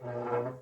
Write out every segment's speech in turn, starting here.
I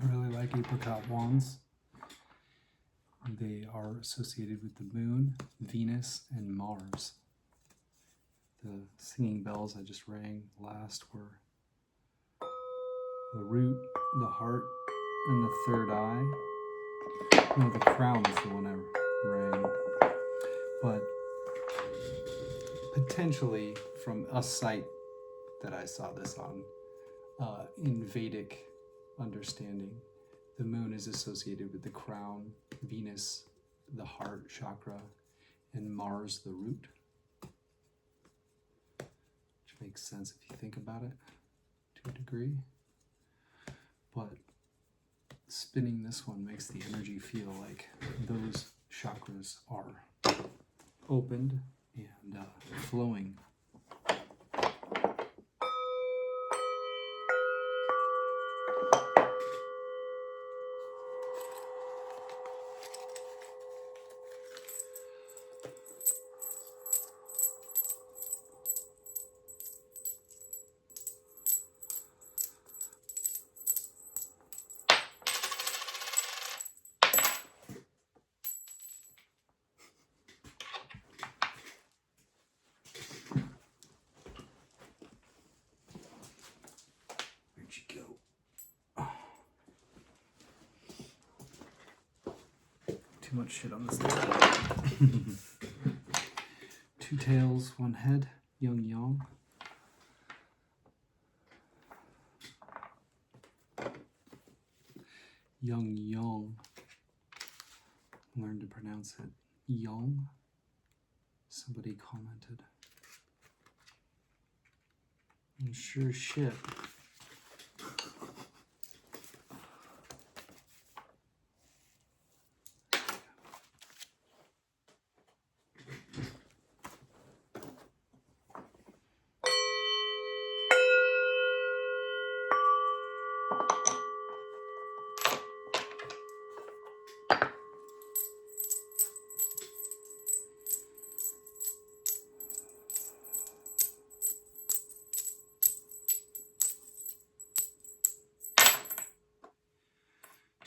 really like apricot wands. They are associated with the moon, Venus, and Mars. The singing bells I just rang last were the root, the heart, and the third eye. No, the crown is the one I rang. But potentially from a site that I saw this on, in Vedic understanding, the moon is associated with the crown, Venus, the heart chakra, and Mars, the root. Which makes sense if you think about it to a degree. But spinning this one makes the energy feel like those chakras are opened and flowing. Too much shit on this table. Two tails, one head, yin yang. Yang yang. Learn to pronounce it yang. Somebody commented. And sure shit.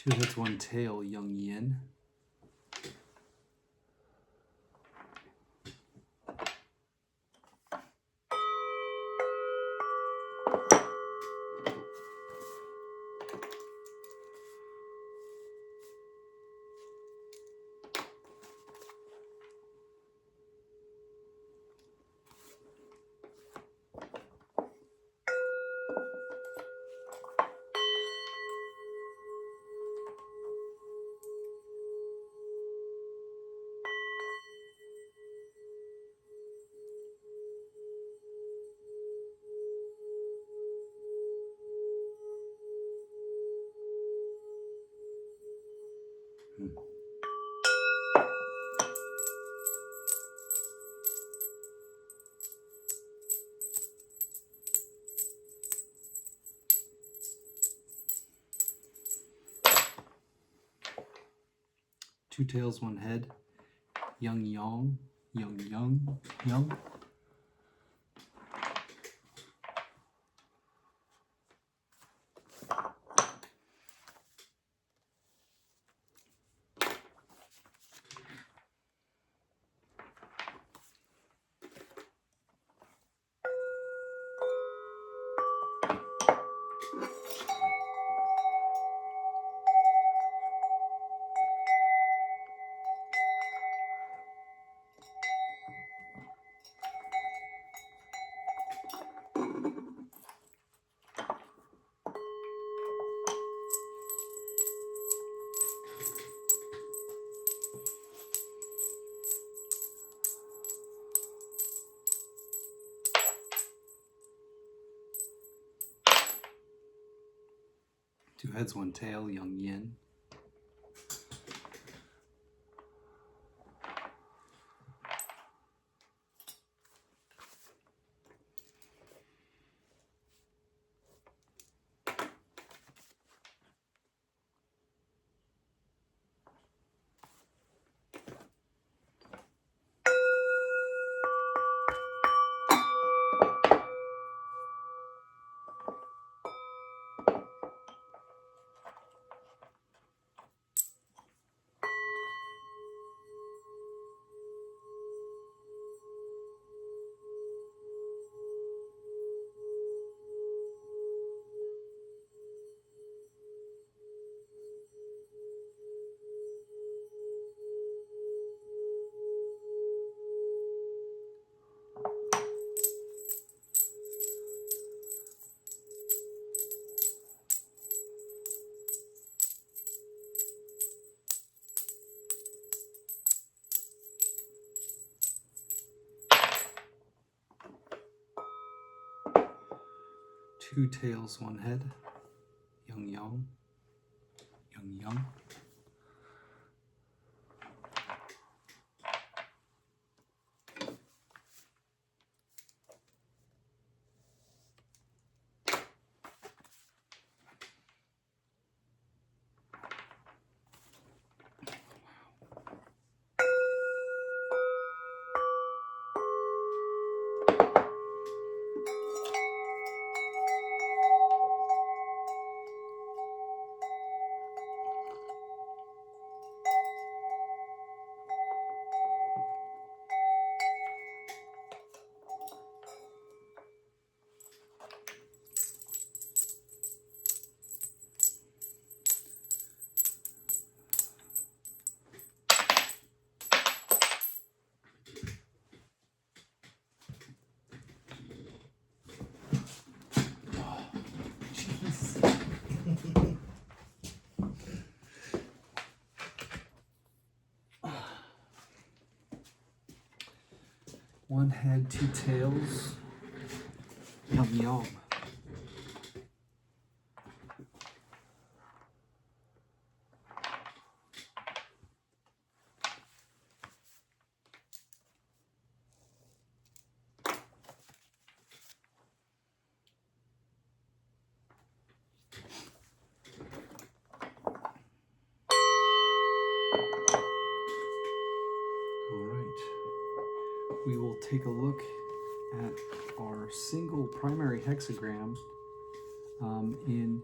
Two heads, one tail, Young Yin. Two tails, one head, Young Yang, Young. Two heads, one tail, Young Yin. Two tails, one head, Young Yang. One head, two tails, Young Yang. We will take a look at our single primary hexagram in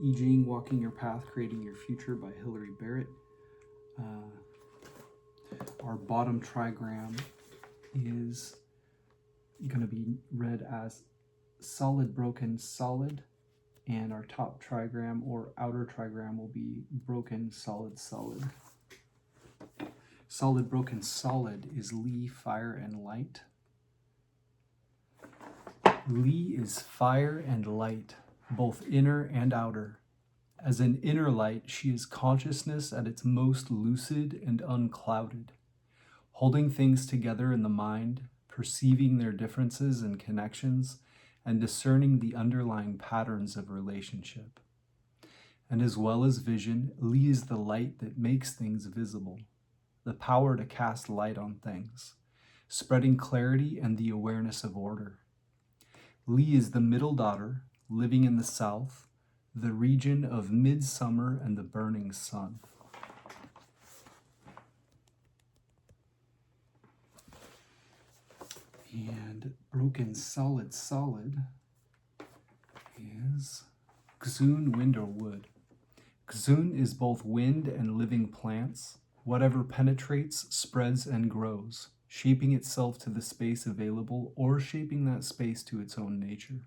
I Ching, Walking Your Path, Creating Your Future by Hilary Barrett. Our bottom trigram is going to be read as solid, broken, solid. And our top trigram or outer trigram will be broken, solid, solid. Solid, broken, solid is Li, fire, and light. Li is fire and light, both inner and outer. As an inner light, she is consciousness at its most lucid and unclouded, holding things together in the mind, perceiving their differences and connections, and discerning the underlying patterns of relationship. And as well as vision, Li is the light that makes things visible, the power to cast light on things, spreading clarity and the awareness of order. Li is the middle daughter, living in the south, the region of midsummer and the burning sun. And broken, solid, solid is Xun, wind or wood. Xun is both wind and living plants. Whatever penetrates, spreads, and grows, shaping itself to the space available or shaping that space to its own nature.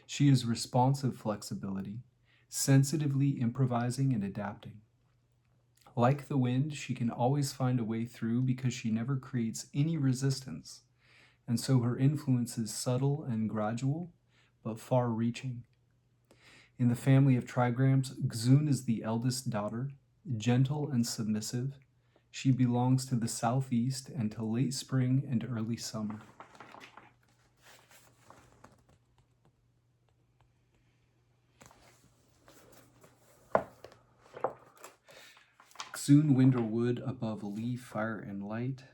She is responsive flexibility, sensitively improvising and adapting. Like the wind, she can always find a way through because she never creates any resistance. And so her influence is subtle and gradual, but far-reaching. In the family of trigrams, Xun is the eldest daughter, gentle and submissive. She belongs to the southeast and to late spring and early summer. Xun, wind or wood above Li, fire and light.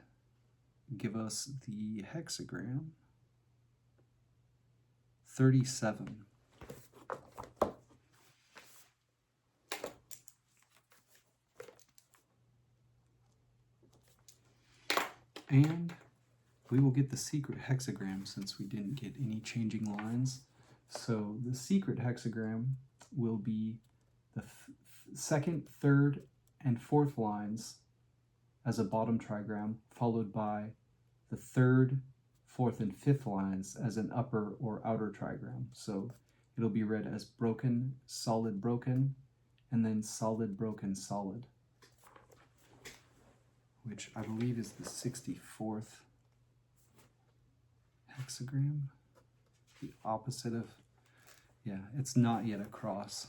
Give us the hexagram 37. And we will get the secret hexagram since we didn't get any changing lines. So the secret hexagram will be the second, third, and fourth lines as a bottom trigram, followed by the third, fourth, and fifth lines as an upper or outer trigram. So it'll be read as broken, and then solid, broken, solid, which I believe is the 64th hexagram. The opposite of, yeah, it's not yet a cross.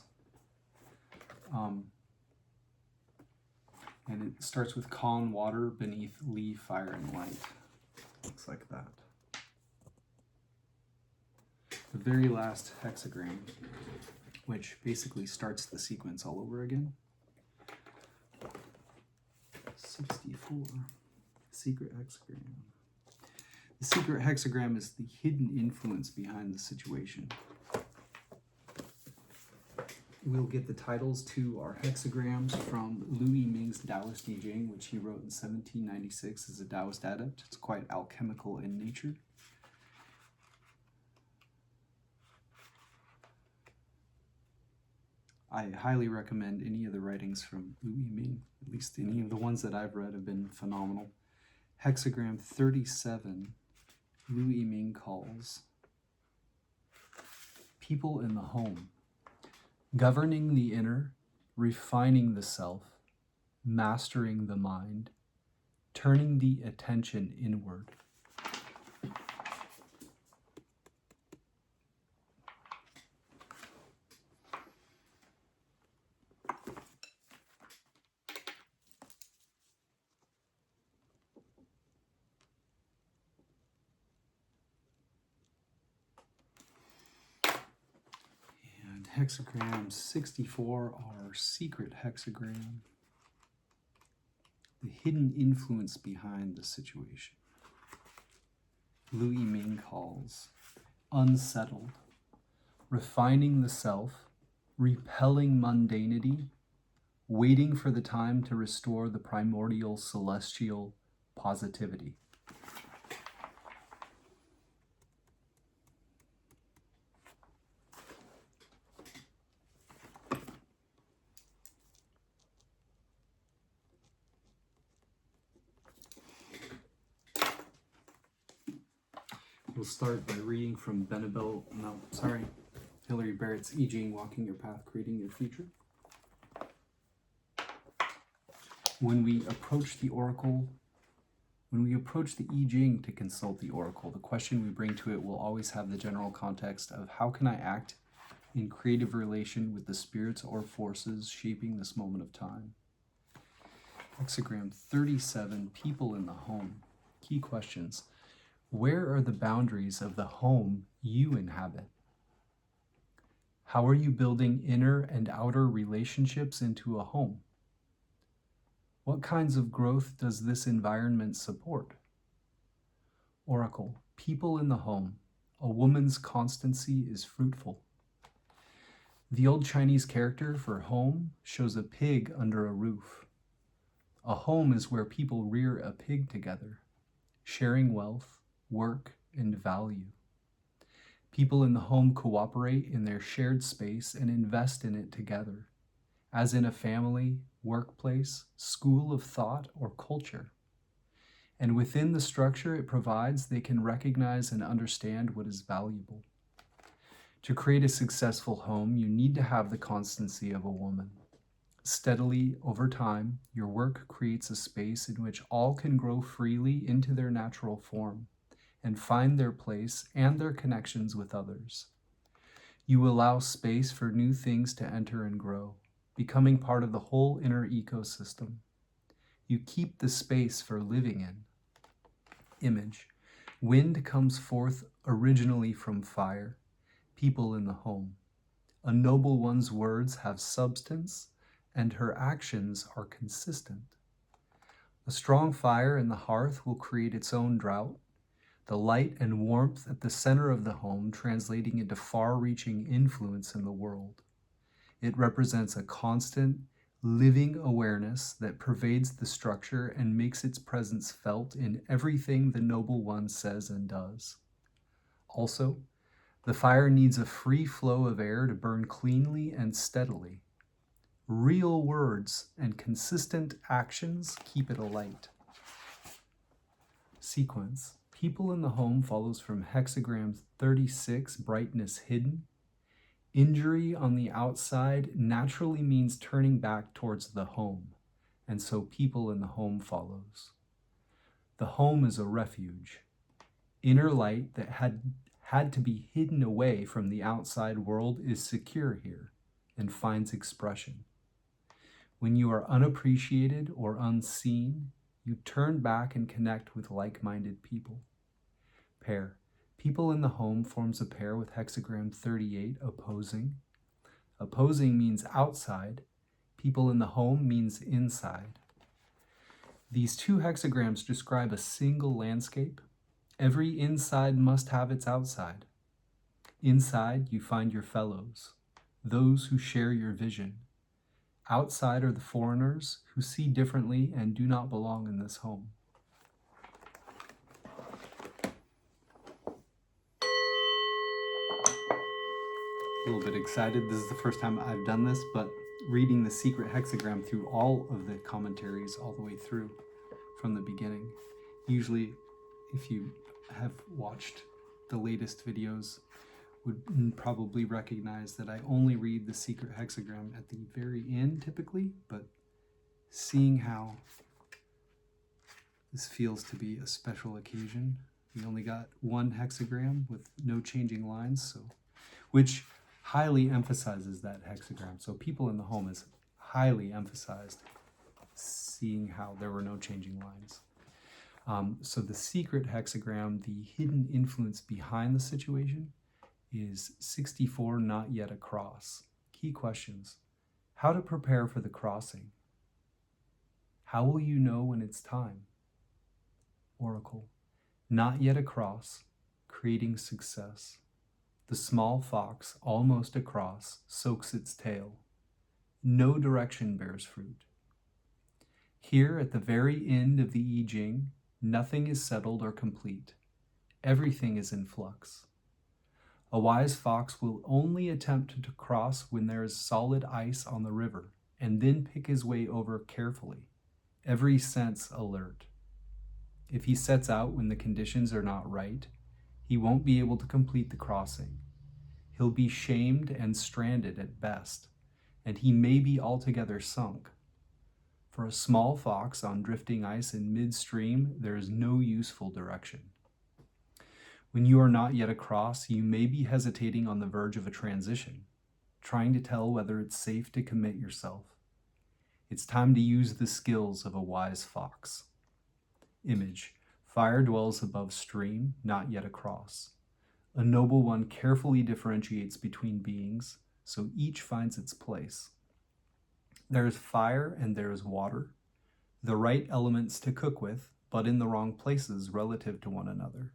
And it starts with con, water, beneath, Li, fire, and light. Looks like that. The very last hexagram, which basically starts the sequence all over again. 64. Secret hexagram. The secret hexagram is the hidden influence behind the situation. We'll get the titles to our hexagrams from Louis Ming's Taoist I Ching, which he wrote in 1796 as a Taoist adept. It's quite alchemical in nature. I highly recommend any of the writings from Louis Ming. At least any of the ones that I've read have been phenomenal. Hexagram 37, Louis Ming calls people in the home. Governing the inner, refining the self, mastering the mind, turning the attention inward. Hexagram 64, our secret hexagram, the hidden influence behind the situation. Louis Ming calls unsettled, refining the self, repelling mundanity, waiting for the time to restore the primordial celestial positivity. We'll start by reading from Hilary Barrett's I Ching, Walking Your Path, Creating Your Future. When we approach the Oracle, when we approach the I Ching to consult the Oracle, the question we bring to it will always have the general context of how can I act in creative relation with the spirits or forces shaping this moment of time. Hexagram 37, People in the Home. Key questions. Where are the boundaries of the home you inhabit? How are you building inner and outer relationships into a home? What kinds of growth does this environment support? Oracle, people in the home. A woman's constancy is fruitful. The old Chinese character for home shows a pig under a roof. A home is where people rear a pig together, sharing wealth, work, and value. People in the home cooperate in their shared space and invest in it together, as in a family, workplace, school of thought, or culture. And within the structure it provides, they can recognize and understand what is valuable. To create a successful home, you need to have the constancy of a woman. Steadily, over time, your work creates a space in which all can grow freely into their natural form and find their place and their connections with others. You allow space for new things to enter and grow, becoming part of the whole inner ecosystem. You keep the space for living in. Image. Wind comes forth originally from fire. People in the home. A noble one's words have substance, and her actions are consistent. A strong fire in the hearth will create its own drought. The light and warmth at the center of the home translating into far-reaching influence in the world. It represents a constant, living awareness that pervades the structure and makes its presence felt in everything the noble one says and does. Also, the fire needs a free flow of air to burn cleanly and steadily. Real words and consistent actions keep it alight. Sequence. People in the home follows from Hexagram 36, Brightness Hidden. Injury on the outside naturally means turning back towards the home, and so people in the home follows. The home is a refuge. Inner light that had to be hidden away from the outside world is secure here and finds expression. When you are unappreciated or unseen, you turn back and connect with like-minded people. Pair. People in the home forms a pair with Hexagram 38, opposing. Opposing means outside. People in the home means inside. These two hexagrams describe a single landscape. Every inside must have its outside. Inside, you find your fellows, those who share your vision. Outside are the foreigners who see differently and do not belong in this home. A little bit excited. This is the first time I've done this, but reading the secret hexagram through all of the commentaries all the way through from the beginning. Usually, if you have watched the latest videos, would probably recognize that I only read the secret hexagram at the very end typically, but seeing how this feels to be a special occasion, we only got one hexagram with no changing lines, which highly emphasizes that hexagram. So people in the home is highly emphasized, seeing how there were no changing lines. So the secret hexagram, the hidden influence behind the situation, is 64, not yet a cross. Key questions. How to prepare for the crossing. How will you know when it's time? Oracle. Not yet a cross, creating success. The small fox, almost across, soaks its tail. No direction bears fruit. Here at the very end of the I Ching, nothing is settled or complete. Everything is in flux. A wise fox will only attempt to cross when there is solid ice on the river, and then pick his way over carefully, every sense alert. If he sets out when the conditions are not right, he he won't be able to complete the crossing. He'll be shamed and stranded at best, and he may be altogether sunk. For a small fox on drifting ice in midstream, there is no useful direction. When you are not yet across, you may be hesitating on the verge of a transition, trying to tell whether it's safe to commit yourself. It's time to use the skills of a wise fox. Image: fire dwells above stream, not yet across. A noble one carefully differentiates between beings, so each finds its place. There is fire and there is water, the right elements to cook with, but in the wrong places relative to one another.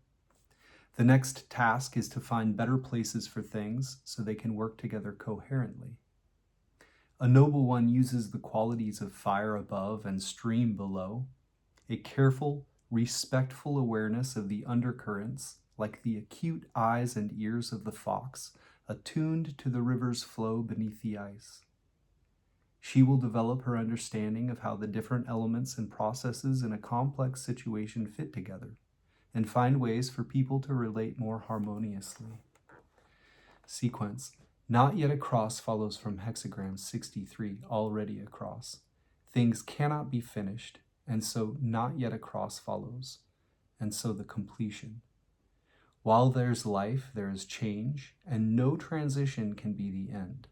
The next task is to find better places for things so they can work together coherently. A noble one uses the qualities of fire above and stream below, a careful, respectful awareness of the undercurrents, like the acute eyes and ears of the fox, attuned to the river's flow beneath the ice. She will develop her understanding of how the different elements and processes in a complex situation fit together, and find ways for people to relate more harmoniously. Sequence: not yet across follows from Hexagram 63, already across. Things cannot be finished, and so not yet across follows, and so the completion. While there's life, there is change, and no transition can be the end.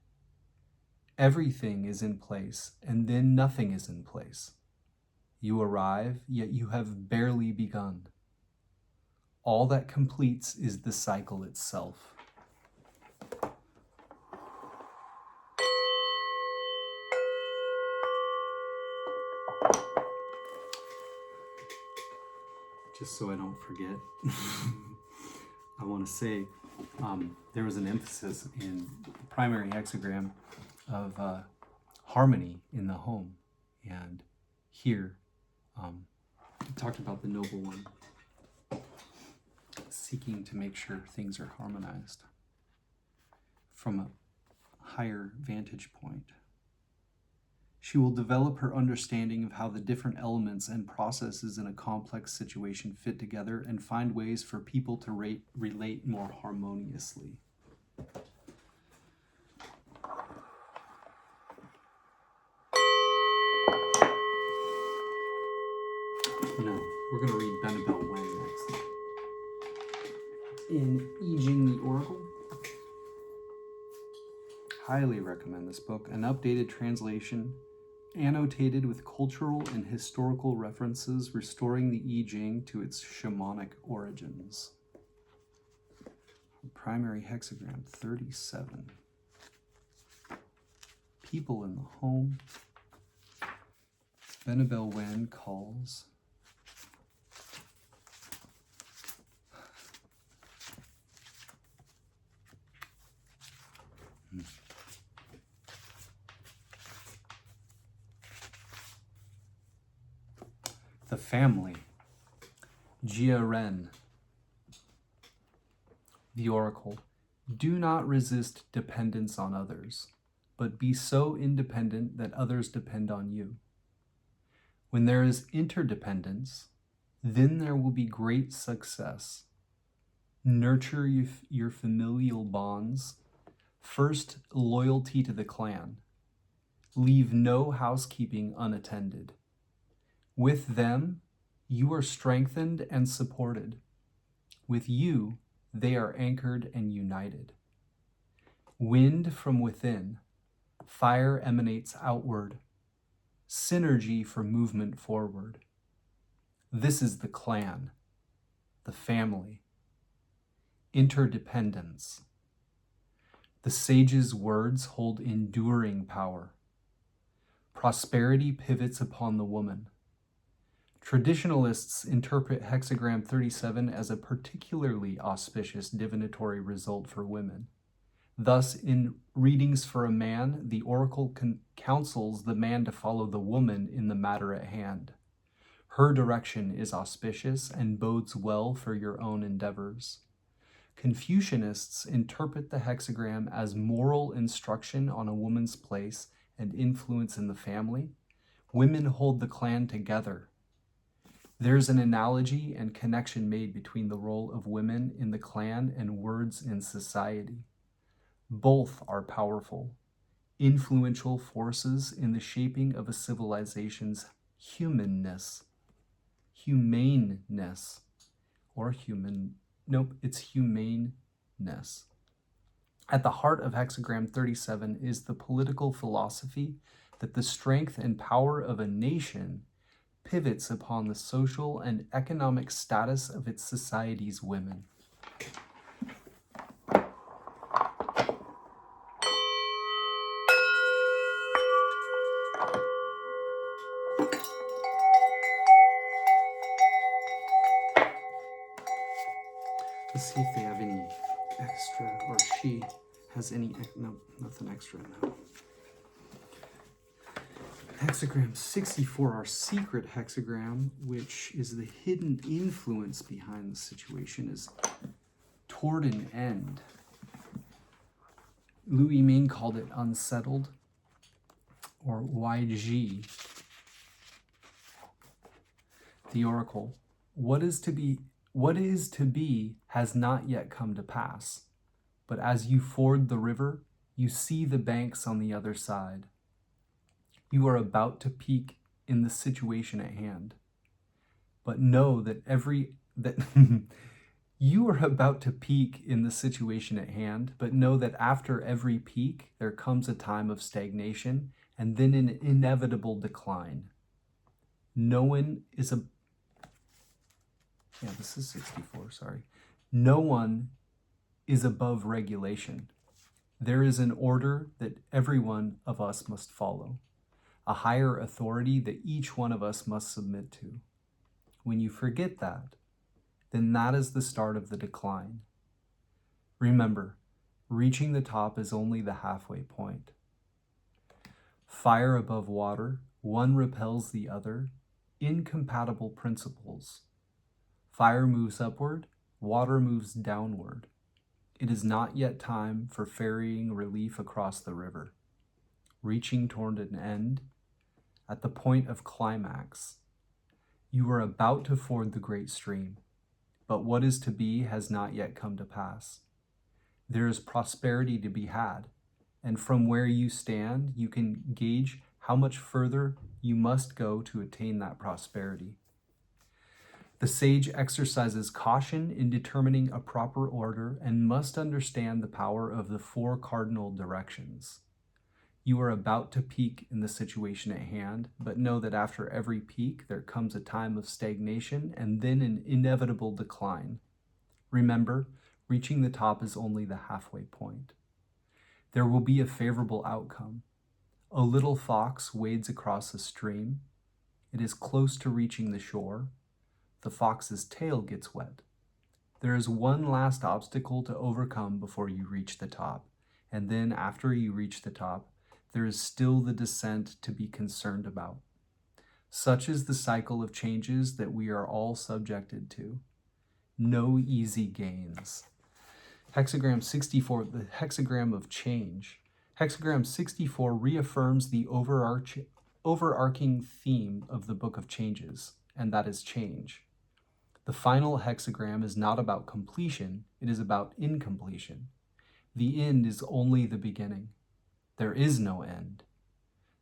Everything is in place, and then nothing is in place. You arrive, yet you have barely begun. All that completes is the cycle itself. Just so I don't forget, I want to say there was an emphasis in the primary hexagram of harmony in the home. And here, it talked about the noble one seeking to make sure things are harmonized from a higher vantage point. She will develop her understanding of how the different elements and processes in a complex situation fit together and find ways for people to relate more harmoniously. Now, we're going to read Bicameral Mind next. In I Ching The Oracle. Highly recommend this book. An updated translation, annotated with cultural and historical references, restoring the I Ching to its shamanic origins. Primary hexagram 37. People in the home. Bicameral Mind calls. The family. Jia Ren. The Oracle. Do not resist dependence on others, but be so independent that others depend on you. When there is interdependence, then there will be great success. Nurture your familial bonds. First, loyalty to the clan. Leave no housekeeping unattended. With them, you are strengthened and supported. With you, they are anchored and united. Wind from within, fire emanates outward, synergy for movement forward. This is the clan, the family, interdependence. The sage's words hold enduring power. Prosperity pivots upon the woman. Traditionalists interpret Hexagram 37 as a particularly auspicious divinatory result for women. Thus, in readings for a man, the oracle counsels the man to follow the woman in the matter at hand. Her direction is auspicious and bodes well for your own endeavors. Confucianists interpret the hexagram as moral instruction on a woman's place and influence in the family. Women hold the clan together. There's an analogy and connection made between the role of women in the clan and words in society. Both are powerful, influential forces in the shaping of a civilization's humaneness, or it's humaneness. At the heart of Hexagram 37 is the political philosophy that the strength and power of a nation pivots upon the social and economic status of its society's women. Let's see if they have any extra, or she has any, no, nothing extra now. Hexagram 64, our secret hexagram, which is the hidden influence behind the situation, is toward an end. I-ming called it unsettled, or YG. The Oracle. What is to be has not yet come to pass, but as you ford the river, you see the banks on the other side. You are about to peak in the situation at hand, but know that you are about to peak in the situation at hand, but know that after every peak, there comes a time of stagnation and then an inevitable decline. No one is this is 64, sorry. No one is above regulation. There is an order that every one of us must follow, a higher authority that each one of us must submit to. When you forget that, then that is the start of the decline. Remember, reaching the top is only the halfway point. Fire above water, one repels the other, incompatible principles. Fire moves upward, water moves downward. It is not yet time for ferrying relief across the river. Reaching toward an end, at the point of climax, you are about to ford the great stream, but what is to be has not yet come to pass. There is prosperity to be had, and from where you stand, you can gauge how much further you must go to attain that prosperity. The sage exercises caution in determining a proper order and must understand the power of the four cardinal directions. You are about to peak in the situation at hand, but know that after every peak, there comes a time of stagnation and then an inevitable decline. Remember, reaching the top is only the halfway point. There will be a favorable outcome. A little fox wades across a stream. It is close to reaching the shore. The fox's tail gets wet. There is one last obstacle to overcome before you reach the top, and then after you reach the top, there is still the descent to be concerned about. Such is the cycle of changes that we are all subjected to. No easy gains. Hexagram 64, the hexagram of change. Hexagram 64 reaffirms the overarching theme of the Book of Changes, and that is change. The final hexagram is not about completion, it is about incompletion. The end is only the beginning. There is no end.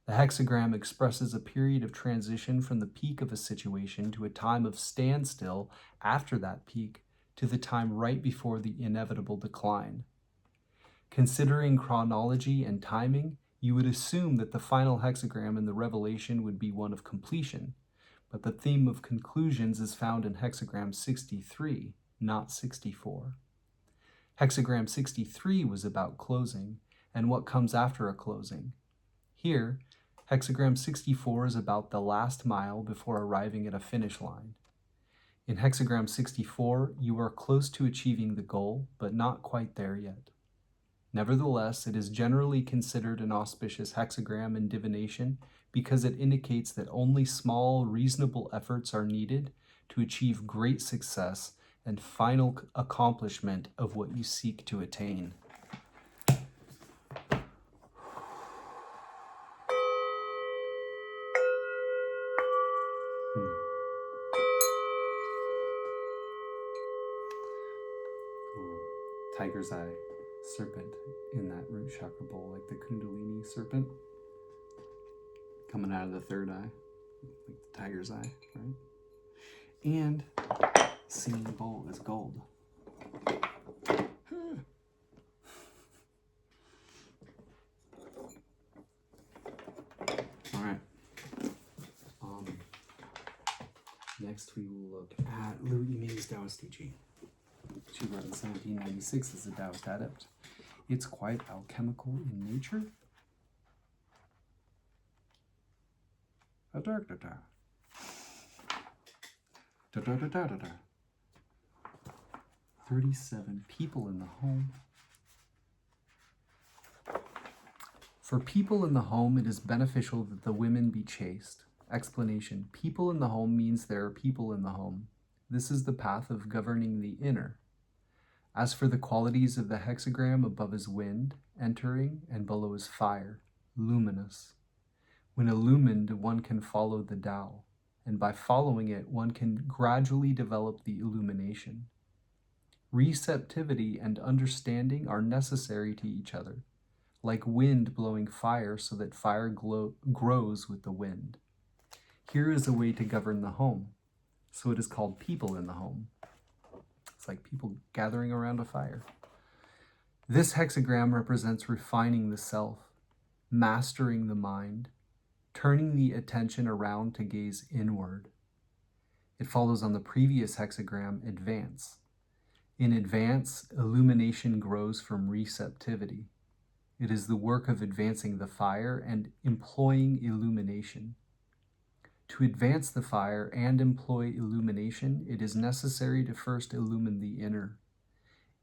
The hexagram expresses a period of transition from the peak of a situation to a time of standstill after that peak to the time right before the inevitable decline. Considering chronology and timing, you would assume that the final hexagram in the Revelation would be one of completion, but the theme of conclusions is found in hexagram 63, not 64. Hexagram 63 was about closing and what comes after a closing. Here, hexagram 64 is about the last mile before arriving at a finish line. In hexagram 64, you are close to achieving the goal, but not quite there yet. Nevertheless, it is generally considered an auspicious hexagram in divination because it indicates that only small, reasonable efforts are needed to achieve great success and final accomplishment of what you seek to attain. tiger's eye serpent in that root chakra bowl, like the Kundalini serpent coming out of the third eye, like the tiger's eye, right? And singing bowl is gold. All right. Next, we will look at Liu Yiming's Taoist teaching. She wrote in 1796 as a Taoist adept. It's quite alchemical in nature. 37 people in the home. For people in the home, it is beneficial that the women be chaste. Explanation. People in the home means there are people in the home. This is the path of governing the inner. As for the qualities of the hexagram, above is wind, entering, and below is fire, luminous. When illumined, one can follow the Tao, and by following it, one can gradually develop the illumination. Receptivity and understanding are necessary to each other, like wind blowing fire so that fire grows with the wind. Here is a way to govern the home, so it is called people in the home. It's like people gathering around a fire. This hexagram represents refining the self, mastering the mind, turning the attention around to gaze inward. It follows on the previous hexagram, advance. In advance, illumination grows from receptivity. It is the work of advancing the fire and employing illumination. To advance the fire and employ illumination, it is necessary to first illumine the inner.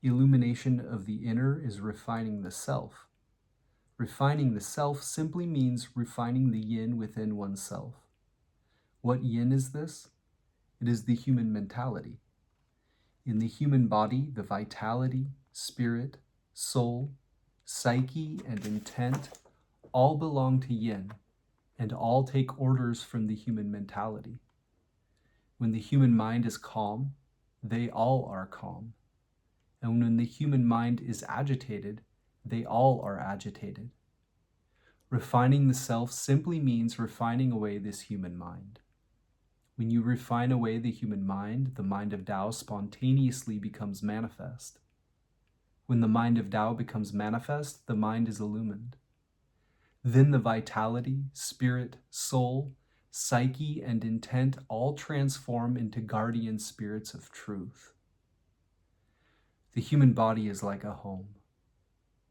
Illumination of the inner is refining the self. Refining the self simply means refining the yin within oneself. What yin is this? It is the human mentality. In the human body, the vitality, spirit, soul, psyche, and intent all belong to yin, and all take orders from the human mentality. When the human mind is calm, they all are calm. And when the human mind is agitated, they all are agitated. Refining the self simply means refining away this human mind. When you refine away the human mind, the mind of Tao spontaneously becomes manifest. When the mind of Tao becomes manifest, the mind is illumined. Then the vitality, spirit, soul, psyche, and intent all transform into guardian spirits of truth. The human body is like a home.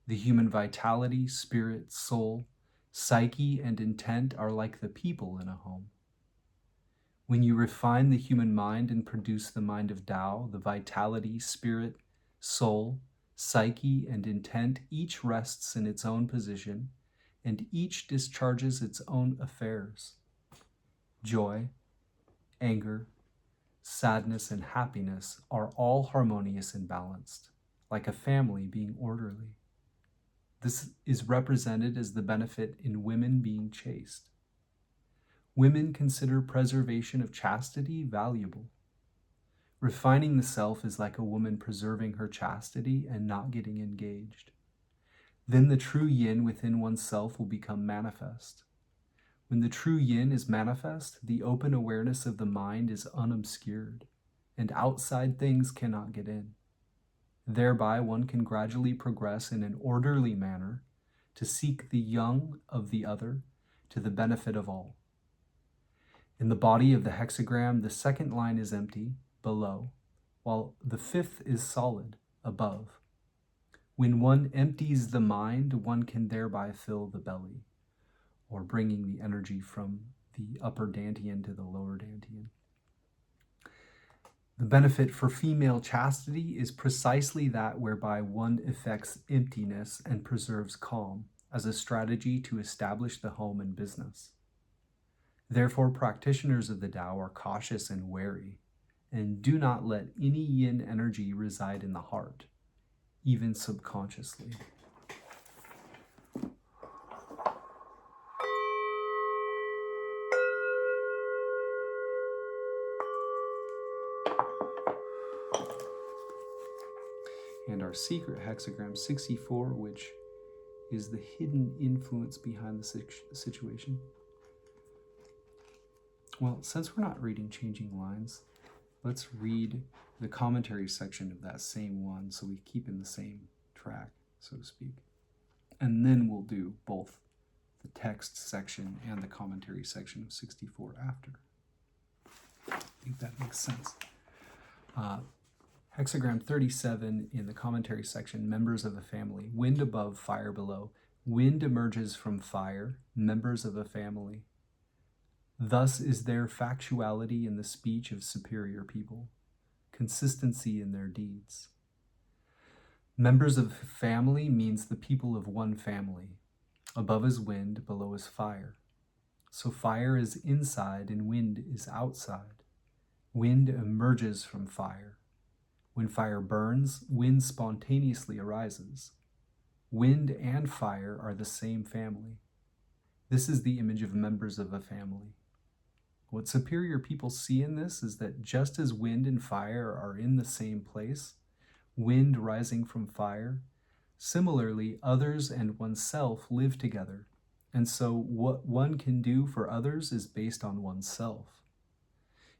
The human vitality, spirit, soul, psyche, and intent are like the people in a home. When you refine the human mind and produce the mind of Tao, the vitality, spirit, soul, psyche, and intent each rests in its own position, and each discharges its own affairs. Joy, anger, sadness, and happiness are all harmonious and balanced, like a family being orderly. This is represented as the benefit in women being chaste. Women consider preservation of chastity valuable. Refining the self is like a woman preserving her chastity and not getting engaged. Then the true yin within oneself will become manifest. When the true yin is manifest, the open awareness of the mind is unobscured, and outside things cannot get in. Thereby, one can gradually progress in an orderly manner to seek the young of the other to the benefit of all. In the body of the hexagram, the second line is empty, below, while the fifth is solid, above. When one empties the mind, one can thereby fill the belly, or bringing the energy from the upper dantian to the lower dantian. The benefit for female chastity is precisely that whereby one effects emptiness and preserves calm as a strategy to establish the home and business. Therefore, practitioners of the Tao are cautious and wary, and do not let any yin energy reside in the heart, even subconsciously. and our secret hexagram 64, which is the hidden influence behind the situation. Well, since we're not reading Changing Lines, let's read the commentary section of that same one so we keep in the same track, so to speak. And then we'll do both the text section and the commentary section of 64 after. I think that makes sense. Hexagram 37 in the commentary section, members of a family, wind above, fire below. Wind emerges from fire, members of a family. Thus is there factuality in the speech of superior people, consistency in their deeds. Members of a family means the people of one family. Above is wind, below is fire. So fire is inside and wind is outside. Wind emerges from fire. When fire burns, wind spontaneously arises. Wind and fire are the same family. This is the image of members of a family. What superior people see in this is that just as wind and fire are in the same place, wind rising from fire, similarly others and oneself live together, and so what one can do for others is based on oneself.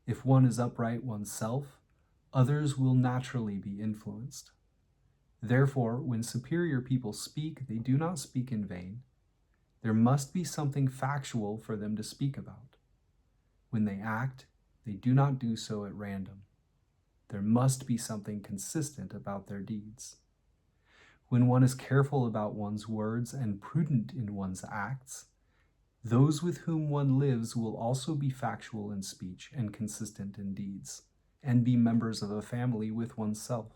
If one is upright oneself, others will naturally be influenced. Therefore, when superior people speak, they do not speak in vain. There must be something factual for them to speak about. When they act, they do not do so at random. There must be something consistent about their deeds. When one is careful about one's words and prudent in one's acts, those with whom one lives will also be factual in speech and consistent in deeds, and be members of a family with oneself.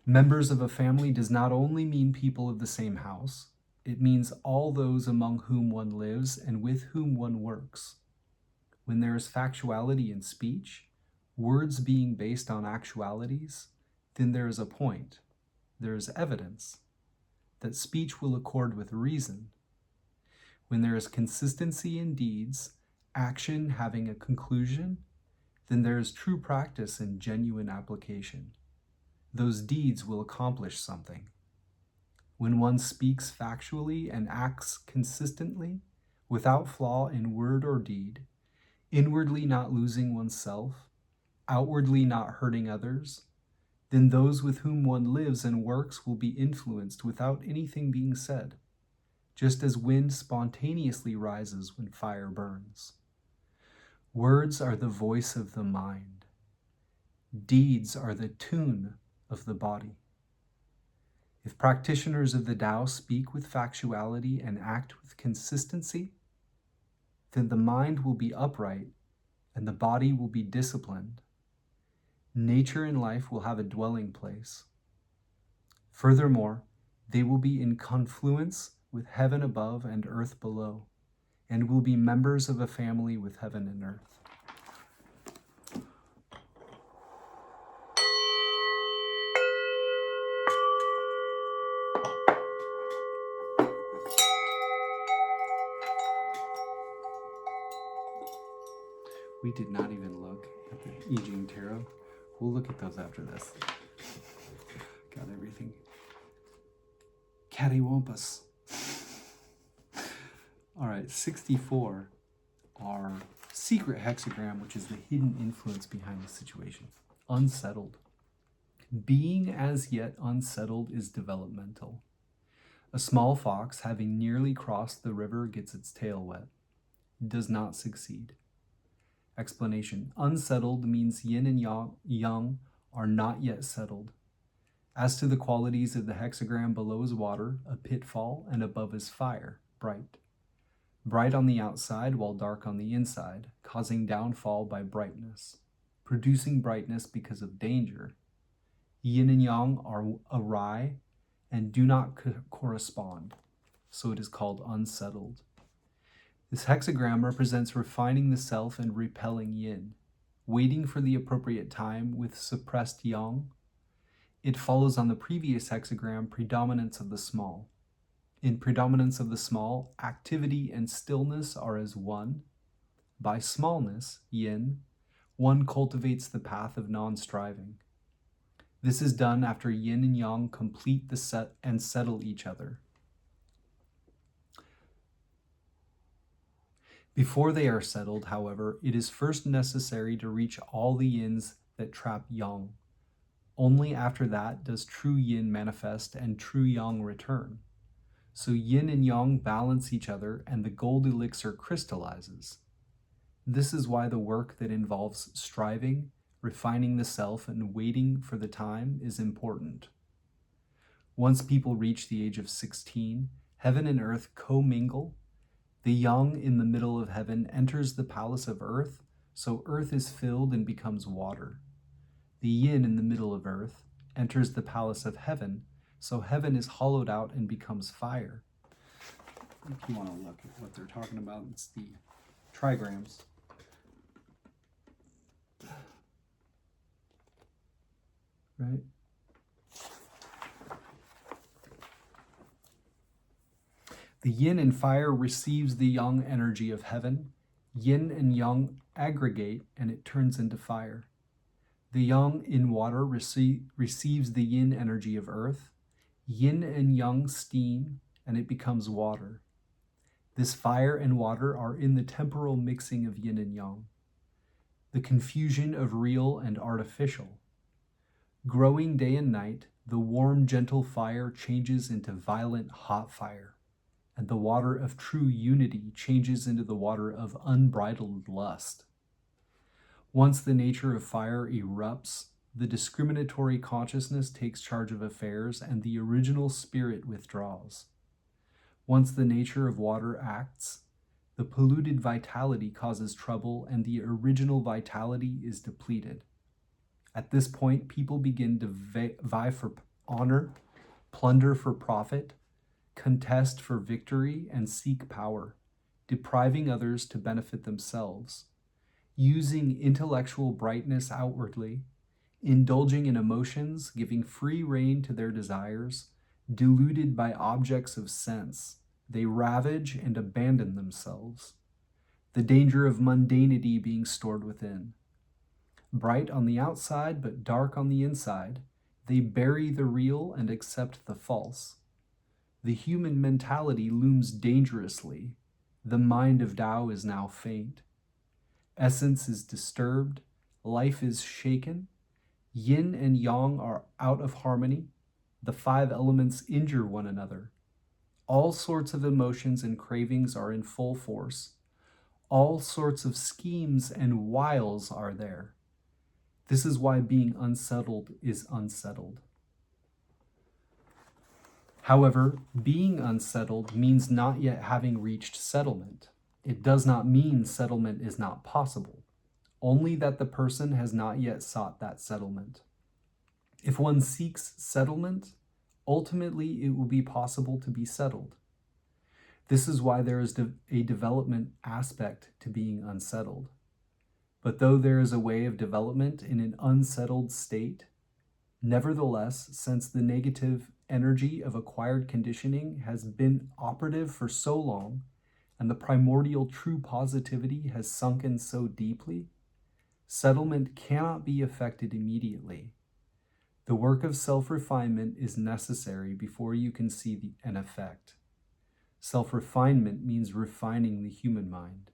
Members of a family does not only mean people of the same house, it means all those among whom one lives and with whom one works. When there is factuality in speech, words being based on actualities, then there is a point, there is evidence, that speech will accord with reason. When there is consistency in deeds, action having a conclusion, then there is true practice and genuine application. Those deeds will accomplish something. When one speaks factually and acts consistently, without flaw in word or deed, inwardly not losing oneself, outwardly not hurting others, then those with whom one lives and works will be influenced without anything being said, just as wind spontaneously rises when fire burns. Words are the voice of the mind. Deeds are the tune of the body. If practitioners of the Tao speak with factuality and act with consistency, then the mind will be upright and the body will be disciplined. Nature and life will have a dwelling place. Furthermore, they will be in confluence with heaven above and earth below, and will be members of a family with heaven and earth. We did not even look at the I Ching Tarot. We'll look at those after this. Got everything cattywampus. All right, 64, our secret hexagram, which is the hidden influence behind the situation. Unsettled. Being as yet unsettled is developmental. A small fox, having nearly crossed the river, gets its tail wet. Does not succeed. Explanation. Unsettled means yin and yang are not yet settled. As to the qualities of the hexagram, below is water, a pitfall, and above is fire, bright. Bright on the outside while dark on the inside, causing downfall by brightness, producing brightness because of danger. Yin and yang are awry and do not correspond, so it is called unsettled. This hexagram represents refining the self and repelling yin, waiting for the appropriate time with suppressed yang. It follows on the previous hexagram, predominance of the small. In predominance of the small, activity and stillness are as one. By smallness, yin, one cultivates the path of non-striving. This is done after yin and yang complete the set and settle each other. Before they are settled, however, it is first necessary to reach all the yins that trap yang. Only after that does true yin manifest and true yang return. So yin and yang balance each other and the gold elixir crystallizes. This is why the work that involves striving, refining the self, and waiting for the time is important. Once people reach the age of 16, heaven and earth commingle. The yang in the middle of heaven enters the palace of earth, so earth is filled and becomes water. The yin in the middle of earth enters the palace of heaven, so heaven is hollowed out and becomes fire. If you want to look at what they're talking about, it's the trigrams. Right? The yin in fire receives the yang energy of heaven. Yin and yang aggregate and it turns into fire. The yang in water receives the yin energy of earth. Yin and yang steam and it becomes water. This fire and water are in the temporal mixing of yin and yang, the confusion of real and artificial. Growing day and night, the warm, gentle fire changes into violent, hot fire, and the water of true unity changes into the water of unbridled lust. Once the nature of fire erupts, the discriminatory consciousness takes charge of affairs and the original spirit withdraws. Once the nature of water acts, the polluted vitality causes trouble and the original vitality is depleted. At this point, people begin to vie for honor, plunder for profit, contest for victory, and seek power, depriving others to benefit themselves, using intellectual brightness outwardly, indulging in emotions, giving free rein to their desires, deluded by objects of sense, they ravage and abandon themselves. The danger of mundanity being stored within. Bright on the outside, but dark on the inside, they bury the real and accept the false. The human mentality looms dangerously. The mind of Tao is now faint. Essence is disturbed. Life is shaken. Yin and yang are out of harmony. The 5 elements injure one another. All sorts of emotions and cravings are in full force. All sorts of schemes and wiles are there. This is why being unsettled is unsettled. However, being unsettled means not yet having reached settlement. It does not mean settlement is not possible, only that the person has not yet sought that settlement. If one seeks settlement, ultimately it will be possible to be settled. This is why there is a development aspect to being unsettled. But though there is a way of development in an unsettled state, nevertheless, since the negative energy of acquired conditioning has been operative for so long, and the primordial true positivity has sunken so deeply, settlement cannot be effected immediately. The work of self-refinement is necessary before you can see an effect. Self-refinement means refining the human mind.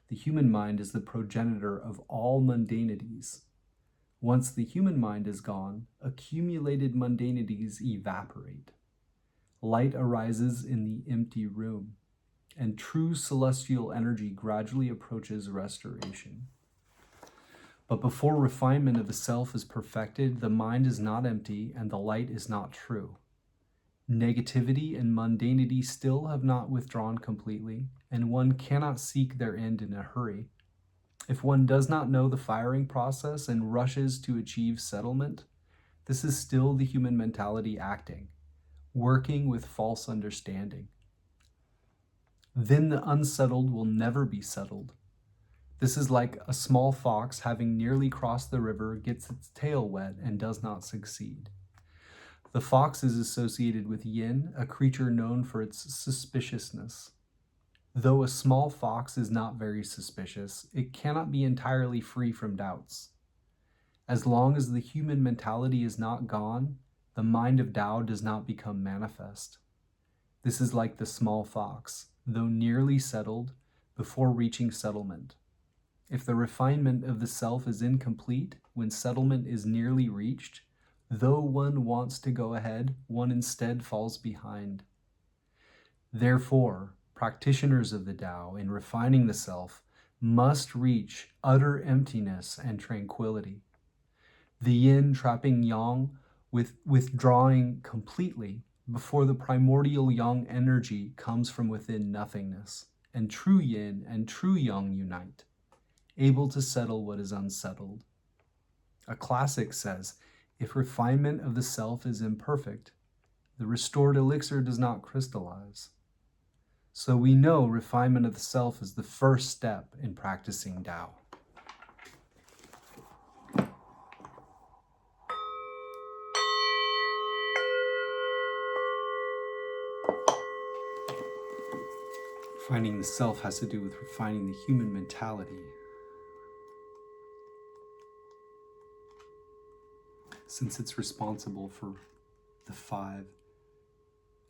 The human mind is the progenitor of all mundanities. Once the human mind is gone, accumulated mundanities evaporate. Light arises in the empty room, and true celestial energy gradually approaches restoration. But before refinement of the self is perfected, the mind is not empty and the light is not true. Negativity and mundanity still have not withdrawn completely, and one cannot seek their end in a hurry. If one does not know the firing process and rushes to achieve settlement, this is still the human mentality acting, working with false understanding. Then the unsettled will never be settled. This is like a small fox having nearly crossed the river, gets its tail wet, and does not succeed. The fox is associated with yin, a creature known for its suspiciousness. Though a small fox is not very suspicious, it cannot be entirely free from doubts. As long as the human mentality is not gone, the mind of Tao does not become manifest. This is like the small fox, though nearly settled, before reaching settlement. If the refinement of the self is incomplete when settlement is nearly reached, though one wants to go ahead, one instead falls behind. Therefore, practitioners of the Tao, in refining the self, must reach utter emptiness and tranquility. The yin trapping yang, withdrawing completely before the primordial yang energy comes from within nothingness, and true yin and true yang unite, able to settle what is unsettled. A classic says, if refinement of the self is imperfect, the restored elixir does not crystallize. So we know refinement of the self is the first step in practicing Tao. Refining the self has to do with refining the human mentality. Since it's responsible for the 5,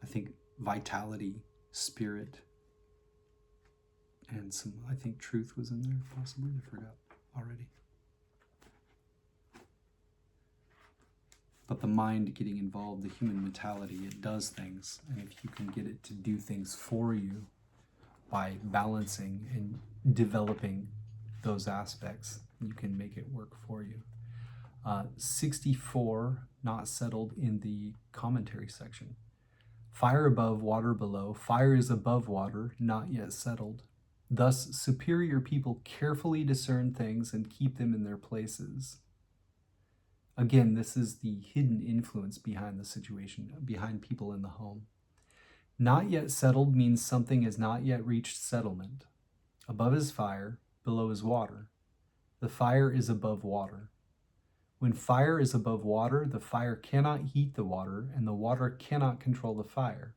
I think, vitality, spirit, and some, I think truth was in there, possibly, I forgot already. But the mind getting involved, the human mentality, it does things, and if you can get it to do things for you by balancing and developing those aspects, you can make it work for you. 64, not settled in the commentary section. Fire above, water below. Fire is above water, not yet settled. Thus, superior people carefully discern things and keep them in their places. Again, this is the hidden influence behind the situation, behind people in the home. Not yet settled means something has not yet reached settlement. Above is fire, below is water. The fire is above water. When fire is above water, the fire cannot heat the water, and the water cannot control the fire.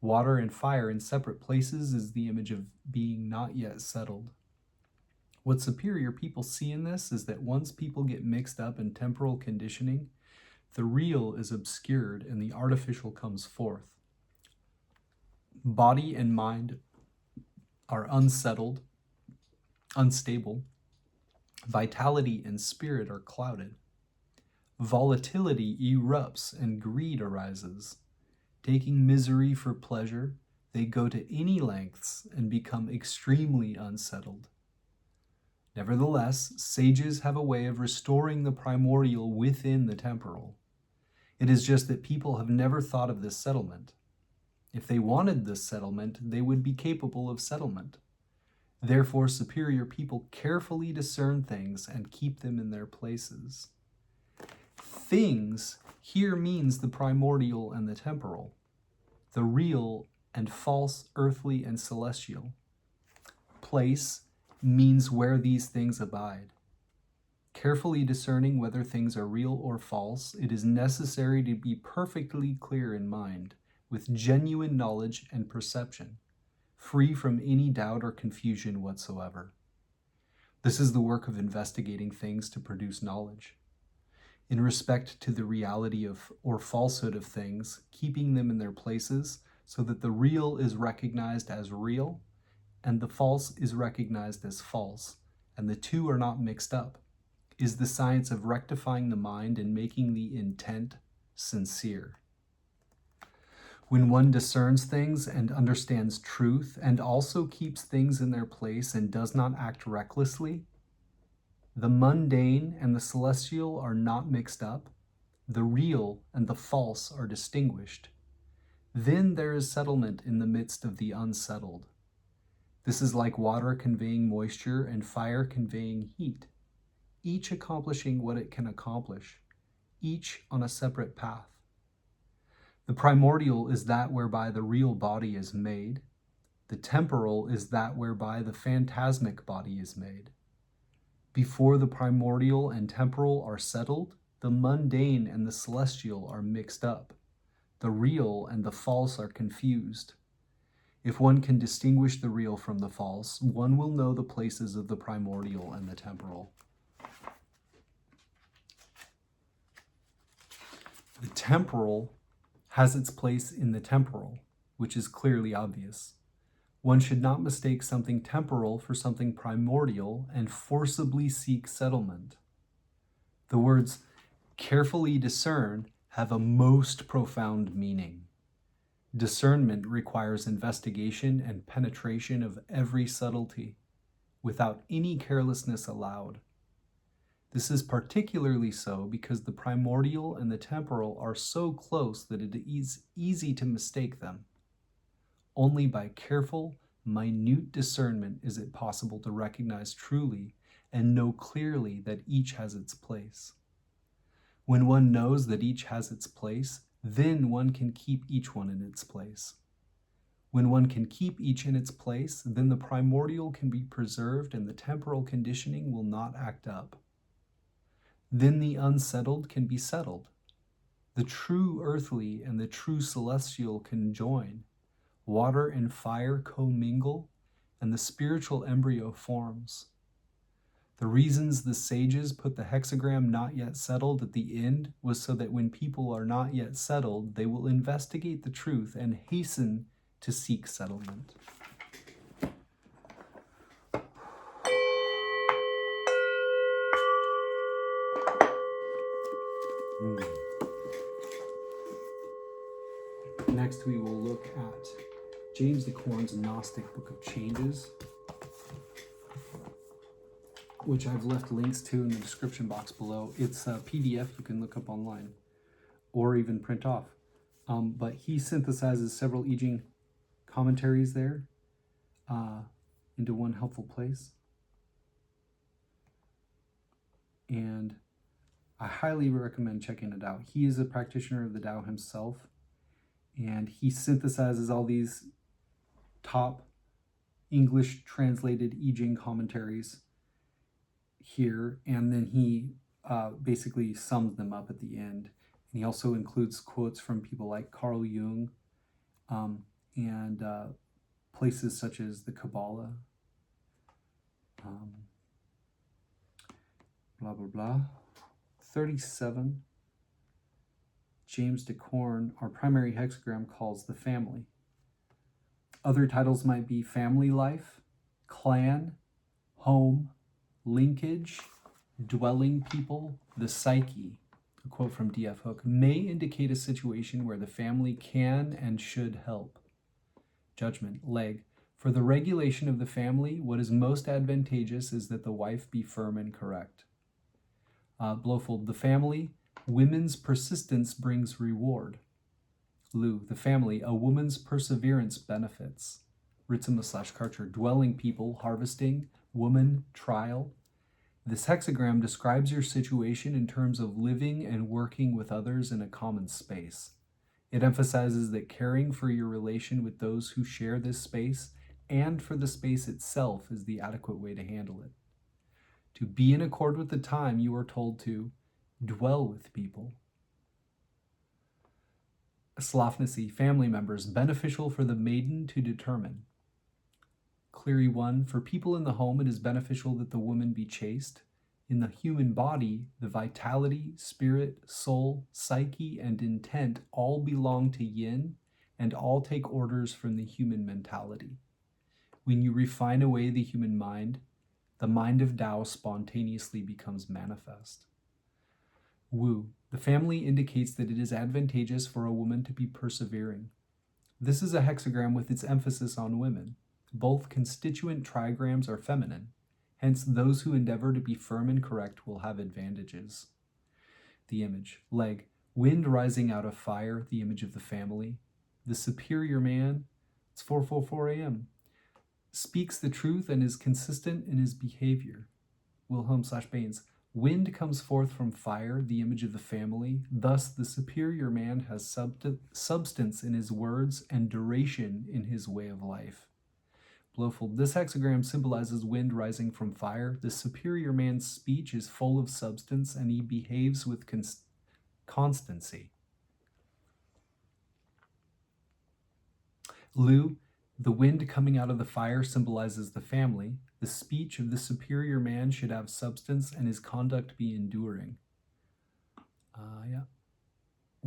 Water and fire in separate places is the image of being not yet settled. What superior people see in this is that once people get mixed up in temporal conditioning, the real is obscured and the artificial comes forth. Body and mind are unsettled, unstable. Vitality and spirit are clouded. Volatility erupts and greed arises. Taking misery for pleasure, they go to any lengths and become extremely unsettled. Nevertheless, sages have a way of restoring the primordial within the temporal. It is just that people have never thought of this settlement. If they wanted this settlement, they would be capable of settlement. Therefore, superior people carefully discern things and keep them in their places. Things here means the primordial and the temporal, the real and false, earthly and celestial. Place means where these things abide. Carefully discerning whether things are real or false, it is necessary to be perfectly clear in mind, with genuine knowledge and perception, free from any doubt or confusion whatsoever. This is the work of investigating things to produce knowledge. In respect to the reality of or falsehood of things, keeping them in their places so that the real is recognized as real and the false is recognized as false, and the two are not mixed up, is the science of rectifying the mind and making the intent sincere. When one discerns things and understands truth and also keeps things in their place and does not act recklessly, the mundane and the celestial are not mixed up, the real and the false are distinguished. Then there is settlement in the midst of the unsettled. This is like water conveying moisture and fire conveying heat, each accomplishing what it can accomplish, each on a separate path. The primordial is that whereby the real body is made. The temporal is that whereby the phantasmic body is made. Before the primordial and temporal are settled, the mundane and the celestial are mixed up. The real and the false are confused. If one can distinguish the real from the false, one will know the places of the primordial and the temporal. The temporal has its place in the temporal, which is clearly obvious. One should not mistake something temporal for something primordial and forcibly seek settlement. The words carefully discern have a most profound meaning. Discernment requires investigation and penetration of every subtlety, without any carelessness allowed. This is particularly so because the primordial and the temporal are so close that it is easy to mistake them. Only by careful, minute discernment is it possible to recognize truly and know clearly that each has its place. When one knows that each has its place, then one can keep each one in its place. When one can keep each in its place, then the primordial can be preserved and the temporal conditioning will not act up. Then the unsettled can be settled. The true earthly and the true celestial can join. Water and fire commingle, and the spiritual embryo forms. The reasons the sages put the hexagram not yet settled at the end was so that when people are not yet settled, they will investigate the truth and hasten to seek settlement. Next, we will look at James de Corn's Gnostic Book of Changes, which I've left links to in the description box below. It's a PDF you can look up online or even print off. But he synthesizes several I Ching commentaries there into one helpful place. And I highly recommend checking it out. He is a practitioner of the Tao himself, and he synthesizes all these top English translated I Ching commentaries here, and then he basically sums them up at the end. And he also includes quotes from people like Carl Jung and places such as the Kabbalah, blah, blah, blah. 37, James de Corn, our primary hexagram, calls the family. Other titles might be family life, clan, home, linkage, dwelling people, the psyche. A quote from D.F. Hook, may indicate a situation where the family can and should help. Judgment, leg. For the regulation of the family, what is most advantageous is that the wife be firm and correct. Blowfold, the family, women's persistence brings reward. Lu, the family, a woman's perseverance benefits. Ritzema/Karcher, dwelling people, harvesting, woman, trial. This hexagram describes your situation in terms of living and working with others in a common space. It emphasizes that caring for your relation with those who share this space and for the space itself is the adequate way to handle it. To be in accord with the time, you are told to dwell with people. Slafnacy, family members, beneficial for the maiden to determine. Cleary 1, for people in the home, it is beneficial that the woman be chaste. In the human body, the vitality, spirit, soul, psyche, and intent all belong to yin and all take orders from the human mentality. When you refine away the human mind, the mind of Tao spontaneously becomes manifest. Wu, the family indicates that it is advantageous for a woman to be persevering. This is a hexagram with its emphasis on women. Both constituent trigrams are feminine. Hence, those who endeavor to be firm and correct will have advantages. The image, leg, wind rising out of fire, the image of the family. The superior man, it's 4:44 a.m., speaks the truth and is consistent in his behavior. Wilhelm/Baines, wind comes forth from fire, the image of the family. Thus, the superior man has substance in his words and duration in his way of life. Blowfold, this hexagram symbolizes wind rising from fire. The superior man's speech is full of substance and he behaves with constancy. Lu, the wind coming out of the fire symbolizes the family. The speech of the superior man should have substance and his conduct be enduring.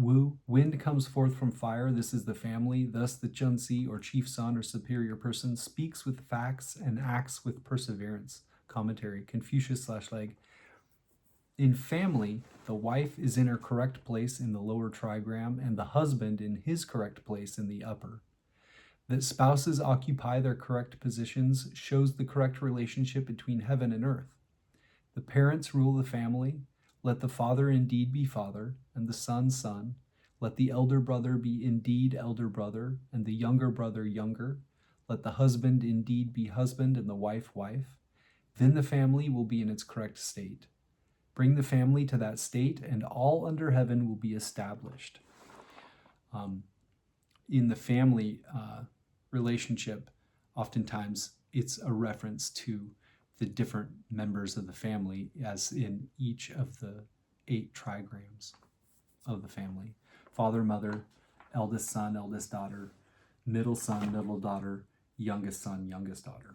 Wu, wind comes forth from fire. This is the family. Thus the Chunsi, or chief son or superior person, speaks with facts and acts with perseverance. Commentary, Confucius/Leg. In family, the wife is in her correct place in the lower trigram and the husband in his correct place in the upper. That spouses occupy their correct positions shows the correct relationship between heaven and earth. The parents rule the family. Let the father indeed be father, and the son, son. Let the elder brother be indeed elder brother, and the younger brother younger. Let the husband indeed be husband, and the wife wife. Then the family will be in its correct state. Bring the family to that state, and all under heaven will be established. In the family relationship, oftentimes it's a reference to the different members of the family, as in each of the 8 trigrams of the family. Father, mother, eldest son, eldest daughter, middle son, middle daughter, youngest son, youngest daughter.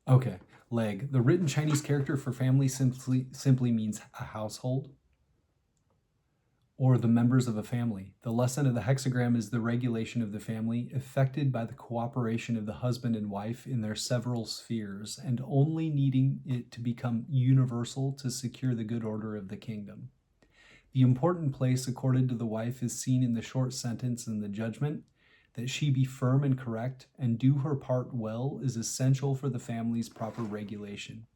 Okay, Leg. The written Chinese character for family simply means a household or the members of a family. The lesson of the hexagram is the regulation of the family, effected by the cooperation of the husband and wife in their several spheres, and only needing it to become universal to secure the good order of the kingdom. The important place accorded to the wife is seen in the short sentence in the judgment. That she be firm and correct and do her part well is essential for the family's proper regulation.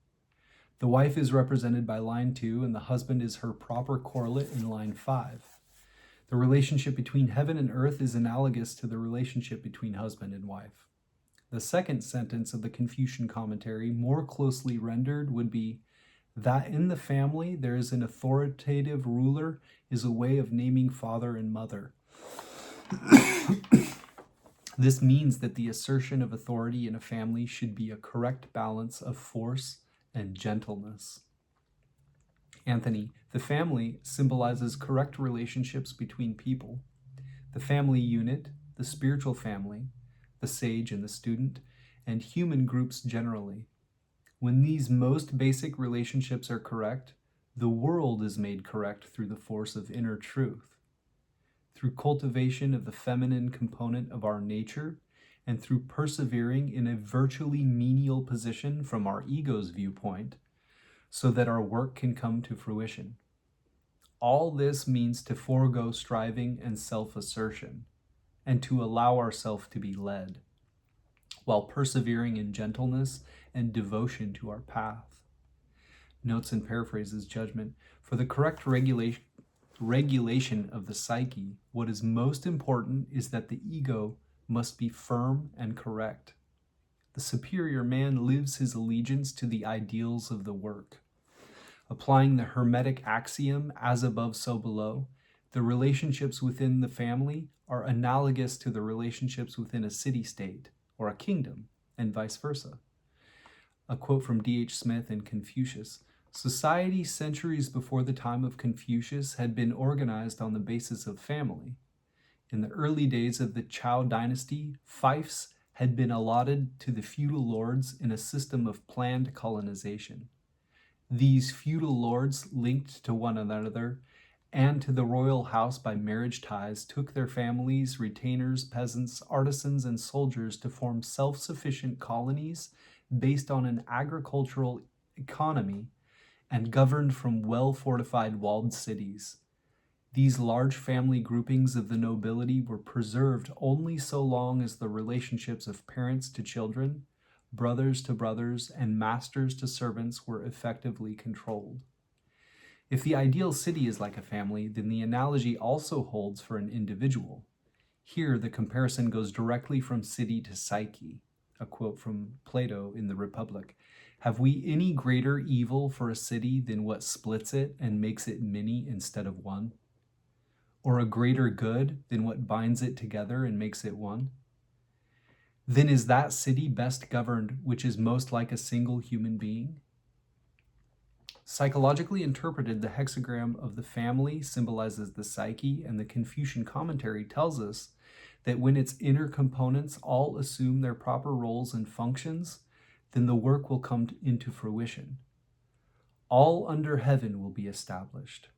The wife is represented by line 2, and the husband is her proper correlate in line 5. The relationship between heaven and earth is analogous to the relationship between husband and wife. The second sentence of the Confucian commentary, more closely rendered, would be that in the family there is an authoritative ruler is a way of naming father and mother. This means that the assertion of authority in a family should be a correct balance of force and gentleness. Anthony, the family symbolizes correct relationships between people. The family unit, the spiritual family, the sage and the student, and human groups generally. When these most basic relationships are correct, the world is made correct through the force of inner truth. Through cultivation of the feminine component of our nature, and through persevering in a virtually menial position from our ego's viewpoint, so that our work can come to fruition. All this means to forego striving and self-assertion, and to allow ourselves to be led, while persevering in gentleness and devotion to our path. Notes and paraphrases judgment. For the correct regulation of the psyche, what is most important is that the ego must be firm and correct. The superior man lives his allegiance to the ideals of the work. Applying the Hermetic axiom, as above, so below, the relationships within the family are analogous to the relationships within a city-state or a kingdom, and vice versa. A quote from D.H. Smith and Confucius. Society centuries before the time of Confucius had been organized on the basis of family. In the early days of the Zhou dynasty, fiefs had been allotted to the feudal lords in a system of planned colonization. These feudal lords, linked to one another and to the royal house by marriage ties, took their families, retainers, peasants, artisans, and soldiers to form self-sufficient colonies based on an agricultural economy and governed from well-fortified walled cities. These large family groupings of the nobility were preserved only so long as the relationships of parents to children, brothers to brothers, and masters to servants were effectively controlled. If the ideal city is like a family, then the analogy also holds for an individual. Here, the comparison goes directly from city to psyche, a quote from Plato in the Republic. Have we any greater evil for a city than what splits it and makes it many instead of one? Or a greater good than what binds it together and makes it one? Then is that city best governed which is most like a single human being? Psychologically interpreted, the hexagram of the family symbolizes the psyche, and the Confucian commentary tells us that when its inner components all assume their proper roles and functions, then the work will come into fruition. All under heaven will be established.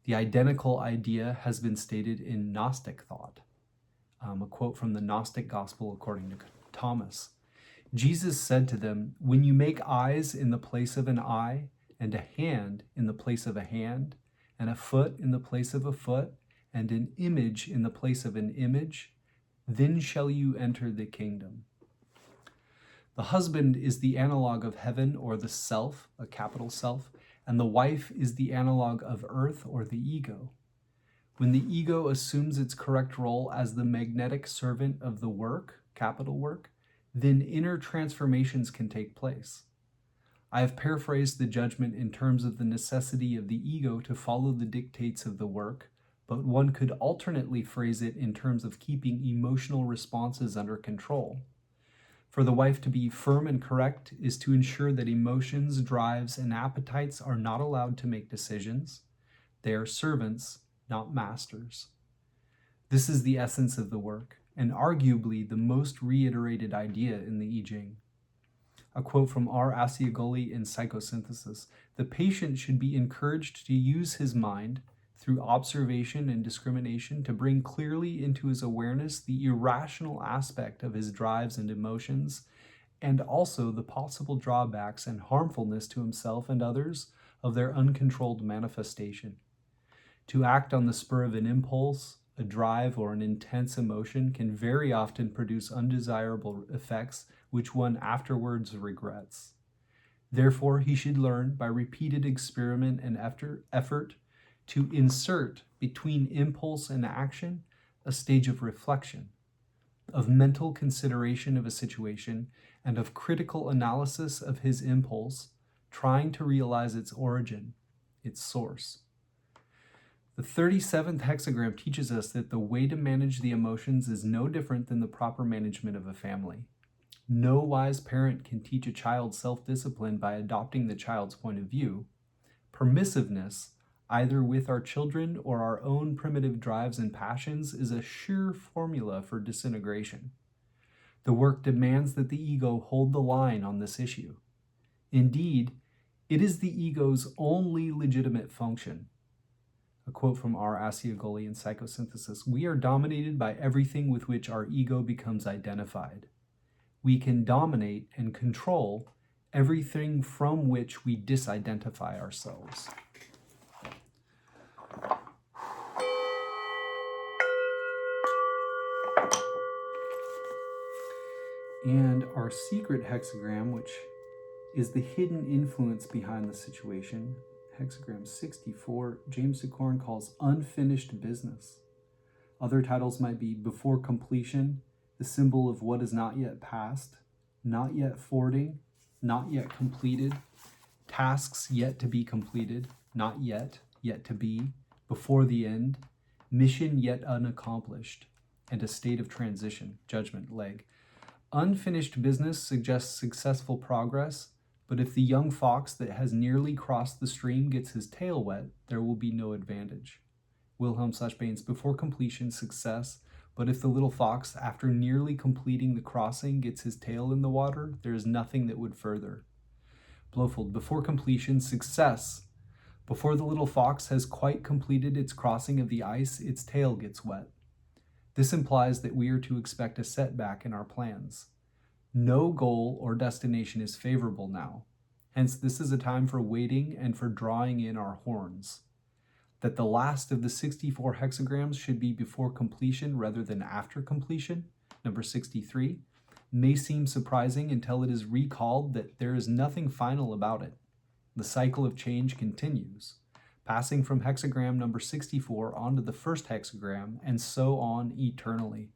The identical idea has been stated in Gnostic thought. A quote from the Gnostic Gospel according to Thomas. Jesus said to them, "When you make eyes in the place of an eye, and a hand in the place of a hand, and a foot in the place of a foot, and an image in the place of an image, then shall you enter the kingdom." The husband is the analog of heaven or the self, a capital self, and the wife is the analog of earth or the ego. When the ego assumes its correct role as the magnetic servant of the work, capital work, then inner transformations can take place. I have paraphrased the judgment in terms of the necessity of the ego to follow the dictates of the work, but one could alternately phrase it in terms of keeping emotional responses under control. For the wife to be firm and correct is to ensure that emotions, drives, and appetites are not allowed to make decisions. They are servants, not masters. This is the essence of the work, and arguably the most reiterated idea in the I Ching. A quote from R. Asiagoli in Psychosynthesis: "The patient should be encouraged to use his mind through observation and discrimination to bring clearly into his awareness the irrational aspect of his drives and emotions, and also the possible drawbacks and harmfulness to himself and others of their uncontrolled manifestation. To act on the spur of an impulse, a drive, or an intense emotion can very often produce undesirable effects which one afterwards regrets. Therefore, he should learn by repeated experiment and effort to insert between impulse and action a stage of reflection, of mental consideration of a situation, and of critical analysis of his impulse, trying to realize its origin, its source." The 37th hexagram teaches us that the way to manage the emotions is no different than the proper management of a family. No wise parent can teach a child self-discipline by adopting the child's point of view. Permissiveness, either with our children or our own primitive drives and passions, is a sure formula for disintegration. The work demands that the ego hold the line on this issue. Indeed, it is the ego's only legitimate function. A quote from R. Asiagoli in Psychosynthesis: "We are dominated by everything with which our ego becomes identified. We can dominate and control everything from which we disidentify ourselves." And our secret hexagram, which is the hidden influence behind the situation, hexagram 64, James Sicorn calls unfinished business. Other titles might be before completion, the symbol of what is not yet past, not yet forwarding, not yet completed, tasks yet to be completed, not yet, yet to be, before the end, mission yet unaccomplished, and a state of transition, judgment, leg. Unfinished business suggests successful progress, but if the young fox that has nearly crossed the stream gets his tail wet, there will be no advantage. Wilhelm/Baines, before completion, success, but if the little fox, after nearly completing the crossing, gets his tail in the water, there is nothing that would further. Blofeld, before completion, success. Before the little fox has quite completed its crossing of the ice, its tail gets wet. This implies that we are to expect a setback in our plans. No goal or destination is favorable now. Hence, this is a time for waiting and for drawing in our horns. That the last of the 64 hexagrams should be before completion rather than after completion, number 63, may seem surprising until it is recalled that there is nothing final about it. The cycle of change continues, passing from hexagram number 64 onto the first hexagram, and so on eternally.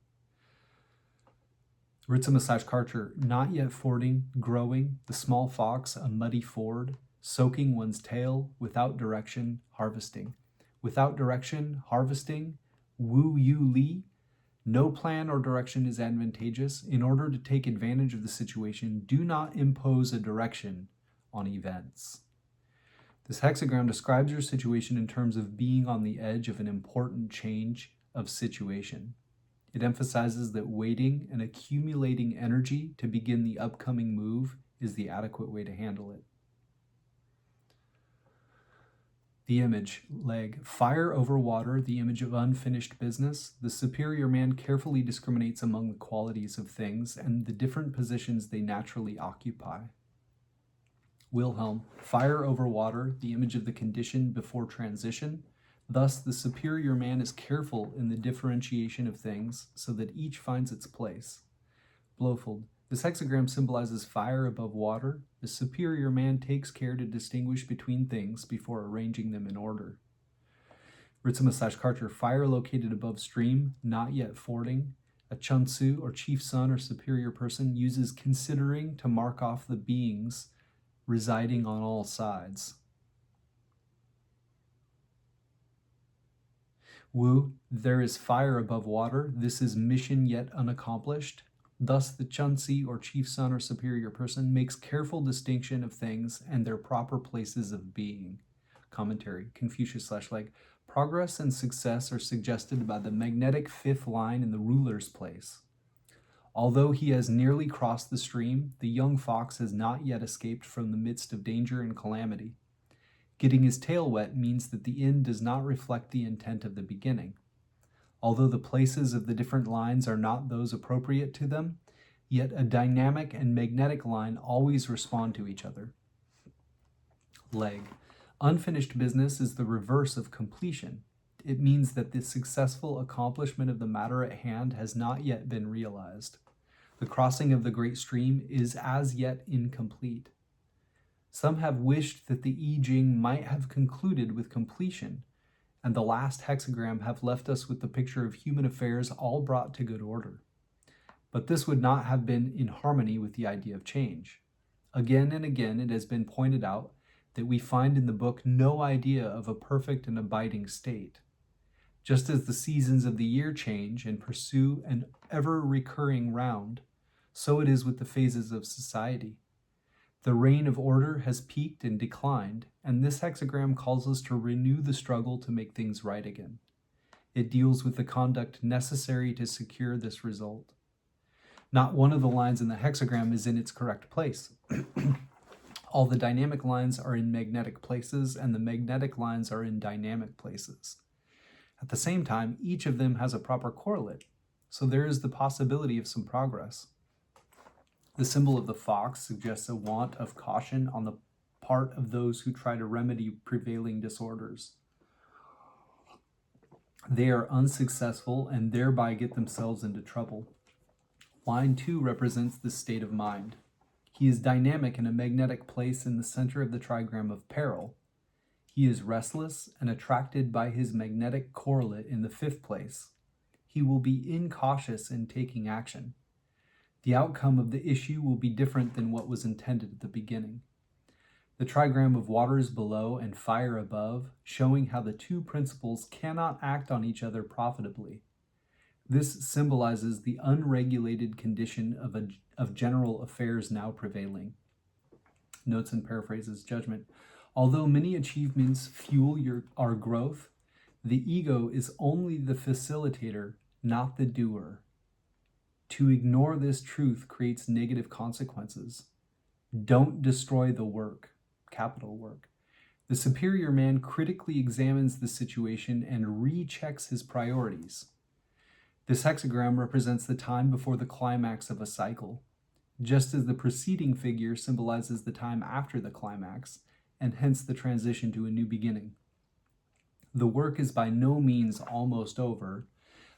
Ritza-Karcher, not yet fording, growing, the small fox, a muddy ford, soaking one's tail, without direction, harvesting. Without direction, harvesting, Wu Yu Li. No plan or direction is advantageous. In order to take advantage of the situation, do not impose a direction on events. This hexagram describes your situation in terms of being on the edge of an important change of situation. It emphasizes that waiting and accumulating energy to begin the upcoming move is the adequate way to handle it. The image, leg, fire over water, the image of unfinished business. The superior man carefully discriminates among the qualities of things and the different positions they naturally occupy. Wilhelm, fire over water, the image of the condition before transition. Thus, the superior man is careful in the differentiation of things so that each finds its place. Blofeld, this hexagram symbolizes fire above water. The superior man takes care to distinguish between things before arranging them in order. Ritsuma/Karcher, fire located above stream, not yet fording. A Chunsu, or chief son or superior person, uses considering to mark off the beings residing on all sides. Wu, there is fire above water. This is mission yet unaccomplished. Thus, the Chunsi, or chief son or superior person, makes careful distinction of things and their proper places of being. Commentary, Confucius/Leg. Progress and success are suggested by the magnetic fifth line in the ruler's place. Although he has nearly crossed the stream, the young fox has not yet escaped from the midst of danger and calamity. Getting his tail wet means that the end does not reflect the intent of the beginning. Although the places of the different lines are not those appropriate to them, yet a dynamic and magnetic line always respond to each other. Leg. Unfinished business is the reverse of completion. It means that the successful accomplishment of the matter at hand has not yet been realized. The crossing of the great stream is as yet incomplete. Some have wished that the I Ching might have concluded with completion, and the last hexagram have left us with the picture of human affairs all brought to good order. But this would not have been in harmony with the idea of change. Again and again it has been pointed out that we find in the book no idea of a perfect and abiding state. Just as the seasons of the year change and pursue an ever-recurring round, so it is with the phases of society. The reign of order has peaked and declined, and this hexagram calls us to renew the struggle to make things right again. It deals with the conduct necessary to secure this result. Not one of the lines in the hexagram is in its correct place. All the dynamic lines are in magnetic places, and the magnetic lines are in dynamic places. At the same time, each of them has a proper correlate, so there is the possibility of some progress. The symbol of the fox suggests a want of caution on the part of those who try to remedy prevailing disorders. They are unsuccessful and thereby get themselves into trouble. Line 2 represents this state of mind. He is dynamic in a magnetic place in the center of the trigram of peril. He is restless and attracted by his magnetic correlate in the fifth place. He will be incautious in taking action. The outcome of the issue will be different than what was intended at the beginning. The trigram of waters below and fire above, showing how the two principles cannot act on each other profitably. This symbolizes the unregulated condition of general affairs now prevailing. Notes and paraphrases. Judgment. Although many achievements fuel our growth, the ego is only the facilitator, not the doer. To ignore this truth creates negative consequences. Don't destroy the work, capital work. The superior man critically examines the situation and rechecks his priorities. This hexagram represents the time before the climax of a cycle, just as the preceding figure symbolizes the time after the climax, and hence the transition to a new beginning. The work is by no means almost over.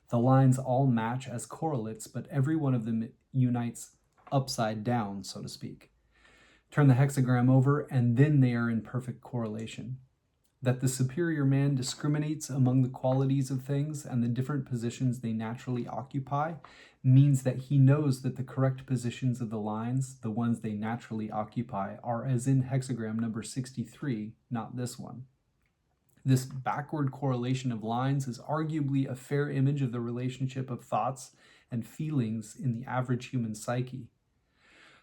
The lines all match as correlates, but every one of them unites upside down, so to speak. Turn the hexagram over, and then they are in perfect correlation. That the superior man discriminates among the qualities of things and the different positions they naturally occupy means that he knows that the correct positions of the lines, the ones they naturally occupy, are as in hexagram number 63, not this one. This backward correlation of lines is arguably a fair image of the relationship of thoughts and feelings in the average human psyche.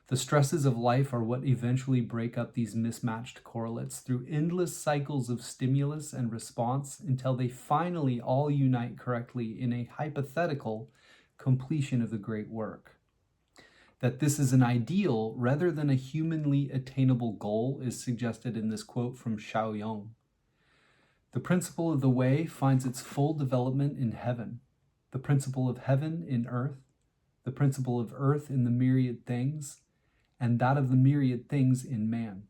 The stresses of life are what eventually break up these mismatched correlates through endless cycles of stimulus and response until they finally all unite correctly in a hypothetical completion of the great work. That this is an ideal rather than a humanly attainable goal is suggested in this quote from Carl Jung. The principle of the way finds its full development in heaven, the principle of heaven in earth, the principle of earth in the myriad things, and that of the myriad things in man.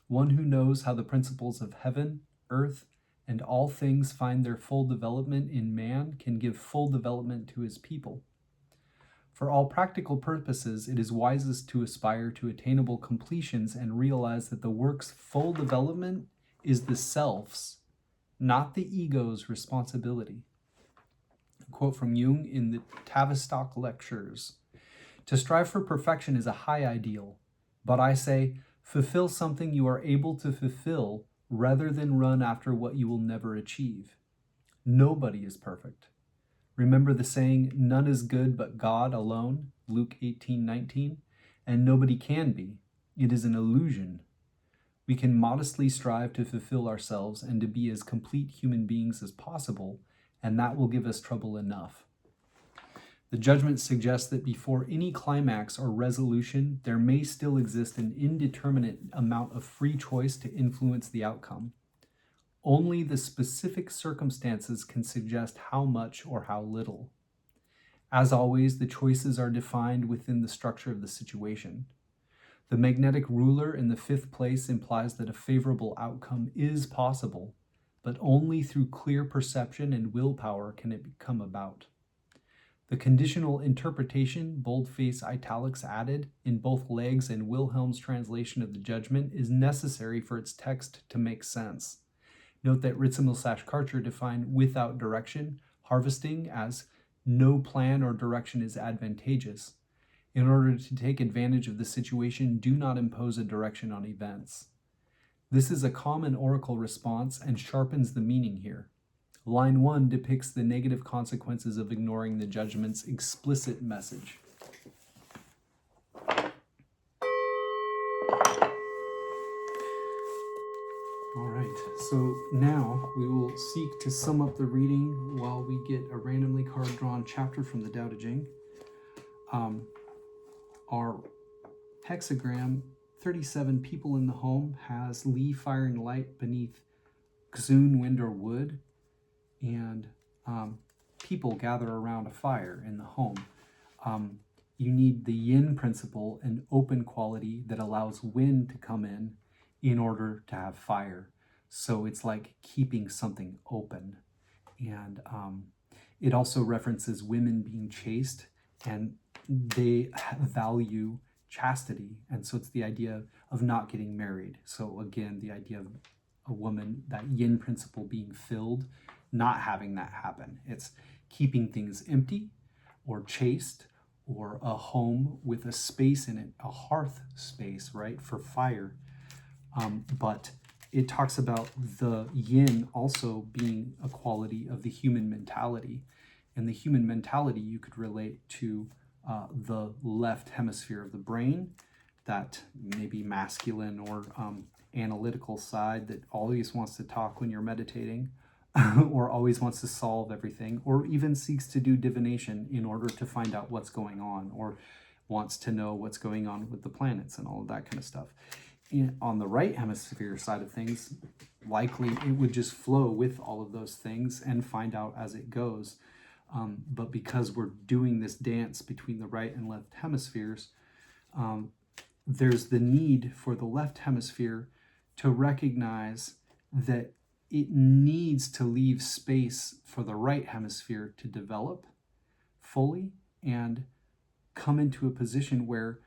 One who knows how the principles of heaven, earth, and all things find their full development in man can give full development to his people. For all practical purposes, it is wisest to aspire to attainable completions and realize that the work's full development is the self's, not the ego's, responsibility. A quote from Jung in the Tavistock Lectures. To strive for perfection is a high ideal, but I say, fulfill something you are able to fulfill rather than run after what you will never achieve. Nobody is perfect. Remember the saying, none is good but God alone, Luke 18:19, and nobody can be. It is an illusion. We can modestly strive to fulfill ourselves and to be as complete human beings as possible, and that will give us trouble enough. The judgment suggests that before any climax or resolution, there may still exist an indeterminate amount of free choice to influence the outcome. Only the specific circumstances can suggest how much or how little. As always, the choices are defined within the structure of the situation. The magnetic ruler in the fifth place implies that a favorable outcome is possible, but only through clear perception and willpower can it come about. The conditional interpretation, boldface italics added, in both Legg's and Wilhelm's translation of the judgment is necessary for its text to make sense. Note that Ritzimal/Karcher defined without direction, harvesting, as no plan or direction is advantageous. In order to take advantage of the situation, do not impose a direction on events. This is a common oracle response and sharpens the meaning here. Line 1 depicts the negative consequences of ignoring the judgment's explicit message. All right, so now we will seek to sum up the reading while we get a randomly card-drawn chapter from the Tao Te Ching. Our hexagram, 37 people in the home, has Li firing light beneath Xun, wind, or wood, and people gather around a fire in the home. You need the yin principle, an open quality that allows wind to come in order to have fire. So it's like keeping something open. And it also references women being chaste, and they value chastity. And so it's the idea of not getting married. So again, the idea of a woman, that yin principle being filled, not having that happen. It's keeping things empty or chaste, or a home with a space in it, a hearth space, right, for fire. But it talks about the yin also being a quality of the human mentality. And the human mentality you could relate to the left hemisphere of the brain, that maybe masculine or analytical side that always wants to talk when you're meditating, or always wants to solve everything, or even seeks to do divination in order to find out what's going on, or wants to know what's going on with the planets and all of that kind of stuff. On the right hemisphere side of things, likely it would just flow with all of those things and find out as it goes. But because we're doing this dance between the right and left hemispheres, there's the need for the left hemisphere to recognize that it needs to leave space for the right hemisphere to develop fully and come into a position where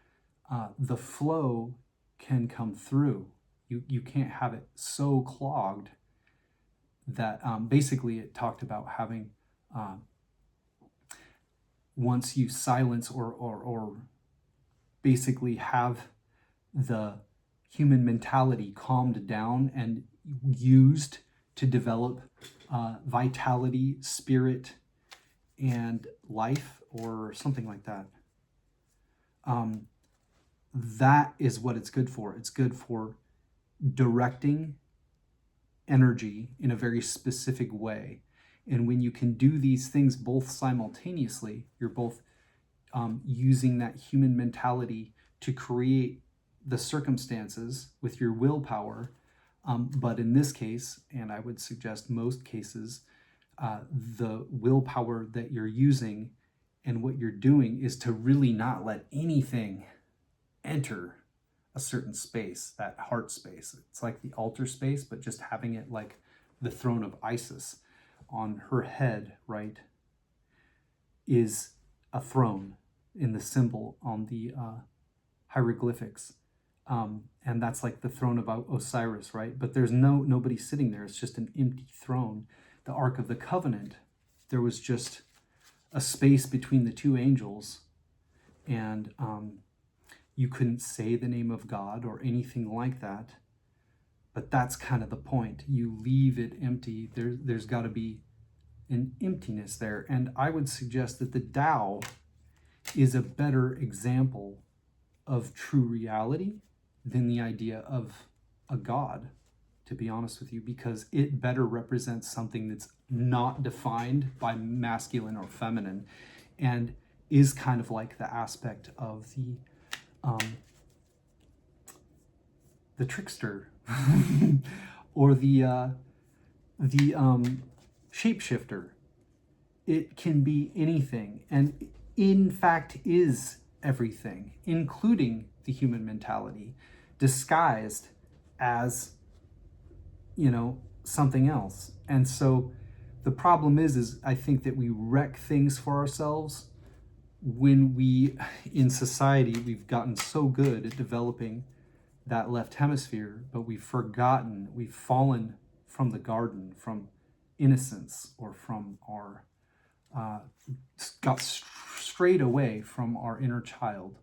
the flow can come through. You can't have it so clogged that basically it talked about having once you silence or basically have the human mentality calmed down and used to develop vitality, spirit, and life, or something like that. That is what it's good for. It's good for directing energy in a very specific way. And when you can do these things both simultaneously, you're both using that human mentality to create the circumstances with your willpower. But in this case, and I would suggest most cases, the willpower that you're using and what you're doing is to really not let anything enter a certain space, that heart space. It's like the altar space, but just having it like the throne of Isis. On her head, right, is a throne in the symbol on the hieroglyphics. And that's like the throne of Osiris, right? But there's nobody sitting there. It's just an empty throne. The Ark of the Covenant, there was just a space between the two angels, and you couldn't say the name of God or anything like that. But that's kind of the point. You leave it empty. There's got to be an emptiness there. And I would suggest that the Tao is a better example of true reality than the idea of a God, to be honest with you, because it better represents something that's not defined by masculine or feminine, and is kind of like the aspect of the trickster or the shapeshifter. It can be anything, and in fact is everything, including the human mentality, disguised as, something else. And so the problem is I think that we wreck things for ourselves when we, in society, we've gotten so good at developing that left hemisphere, but we've fallen from the garden, from innocence, or from our, got strayed away from our inner child.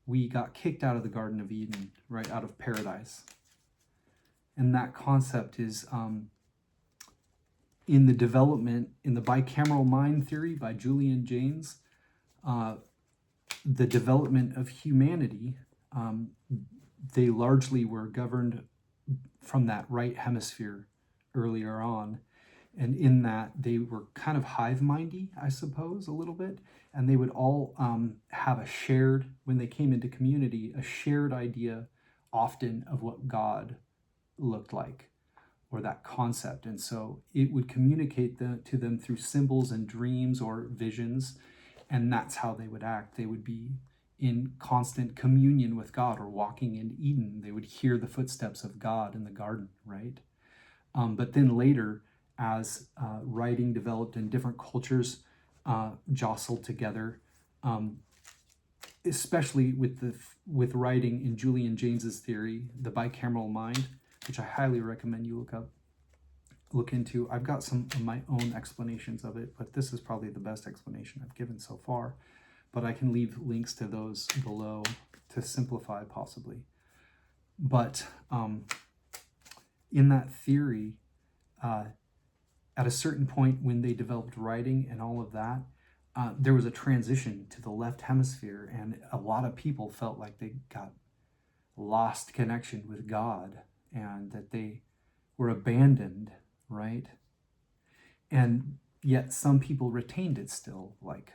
We got kicked out of the Garden of Eden, right out of paradise. And that concept is in the development, in the Bicameral Mind theory by Julian Jaynes, the development of humanity, they largely were governed from that right hemisphere earlier on. And in that, they were kind of hive-mindy, I suppose, a little bit. And they would all have a shared, when they came into community, a shared idea often of what God looked like, or that concept. And so it would communicate to them through symbols and dreams or visions. And that's how they would act. They would be in constant communion with God, or walking in Eden. They would hear the footsteps of God in the garden, right? But then later, as writing developed and different cultures jostled together, especially with writing in Julian Jaynes's theory, the Bicameral Mind, which I highly recommend you look into. I've got some of my own explanations of it, but this is probably the best explanation I've given so far. But I can leave links to those below to simplify possibly. But in that theory, at a certain point when they developed writing and all of that, there was a transition to the left hemisphere, and a lot of people felt like they got lost connection with God, and that they were abandoned, right? And yet some people retained it still, like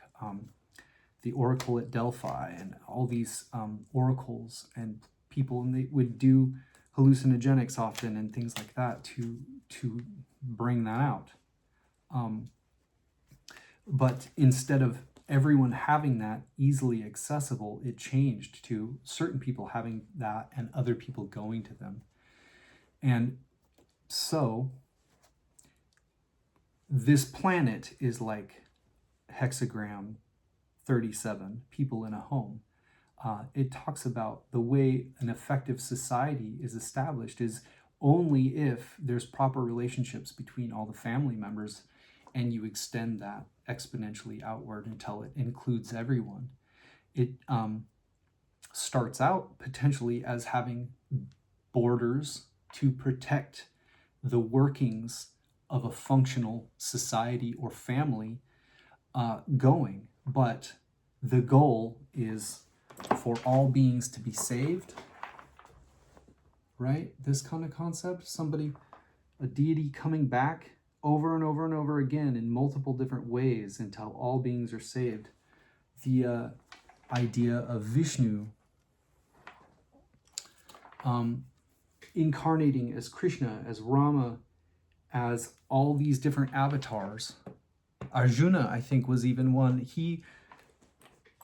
the Oracle at Delphi, and all these oracles and people, and they would do hallucinogenics often and things like that to bring that out. But instead of everyone having that easily accessible, it changed to certain people having that and other people going to them. And so this planet is like hexagram 37, people in a home. It talks about the way an effective society is established is only if there's proper relationships between all the family members, and you extend that exponentially outward until it includes everyone. It starts out potentially as having borders to protect the workings of a functional society or family going, but the goal is for all beings to be saved, right? This kind of concept, a deity coming back over and over and over again in multiple different ways until all beings are saved. The idea of Vishnu incarnating as Krishna, as Rama, as all these different avatars. Arjuna, I think, was even one. He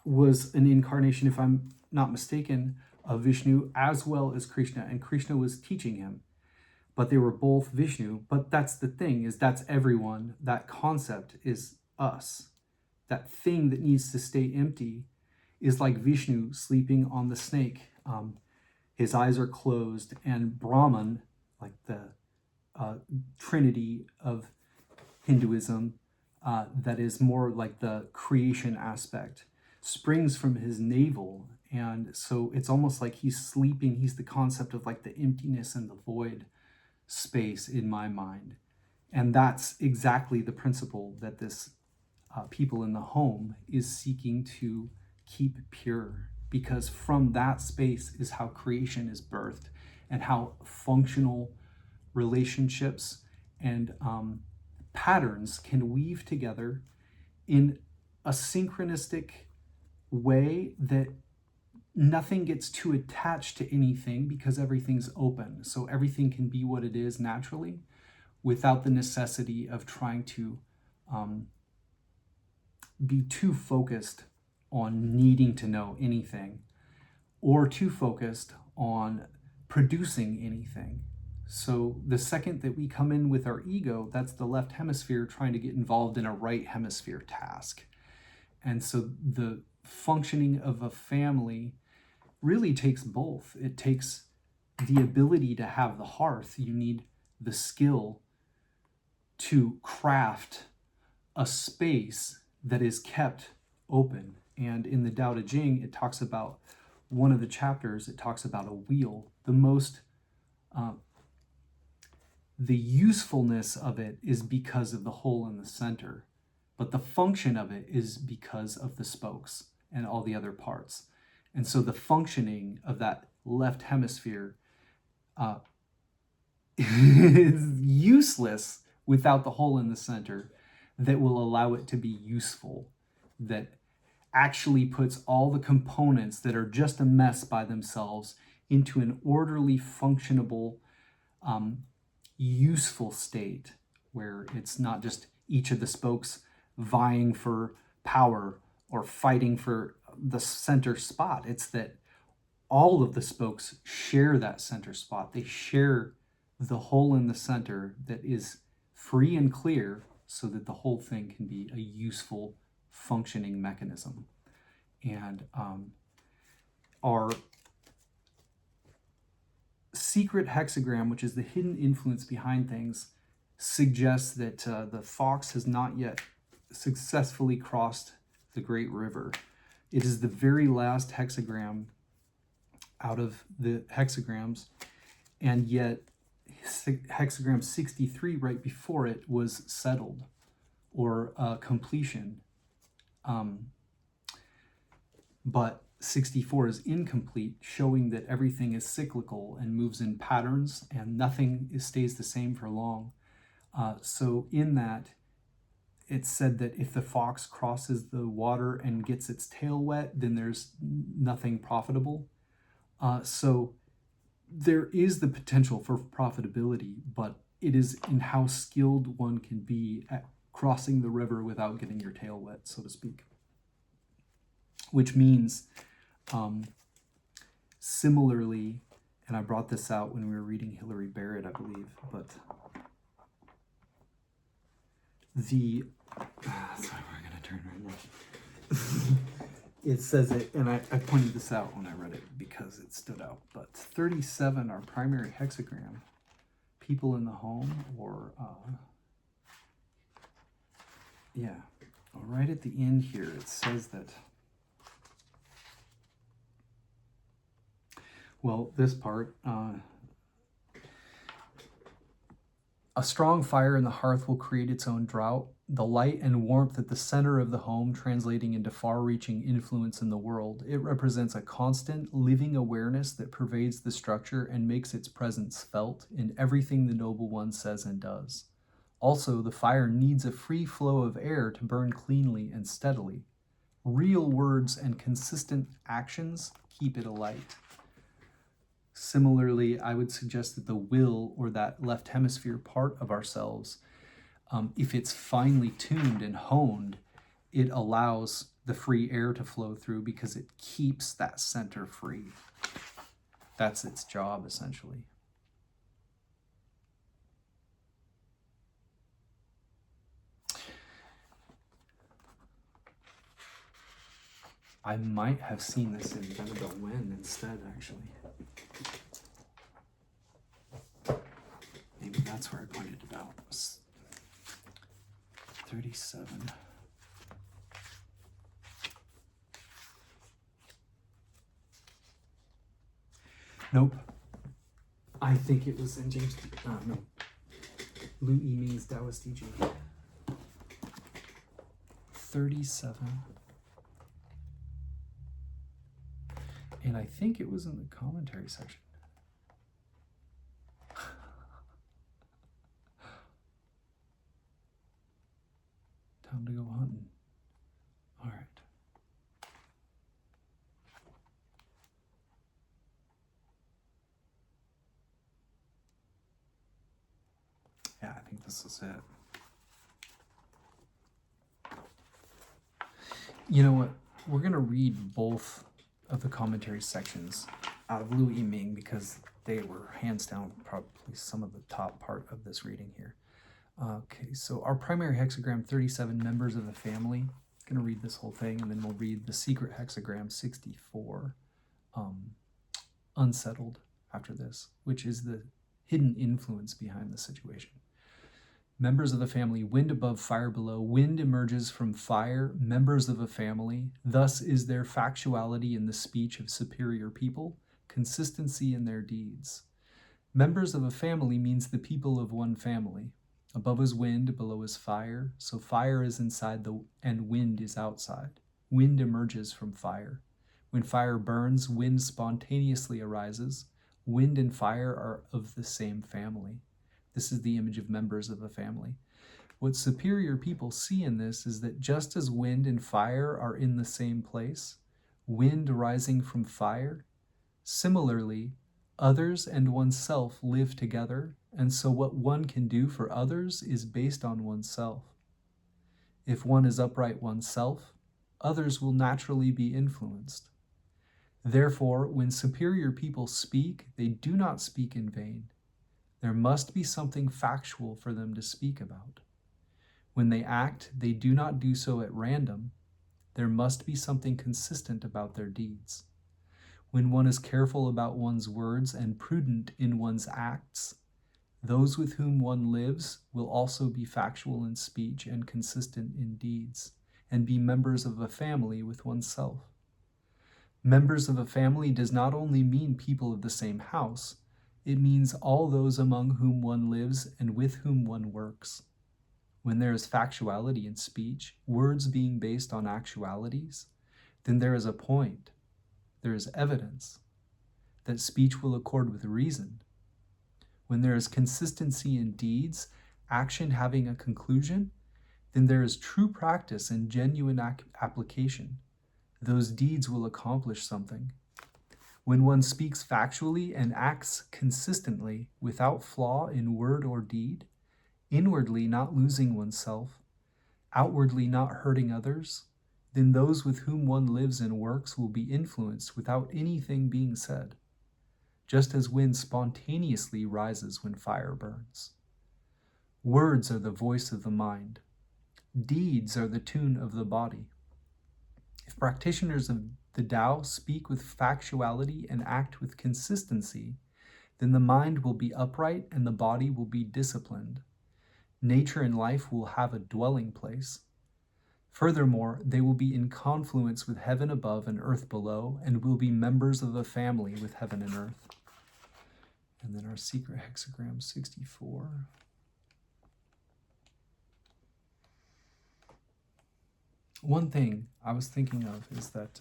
was an incarnation, if I'm not mistaken, of Vishnu as well as Krishna, and Krishna was teaching him. But they were both Vishnu. But that's the thing, is that's everyone. That concept is us. That thing that needs to stay empty is like Vishnu sleeping on the snake. His eyes are closed, and Brahman, like the trinity of Hinduism, that is more like the creation aspect, springs from his navel. And so it's almost like he's sleeping. He's the concept of like the emptiness and the void space in my mind. And that's exactly the principle that this people in the home is seeking to keep pure, because from that space is how creation is birthed and how functional relationships and patterns can weave together in a synchronistic way that nothing gets too attached to anything, because everything's open. So everything can be what it is naturally without the necessity of trying to be too focused on needing to know anything or too focused on producing anything. So the second that we come in with our ego, that's the left hemisphere trying to get involved in a right hemisphere task. And so the functioning of a family really takes both. It takes the ability to have the hearth. You need the skill to craft a space that is kept open. And in the Tao Te Ching, it talks about, one of the chapters, it talks about a wheel. The usefulness of it is because of the hole in the center, but the function of it is because of the spokes and all the other parts. And so the functioning of that left hemisphere is useless without the hole in the center that will allow it to be useful, that actually puts all the components that are just a mess by themselves into an orderly, functionable, useful state, where it's not just each of the spokes vying for power or fighting for the center spot. It's that all of the spokes share that center spot. They share the hole in the center that is free and clear, so that the whole thing can be a useful, functioning mechanism. And our secret hexagram, which is the hidden influence behind things, suggests that the fox has not yet successfully crossed the Great River. It is the very last hexagram out of the hexagrams, and yet hexagram 63 right before it was settled, or completion. But 64 is incomplete, showing that everything is cyclical and moves in patterns, and nothing stays the same for long. So in that, it's said that if the fox crosses the water and gets its tail wet, then there's nothing profitable. So there is the potential for profitability, but it is in how skilled one can be at crossing the river without getting your tail wet, so to speak. Which means, similarly, and I brought this out when we were reading Hilary Barrett, I believe, but sorry, we're going to turn right now. It says it, and I pointed this out when I read it because it stood out, but 37 are primary hexagram, people in the home, or, right at the end here, it says that, well, this part, a strong fire in the hearth will create its own drought. The light and warmth at the center of the home, translating into far-reaching influence in the world. It represents a constant, living awareness that pervades the structure and makes its presence felt in everything the Noble One says and does. Also, the fire needs a free flow of air to burn cleanly and steadily. Real words and consistent actions keep it alight. Similarly, I would suggest that the will, or that left hemisphere part of ourselves, if it's finely tuned and honed, it allows the free air to flow through because it keeps that center free. That's its job, essentially. I might have seen this in Annabelle Wen instead, actually. Maybe that's where I pointed it out. 37. Nope. I think it was in James, no. Lu I-ming's Taoist teaching. 37. And I think it was in the commentary section. Time to go hunting. All right. Yeah, I think this is it. You know what? We're going to read both of the commentary sections out of Lu I-ming because they were hands down probably some of the top part of this reading here. Okay, so our primary hexagram, 37 members of the family. I'm going to read this whole thing, and then we'll read the secret hexagram, 64, Unsettled, after this, which is the hidden influence behind the situation. Members of the family, wind above, fire below. Wind emerges from fire, members of a family. Thus is there factuality in the speech of superior people, consistency in their deeds. Members of a family means the people of one family. Above is wind, below is fire. So fire is inside and wind is outside. Wind emerges from fire. When fire burns, wind spontaneously arises. Wind and fire are of the same family. This is the image of members of a family. What superior people see in this is that just as wind and fire are in the same place, wind rising from fire, similarly, others and oneself live together, and so what one can do for others is based on oneself. If one is upright oneself, others will naturally be influenced. Therefore, when superior people speak, they do not speak in vain. There must be something factual for them to speak about. When they act, they do not do so at random. There must be something consistent about their deeds. When one is careful about one's words and prudent in one's acts, those with whom one lives will also be factual in speech and consistent in deeds, and be members of a family with oneself. Members of a family does not only mean people of the same house, it means all those among whom one lives and with whom one works. When there is factuality in speech, words being based on actualities, then there is a point, there is evidence, that speech will accord with reason. When there is consistency in deeds, action having a conclusion, then there is true practice and genuine application. Those deeds will accomplish something. When one speaks factually and acts consistently, without flaw in word or deed, inwardly not losing oneself, outwardly not hurting others, then those with whom one lives and works will be influenced without anything being said, just as wind spontaneously rises when fire burns. Words are the voice of the mind. Deeds are the tune of the body. If practitioners of the Tao speak with factuality and act with consistency, then the mind will be upright and the body will be disciplined. Nature and life will have a dwelling place. Furthermore, they will be in confluence with heaven above and earth below, and will be members of a family with heaven and earth. And then our secret hexagram, 64. One thing I was thinking of is that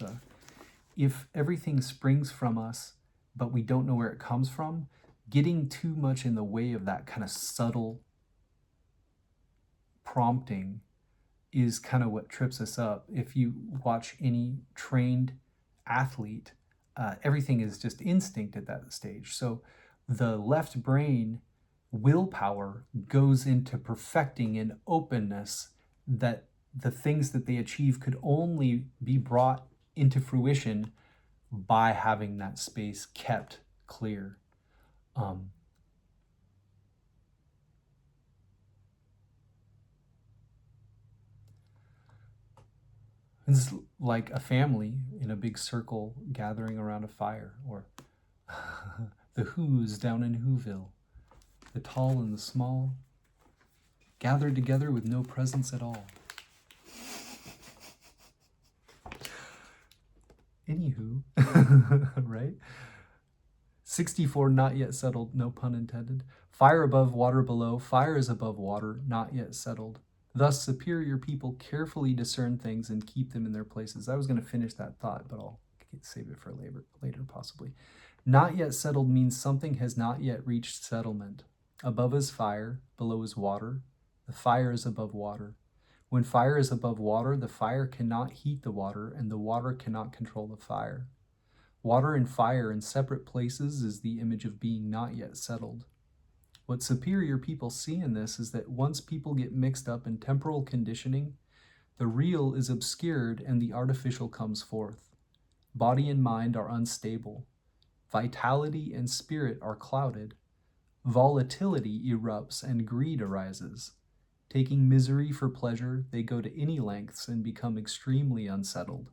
if everything springs from us, but we don't know where it comes from, getting too much in the way of that kind of subtle prompting is kind of what trips us up. If you watch any trained athlete, everything is just instinct at that stage. So the left brain willpower goes into perfecting an openness that the things that they achieve could only be brought into fruition by having that space kept clear. It's like a family in a big circle gathering around a fire, or the Who's down in Whoville, the tall and the small, gathered together with no presents at all. Anywho, right? 64, not yet settled, no pun intended. Fire above, water below. Fire is above water, not yet settled. Thus, superior people carefully discern things and keep them in their places. I was going to finish that thought, but I'll save it for later, possibly. Not yet settled means something has not yet reached settlement. Above is fire, below is water. The fire is above water. When fire is above water, the fire cannot heat the water, and the water cannot control the fire. Water and fire in separate places is the image of being not yet settled. What superior people see in this is that once people get mixed up in temporal conditioning, the real is obscured and the artificial comes forth. Body and mind are unstable. Vitality and spirit are clouded. Volatility erupts and greed arises. Taking misery for pleasure, they go to any lengths and become extremely unsettled.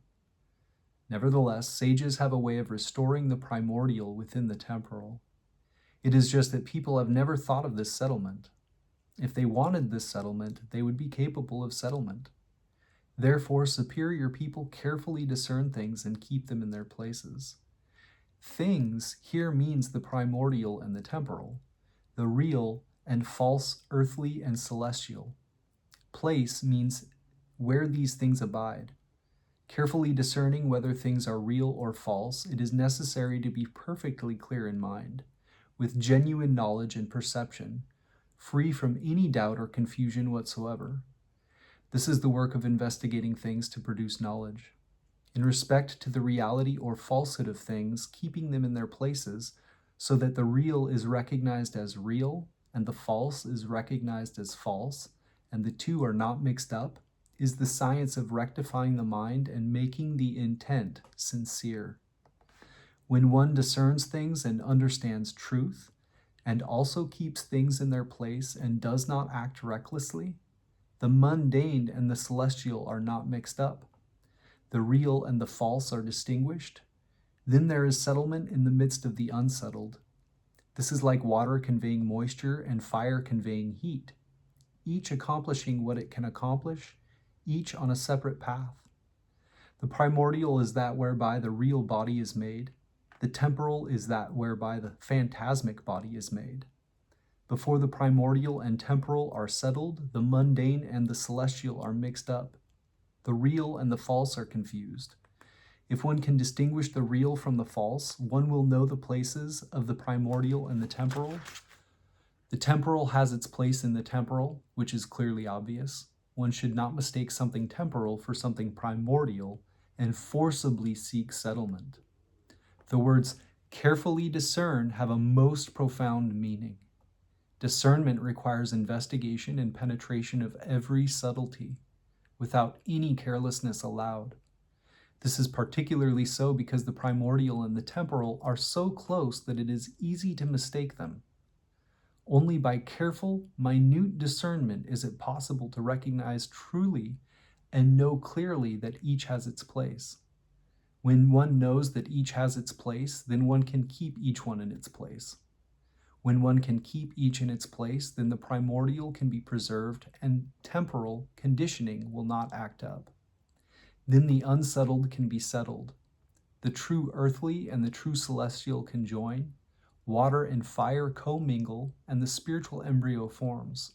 Nevertheless, sages have a way of restoring the primordial within the temporal. It is just that people have never thought of this settlement. If they wanted this settlement, they would be capable of settlement. Therefore, superior people carefully discern things and keep them in their places. Things here means the primordial and the temporal, the real and false, earthly and celestial. Place means where these things abide. Carefully discerning whether things are real or false, it is necessary to be perfectly clear in mind, with genuine knowledge and perception, free from any doubt or confusion whatsoever. This is the work of investigating things to produce knowledge. In respect to the reality or falsehood of things, keeping them in their places so that the real is recognized as real and the false is recognized as false, and the two are not mixed up, is the science of rectifying the mind and making the intent sincere. When one discerns things and understands truth, and also keeps things in their place and does not act recklessly, the mundane and the celestial are not mixed up. The real and the false are distinguished. Then there is settlement in the midst of the unsettled. This is like water conveying moisture and fire conveying heat, each accomplishing what it can accomplish, each on a separate path. The primordial is that whereby the real body is made. The temporal is that whereby the phantasmic body is made. Before the primordial and temporal are settled, the mundane and the celestial are mixed up. The real and the false are confused. If one can distinguish the real from the false, one will know the places of the primordial and the temporal. The temporal has its place in the temporal, which is clearly obvious. One should not mistake something temporal for something primordial and forcibly seek settlement. The words carefully discern have a most profound meaning. Discernment requires investigation and penetration of every subtlety, without any carelessness allowed. This is particularly so because the primordial and the temporal are so close that it is easy to mistake them. Only by careful, minute discernment is it possible to recognize truly and know clearly that each has its place. When one knows that each has its place, then one can keep each one in its place. When one can keep each in its place, then the primordial can be preserved and temporal conditioning will not act up. Then the unsettled can be settled. The true earthly and the true celestial can join. Water and fire commingle, and the spiritual embryo forms.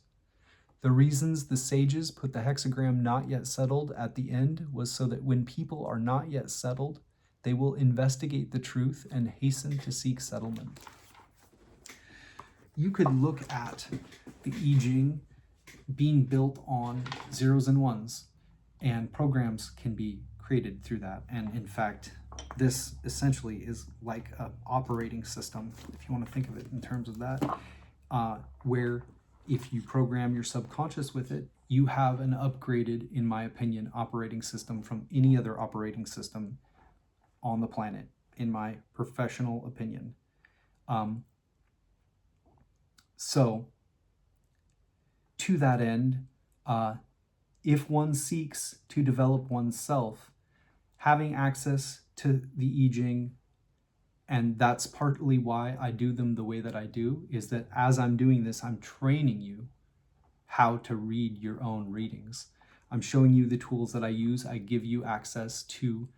The reasons the sages put the hexagram not yet settled at the end was so that when people are not yet settled, they will investigate the truth and hasten to seek settlement. You could look at the I Ching being built on zeros and ones, and programs can be created through that. And in fact, this essentially is like an operating system, if you want to think of it in terms of that, where if you program your subconscious with it, you have an upgraded, in my opinion, operating system from any other operating system on the planet, in my professional opinion. So to that end, if one seeks to develop oneself, having access to the I Ching, and that's partly why I do them the way that I do, is that as I'm doing this, I'm training you how to read your own readings. I'm showing you the tools that I use. I give you access to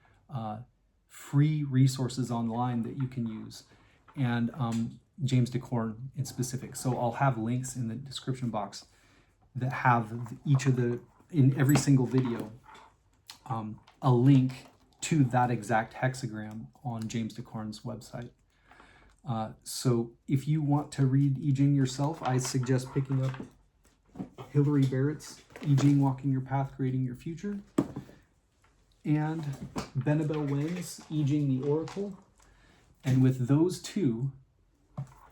free resources online that you can use. And James DeCorn in specific. So I'll have links in the description box that have each of the, in every single video, a link to that exact hexagram on James DeCorn's website. So if you want to read I Ching yourself, I suggest picking up Hilary Barrett's I Ching Walking Your Path, Creating Your Future, and Bicameral Mind's I Ching The Oracle. And with those two,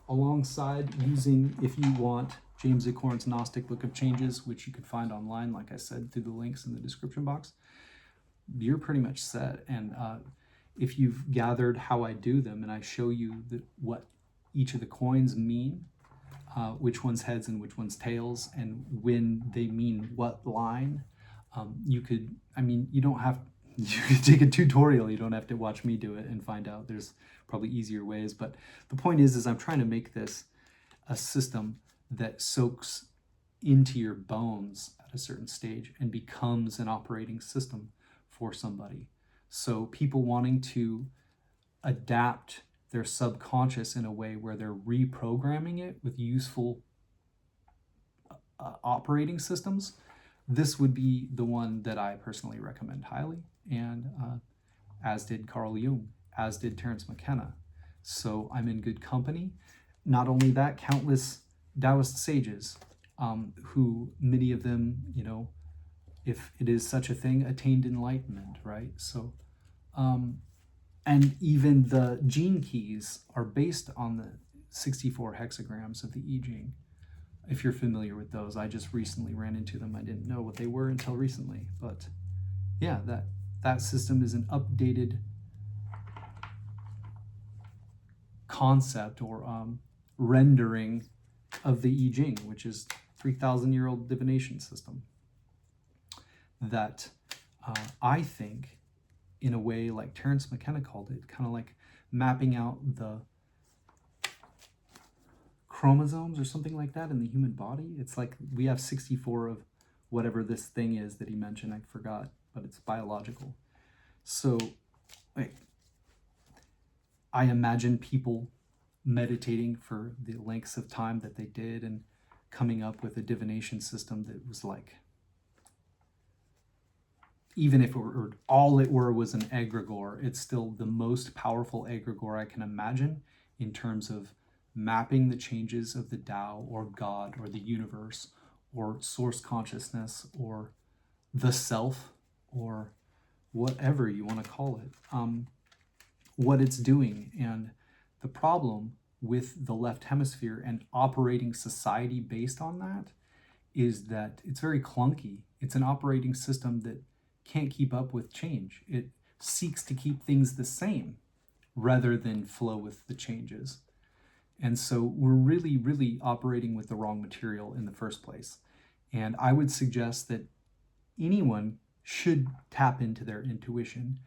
alongside using, if you want, James DeCorn's Gnostic Book of Changes, which you can find online, like I said, through the links in the description box, you're pretty much set. And if you've gathered how I do them, and I show you what each of the coins mean, which one's heads and which one's tails, and when they mean what line, you could, I mean, you don't have, you could take a tutorial. You don't have to watch me do it and find out. There's probably easier ways. But the point is I'm trying to make this a system that soaks into your bones at a certain stage and becomes an operating system for somebody. So people wanting to adapt their subconscious in a way where they're reprogramming it with useful operating systems, this would be the one that I personally recommend highly, and as did Carl Jung, as did Terence McKenna. So I'm in good company. Not only that, countless Taoist sages, who many of them, you know, if it is such a thing, attained enlightenment, right? So, and even the gene keys are based on the 64 hexagrams of the I Ching. If you're familiar with those, I just recently ran into them. I didn't know what they were until recently, but yeah, that system is an updated concept or rendering of the I Ching, which is 3,000-year-old divination system that I think, in a way like Terence McKenna called it, kind of like mapping out the chromosomes or something like that in the human body. It's like we have 64 of whatever this thing is that he mentioned. I forgot, but it's biological. So I imagine people meditating for the lengths of time that they did and coming up with a divination system that was like, even if it were, all it were was an egregore, it's still the most powerful egregore I can imagine in terms of mapping the changes of the Tao or God or the universe or source consciousness or the self or whatever you want to call it, what it's doing. And the problem with the left hemisphere and operating society based on that is that it's very clunky. It's an operating system that can't keep up with change. It seeks to keep things the same rather than flow with the changes. And so we're really, really operating with the wrong material in the first place. And I would suggest that anyone should tap into their intuition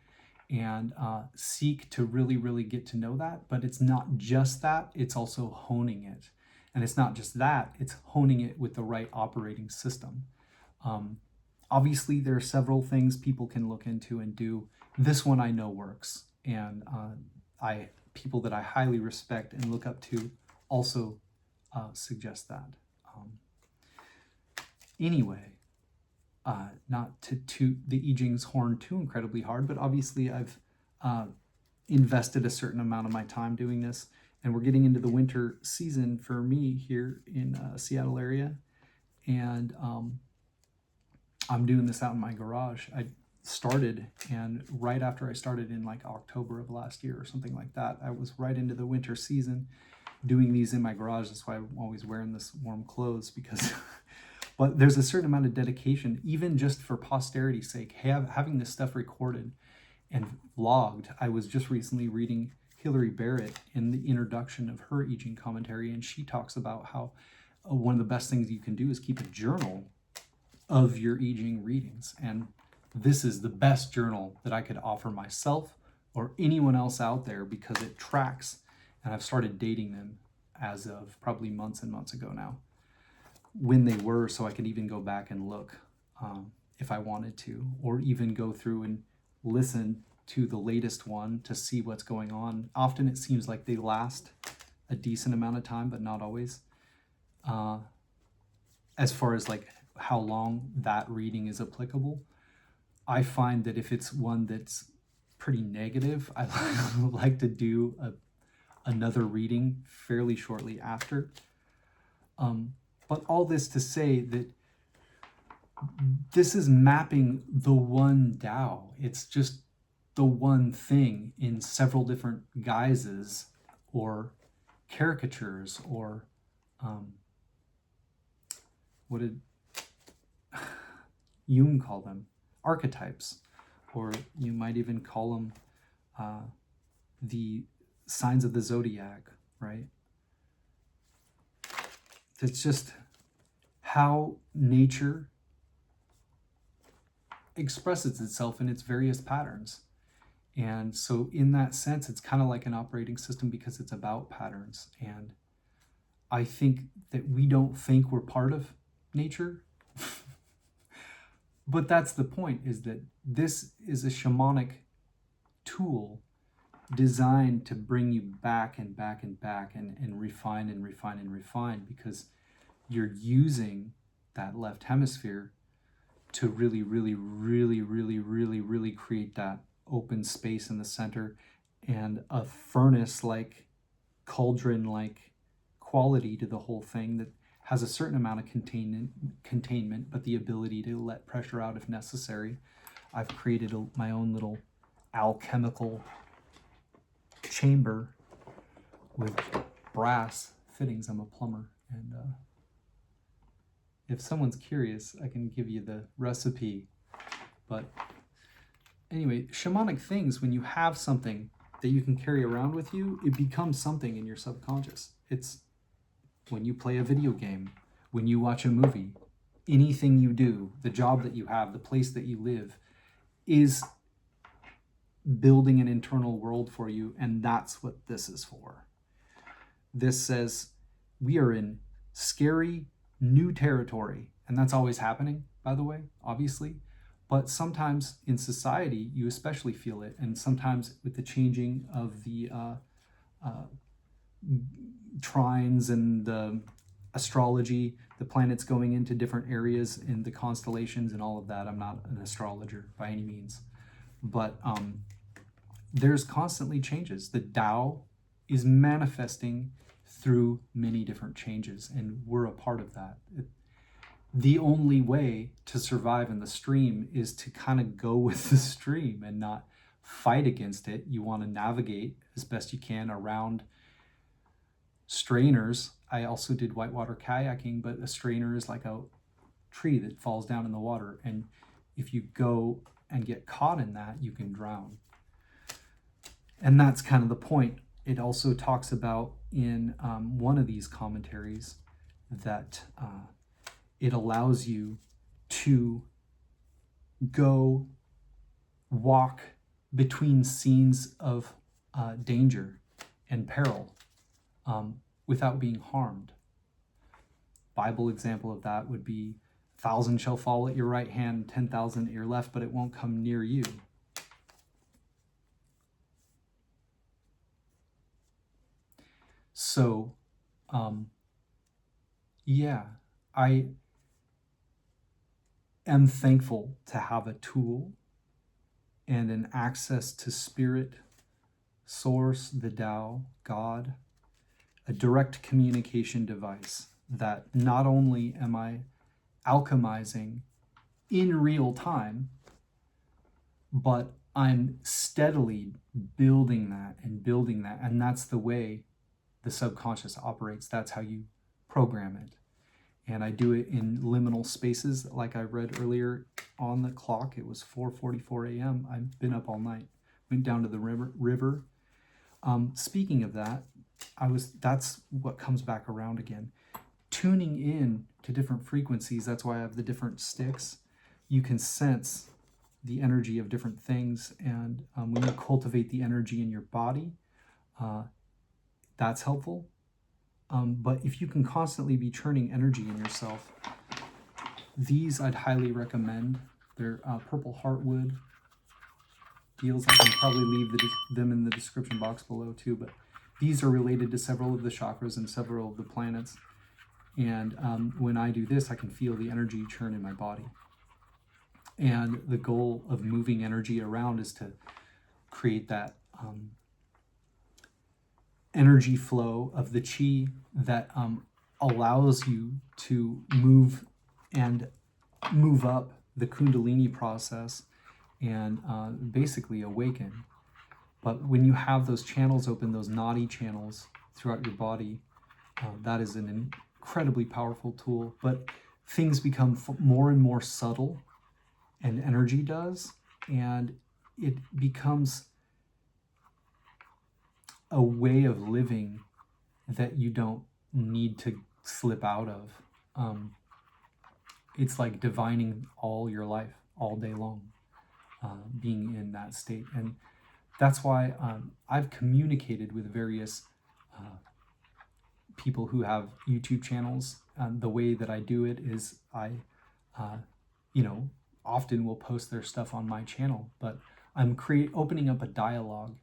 and seek to really, really get to know that. But it's not just that, it's also honing it. And it's not just that, it's honing it with the right operating system. Obviously, there are several things people can look into and do. This one I know works. And people that I highly respect and look up to also suggest that. Anyway, not to toot the I Ching's horn too incredibly hard, but obviously I've invested a certain amount of my time doing this, and we're getting into the winter season for me here in Seattle area. And I'm doing this out in my garage. I started, and right after I started in like October of last year or something like that, I was right into the winter season doing these in my garage. That's why I'm always wearing this warm clothes, because but there's a certain amount of dedication, even just for posterity's sake, having this stuff recorded and vlogged. I was just recently reading Hilary Barrett in the introduction of her I Ching commentary, and she talks about how one of the best things you can do is keep a journal of your I Ching readings. And this is the best journal that I could offer myself or anyone else out there, because it tracks, and I've started dating them as of probably months and months ago now, when they were, so I could even go back and look if I wanted to, or even go through and listen to the latest one to see what's going on. Often it seems like they last a decent amount of time, but not always. As far as like how long that reading is applicable, I find that if it's one that's pretty negative, I like to do another reading fairly shortly after. But all this to say that this is mapping the one Tao. It's just the one thing in several different guises or caricatures, or what did Jung call them? Archetypes, or you might even call them the signs of the zodiac, right? It's just how nature expresses itself in its various patterns. And so in that sense, it's kind of like an operating system, because it's about patterns. And I think that we don't think we're part of nature. But that's the point, is that this is a shamanic tool designed to bring you back and back and back, and refine and refine and refine, because you're using that left hemisphere to really, really, really, really, really, really create that open space in the center, and a furnace-like, cauldron-like quality to the whole thing that has a certain amount of containment, but the ability to let pressure out if necessary. I've created my own little alchemical chamber with brass fittings. I'm a plumber, and if someone's curious, I can give you the recipe. But anyway, shamanic things, when you have something that you can carry around with you, it becomes something in your subconscious. It's when you play a video game, when you watch a movie, anything you do, the job that you have, the place that you live, is building an internal world for you, and that's what this is for. This says we are in scary new territory, and that's always happening, by the way, obviously. But sometimes in society, you especially feel it, and sometimes with the changing of the trines and the astrology, the planets going into different areas in the constellations and all of that. I'm not an astrologer by any means, but there's constantly changes. The Tao is manifesting through many different changes, and we're a part of that. The only way to survive in the stream is to kind of go with the stream and not fight against it. You want to navigate as best you can around strainers. I also did whitewater kayaking, but a strainer is like a tree that falls down in the water, and if you go and get caught in that, you can drown. And that's kind of the point. It also talks about in one of these commentaries that it allows you to go walk between scenes of danger and peril without being harmed. Bible example of that would be 1,000 shall fall at your right hand, 10,000 at your left, but it won't come near you. So, yeah, I am thankful to have a tool and an access to spirit, source, the Tao, God, a direct communication device that not only am I alchemizing in real time, but I'm steadily building that and building that. And that's the way the subconscious operates. That's how you program it. And I do it in liminal spaces. Like I read earlier on the clock, it was 4:44 a.m. I've been up all night. Went down to the river. Speaking of that, that's what comes back around again. Tuning in to different frequencies, that's why I have the different sticks. You can sense the energy of different things, and when you cultivate the energy in your body, that's helpful. But if you can constantly be churning energy in yourself, these I'd highly recommend. They're purple heartwood deals. I can probably leave them in the description box below too, but these are related to several of the chakras and several of the planets. And when I do this, I can feel the energy churn in my body. And the goal of moving energy around is to create that energy flow of the chi that allows you to move up the Kundalini process and basically awaken. But when you have those channels open, those nadi channels throughout your body, that is an incredibly powerful tool. But things become more and more subtle, and energy does, and it becomes a way of living that you don't need to slip out of. It's like divining all your life, all day long, being in that state. And that's why I've communicated with various people who have YouTube channels. The way that I do it is I, often will post their stuff on my channel, but I'm opening up a dialogue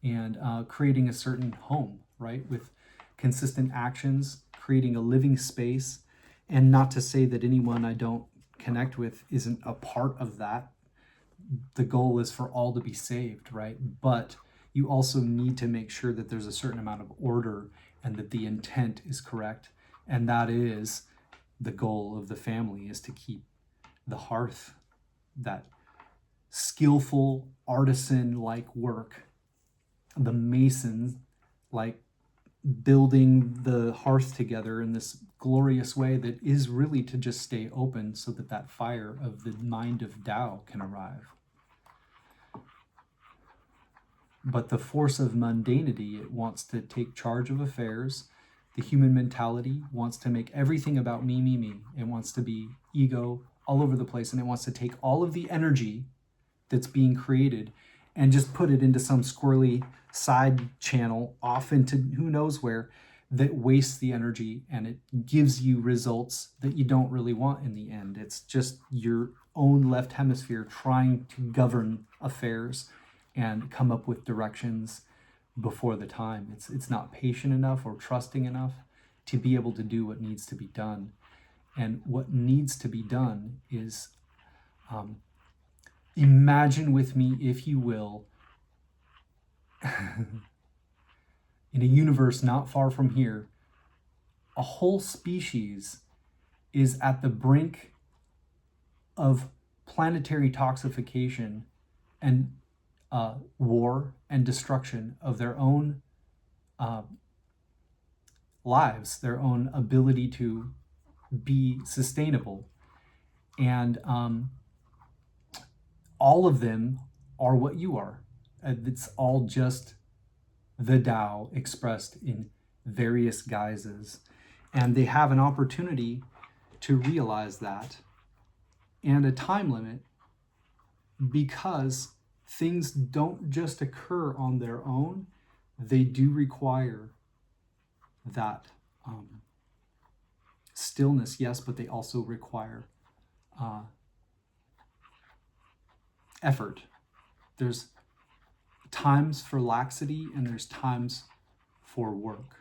and creating a certain home, right? With consistent actions, creating a living space. And not to say that anyone I don't connect with isn't a part of that. The goal is for all to be saved, right? But you also need to make sure that there's a certain amount of order and that the intent is correct. And that is the goal of the family, is to keep the hearth, that skillful artisan-like work, the masons like building the hearth together in this glorious way that is really to just stay open so that that fire of the mind of Tao can arrive. But the force of mundanity, it wants to take charge of affairs. The human mentality wants to make everything about me, me, me. It wants to be ego all over the place, and it wants to take all of the energy that's being created and just put it into some squirrely side channel off into who knows where that wastes the energy, and it gives you results that you don't really want in the end. It's just your own left hemisphere trying to govern affairs and come up with directions before the time. It's not patient enough or trusting enough to be able to do what needs to be done. And what needs to be done is, imagine with me, if you will, in a universe not far from here, a whole species is at the brink of planetary toxification and war and destruction of their own lives, their own ability to be sustainable. And all of them are what you are. It's all just the Tao expressed in various guises. And they have an opportunity to realize that, and a time limit, because things don't just occur on their own. They do require that stillness, yes, but they also require effort. There's times for laxity and there's times for work.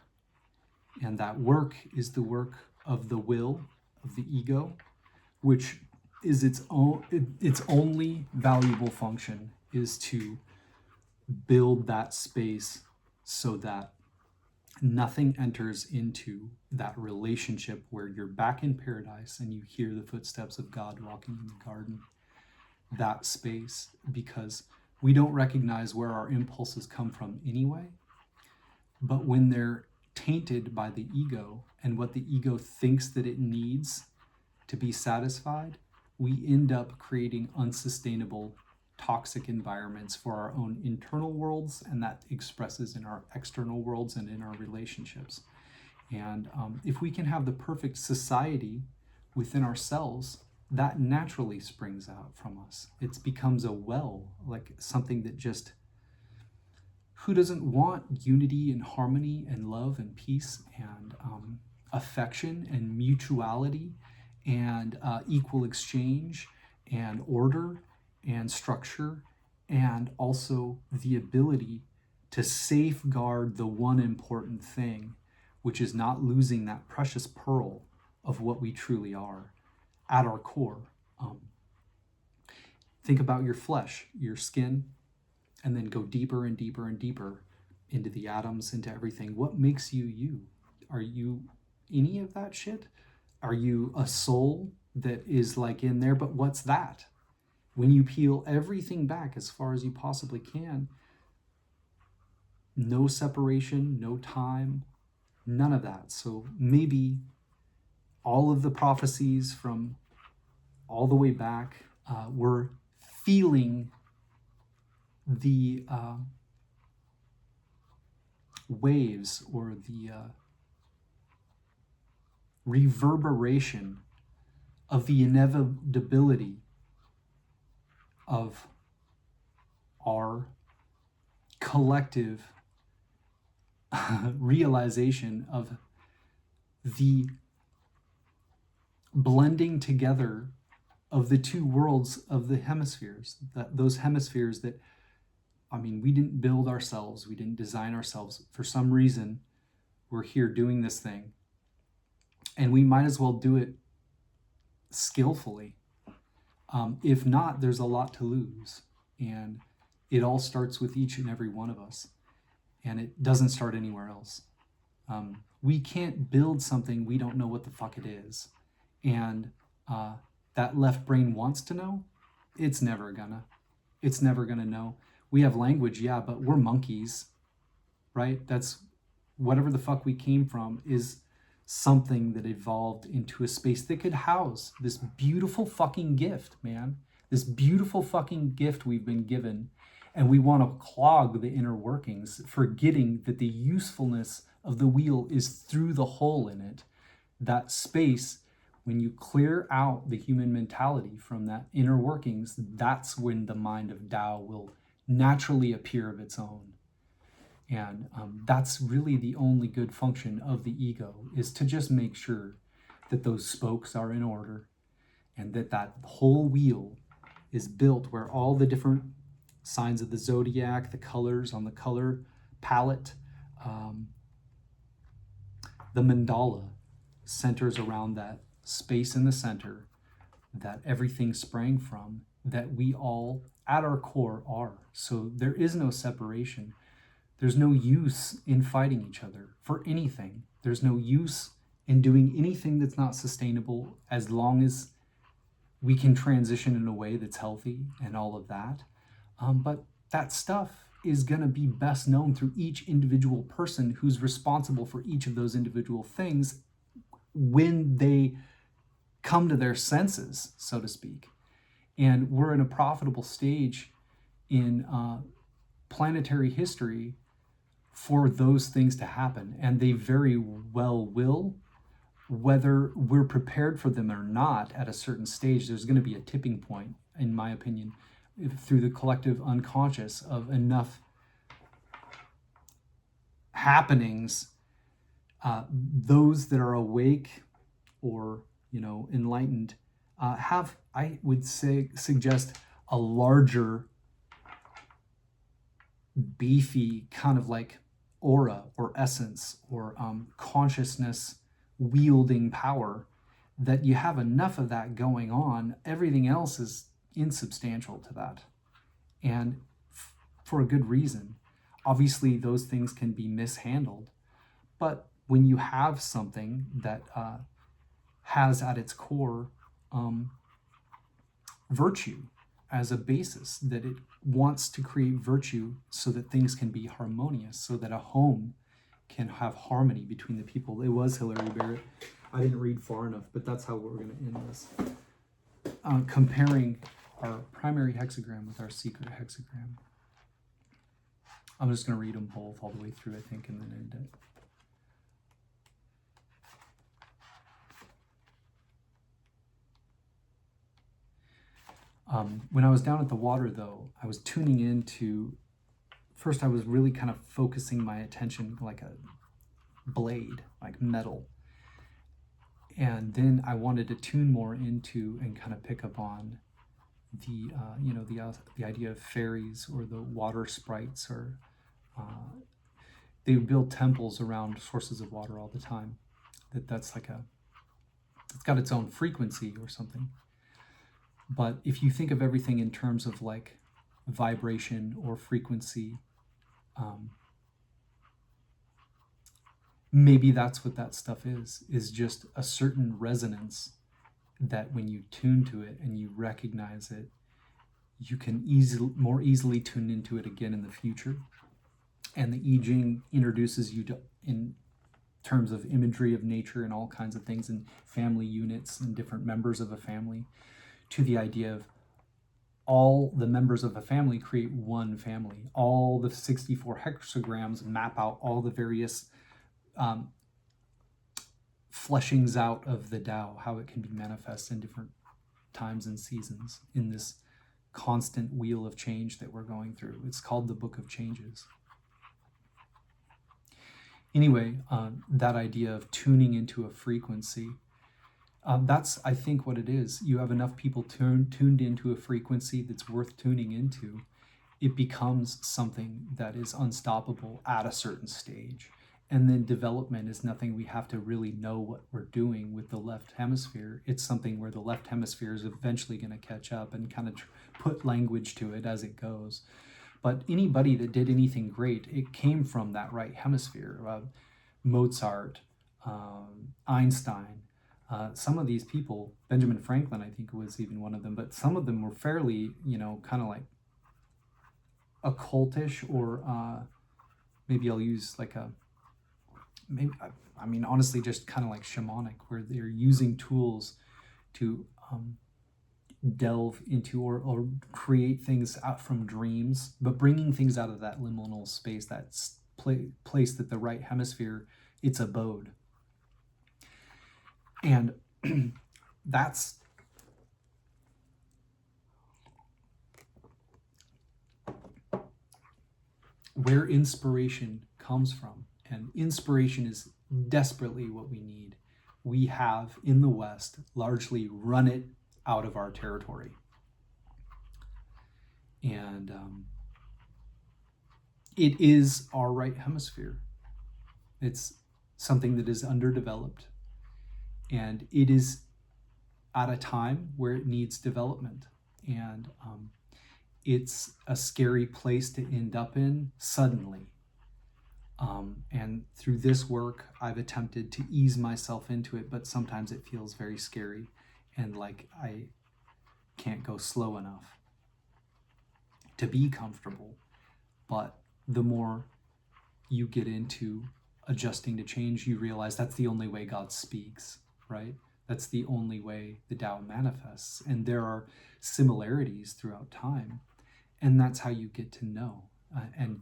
And that work is the work of the will, of the ego, which is its only valuable function is to build that space so that nothing enters into that relationship where you're back in paradise and you hear the footsteps of God walking in the garden, that space, because we don't recognize where our impulses come from anyway. But when they're tainted by the ego and what the ego thinks that it needs to be satisfied, we end up creating unsustainable, toxic environments for our own internal worlds, and that expresses in our external worlds and in our relationships. And if we can have the perfect society within ourselves, that naturally springs out from us. It becomes a well, like something that just, who doesn't want unity and harmony and love and peace and affection and mutuality and equal exchange and order and structure, and also the ability to safeguard the one important thing, which is not losing that precious pearl of what we truly are at our core. Think about your flesh, your skin, and then go deeper and deeper and deeper into the atoms, into everything. What makes you you? Are you any of that shit? Are you a soul that is like in there? But what's that? When you peel everything back as far as you possibly can, no separation, no time, none of that. So maybe all of the prophecies from all the way back were feeling the waves or the reverberation of the inevitability of our collective realization of the blending together of the two worlds of the hemispheres, those hemispheres that, I mean, we didn't build ourselves, we didn't design ourselves. For some reason, we're here doing this thing, and we might as well do it skillfully. If not, there's a lot to lose, and it all starts with each and every one of us, and it doesn't start anywhere else. We can't build something we don't know what the fuck it is, and that left brain wants to know. It's never gonna know. We have language, yeah, but we're monkeys, right? That's whatever the fuck we came from is something that evolved into a space that could house this beautiful fucking gift, man. This beautiful fucking gift we've been given. And we want to clog the inner workings, forgetting that the usefulness of the wheel is through the hole in it. That space, when you clear out the human mentality from that inner workings, that's when the mind of Tao will naturally appear of its own. And that's really the only good function of the ego, is to just make sure that those spokes are in order and that whole wheel is built where all the different signs of the zodiac, the colors on the color palette, the mandala centers around that space in the center that everything sprang from, that we all at our core are. So there is no separation. There's no use in fighting each other for anything. There's no use in doing anything that's not sustainable, as long as we can transition in a way that's healthy and all of that. But that stuff is going to be best known through each individual person who's responsible for each of those individual things when they come to their senses, so to speak. And we're in a profitable stage in planetary history for those things to happen, and they very well will, whether we're prepared for them or not. At a certain stage, there's going to be a tipping point, in my opinion, through the collective unconscious of enough happenings. Those that are awake or enlightened have, I would say, suggest a larger, beefy kind of like aura or essence or consciousness wielding power, that you have enough of that going on. Everything else is insubstantial to that, and for a good reason. Obviously those things can be mishandled, But when you have something that has at its core virtue as a basis, that it wants to create virtue so that things can be harmonious, so that a home can have harmony between the people. It was Hilary Barrett. I didn't read far enough, but that's how we're going to end this. Comparing our primary hexagram with our secret hexagram. I'm just going to read them both all the way through, I think, and then end it. When I was down at the water, though, I was tuning into, first I was really kind of focusing my attention like a blade, like metal. And then I wanted to tune more into and kind of pick up on the, the idea of fairies or the water sprites, or they would build temples around sources of water all the time. That's like it's got its own frequency or something. But if you think of everything in terms of like vibration or frequency, maybe that's what that stuff is just a certain resonance that when you tune to it and you recognize it, you can more easily tune into it again in the future. And the I Ching introduces you to, in terms of imagery of nature and all kinds of things, and family units and different members of a family, to the idea of all the members of a family create one family. All the 64 hexagrams map out all the various fleshings out of the Tao, how it can be manifest in different times and seasons in this constant wheel of change that we're going through. It's called the Book of Changes. Anyway, that idea of tuning into a frequency, that's, I think, what it is. You have enough people tuned into a frequency that's worth tuning into, it becomes something that is unstoppable at a certain stage. And then development is nothing we have to really know what we're doing with the left hemisphere. It's something where the left hemisphere is eventually going to catch up and kind of put language to it as it goes. But anybody that did anything great, it came from that right hemisphere. Mozart, Einstein, some of these people, Benjamin Franklin, I think, was even one of them, but some of them were fairly, kind of like occultish, or maybe I'll use like honestly, just kind of like shamanic, where they're using tools to delve into or create things out from dreams, but bringing things out of that liminal space, that place that the right hemisphere, its abode. And that's where inspiration comes from. And inspiration is desperately what we need. We have, in the West, largely run it out of our territory. And it is our right hemisphere. It's something that is underdeveloped. And it is at a time where it needs development. And it's a scary place to end up in suddenly. And through this work, I've attempted to ease myself into it, but sometimes it feels very scary and like I can't go slow enough to be comfortable. But the more you get into adjusting to change, you realize that's the only way God speaks, right? That's the only way the Tao manifests. And there are similarities throughout time. And that's how you get to know. And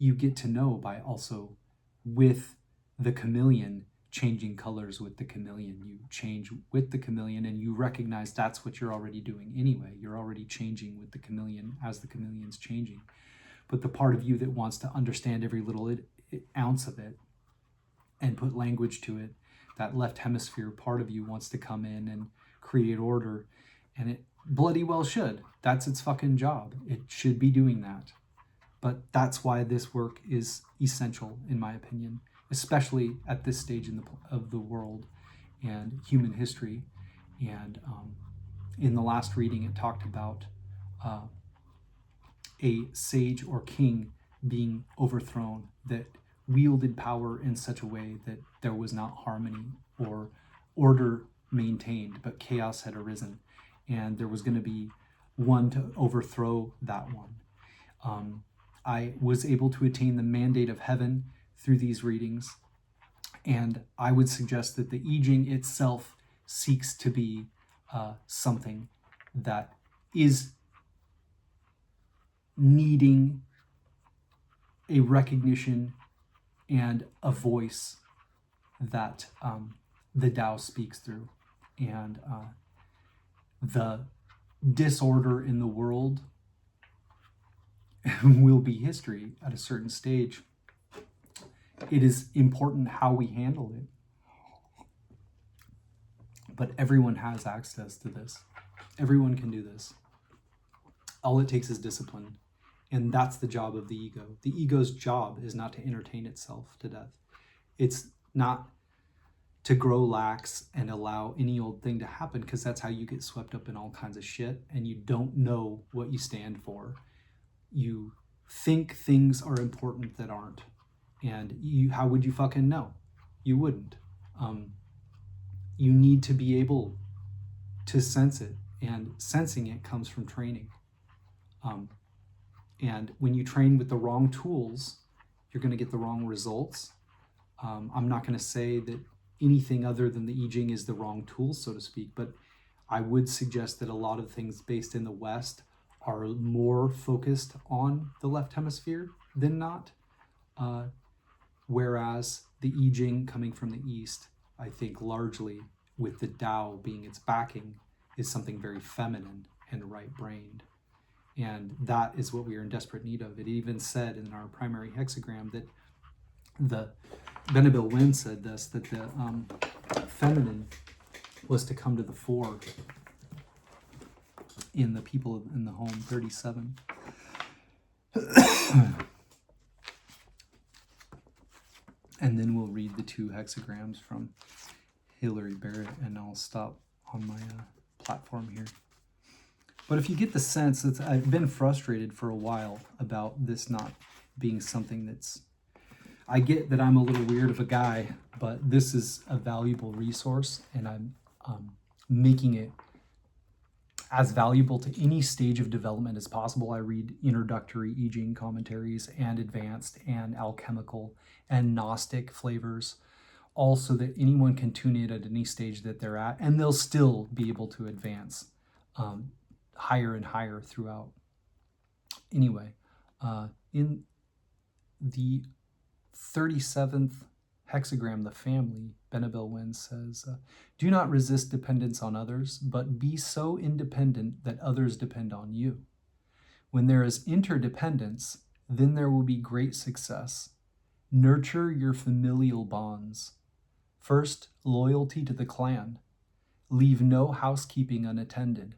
you get to know by also, with the chameleon, changing colors with the chameleon. You change with the chameleon and you recognize that's what you're already doing anyway. You're already changing with the chameleon as the chameleon's changing. But the part of you that wants to understand every little ounce of it and put language to it, that left hemisphere part of you wants to come in and create order. And it bloody well should. That's its fucking job. It should be doing that. But that's why this work is essential, in my opinion, especially at this stage of the world and human history. And in the last reading, it talked about a sage or king being overthrown that wielded power in such a way that there was not harmony or order maintained, but chaos had arisen, and there was going to be one to overthrow that one. I was able to attain the mandate of heaven through these readings, and I would suggest that the I Ching itself seeks to be something that is needing a recognition and a voice that the Tao speaks through. And the disorder in the world will be history at a certain stage. It is important how we handle it. But everyone has access to this. Everyone can do this. All it takes is discipline. And that's the job of the ego. The ego's job is not to entertain itself to death. It's not to grow lax and allow any old thing to happen, because that's how you get swept up in all kinds of shit and you don't know what you stand for. You think things are important that aren't. And how would you fucking know? You wouldn't. You need to be able to sense it, and sensing it comes from training. And when you train with the wrong tools, you're going to get the wrong results. I'm not going to say that anything other than the I Ching is the wrong tool, so to speak, but I would suggest that a lot of things based in the West are more focused on the left hemisphere than not. Whereas the I Ching coming from the East, I think largely with the Tao being its backing, is something very feminine and right-brained. And that is what we are in desperate need of. It even said in our primary hexagram that the Bicameral Mind said this, that the feminine was to come to the fore in the people in the home, 37. And then we'll read the 2 hexagrams from Hilary Barrett, and I'll stop on my platform here. But if you get the sense that I've been frustrated for a while about this not being something that's... I get that I'm a little weird of a guy, but this is a valuable resource, and I'm making it as valuable to any stage of development as possible. I read introductory I Ching commentaries and advanced and alchemical and Gnostic flavors, all so that anyone can tune in at any stage that they're at, and they'll still be able to advance higher and higher throughout. Anyway, in the 37th hexagram, the family, Bicameral Mind says, do not resist dependence on others, but be so independent that others depend on you. When there is interdependence, then there will be great success. Nurture your familial bonds. First, loyalty to the clan. Leave no housekeeping unattended.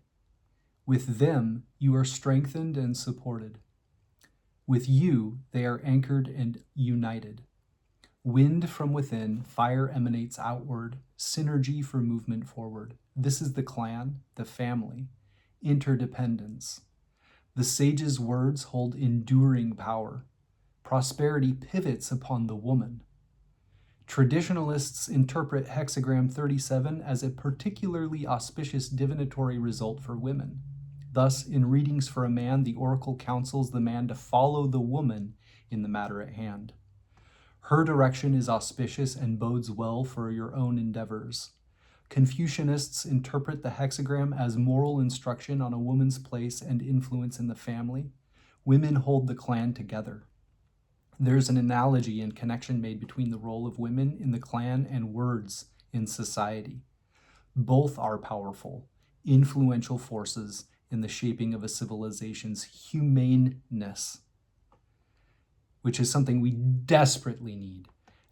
With them, you are strengthened and supported. With you, they are anchored and united. Wind from within, fire emanates outward, synergy for movement forward. This is the clan, the family, interdependence. The sage's words hold enduring power. Prosperity pivots upon the woman. Traditionalists interpret hexagram 37 as a particularly auspicious divinatory result for women. Thus, in readings for a man, the oracle counsels the man to follow the woman in the matter at hand. Her direction is auspicious and bodes well for your own endeavors. Confucianists interpret the hexagram as moral instruction on a woman's place and influence in the family. Women hold the clan together. There's an analogy and connection made between the role of women in the clan and words in society. Both are powerful, influential forces in the shaping of a civilization's humaneness, which is something we desperately need.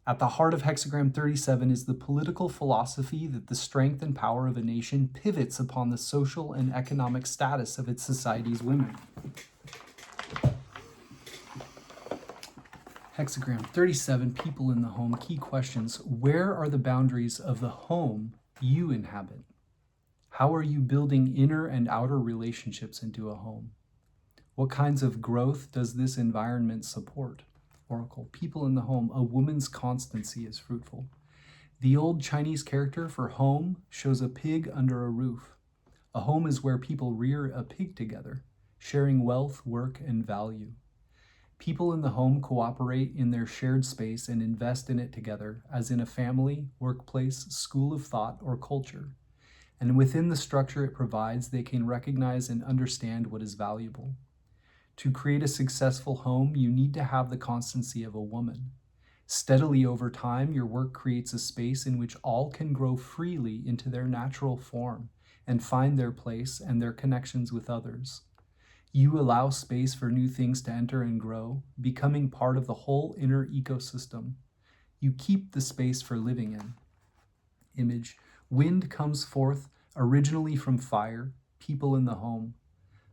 At the heart of hexagram 37 is the political philosophy that the strength and power of a nation pivots upon the social and economic status of its society's women. Hexagram 37, people in the home. Key questions. Where are the boundaries of the home you inhabit? How are you building inner and outer relationships into a home? What kinds of growth does this environment support? Oracle. People in the home. A woman's constancy is fruitful. The old Chinese character for home shows a pig under a roof. A home is where people rear a pig together, sharing wealth, work, and value. People in the home cooperate in their shared space and invest in it together, as in a family, workplace, school of thought, or culture. And within the structure it provides, they can recognize and understand what is valuable. To create a successful home, you need to have the constancy of a woman. Steadily over time, your work creates a space in which all can grow freely into their natural form and find their place and their connections with others. You allow space for new things to enter and grow, becoming part of the whole inner ecosystem. You keep the space for living in. Image. Wind comes forth originally from fire, people in the home.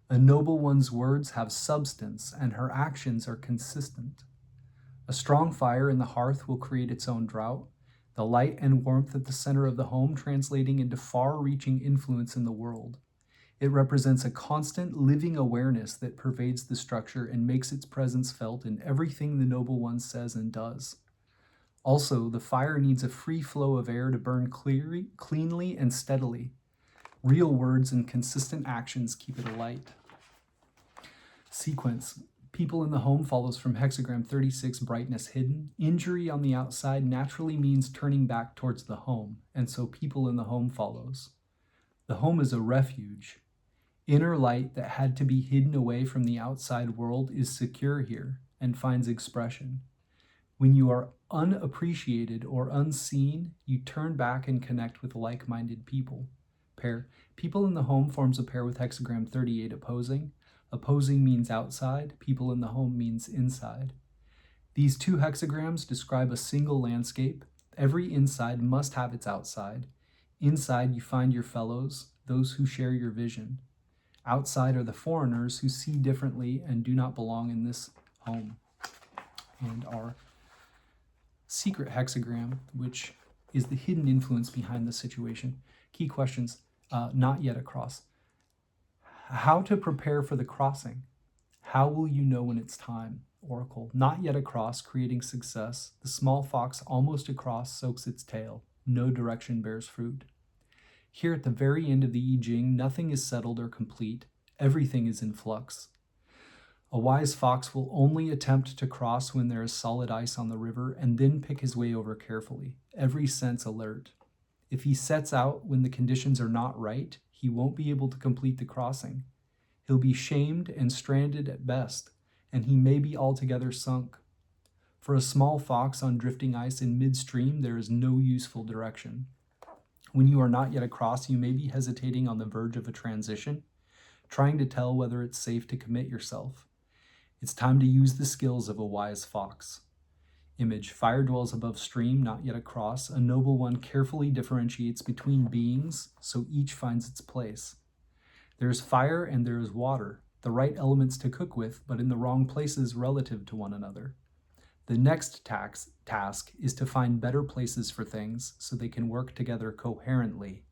A noble one's words have substance, and her actions are consistent. A strong fire in the hearth will create its own drought, the light and warmth at the center of the home translating into far-reaching influence in the world. It represents a constant living awareness that pervades the structure and makes its presence felt in everything the noble one says and does. Also, the fire needs a free flow of air to burn cleanly and steadily. Real words and consistent actions keep it alight. Sequence. People in the home follows from hexagram 36, brightness hidden. Injury on the outside naturally means turning back towards the home, and so people in the home follows. The home is a refuge. Inner light that had to be hidden away from the outside world is secure here and finds expression. When you are unappreciated or unseen, you turn back and connect with like-minded people. Pair. People in the home forms a pair with hexagram 38 opposing. Opposing means outside, people in the home means inside. These two hexagrams describe a single landscape. Every inside must have its outside. Inside you find your fellows, those who share your vision. Outside are the foreigners who see differently and do not belong in this home. And our secret hexagram, which is the hidden influence behind the situation. Key questions, not yet across. How to prepare for the crossing? How will you know when it's time? Oracle, not yet across, creating success. The small fox almost across soaks its tail. No direction bears fruit. Here at the very end of the I Ching, nothing is settled or complete. Everything is in flux. A wise fox will only attempt to cross when there is solid ice on the river and then pick his way over carefully, every sense alert. If he sets out when the conditions are not right, he won't be able to complete the crossing. He'll be shamed and stranded at best, and he may be altogether sunk. For a small fox on drifting ice in midstream, there is no useful direction. When you are not yet across, you may be hesitating on the verge of a transition, trying to tell whether it's safe to commit yourself. It's time to use the skills of a wise fox. Image. Fire dwells above stream, not yet across. A noble one carefully differentiates between beings, so each finds its place. There is fire and there is water, the right elements to cook with, but in the wrong places relative to one another. The next task is to find better places for things so they can work together coherently.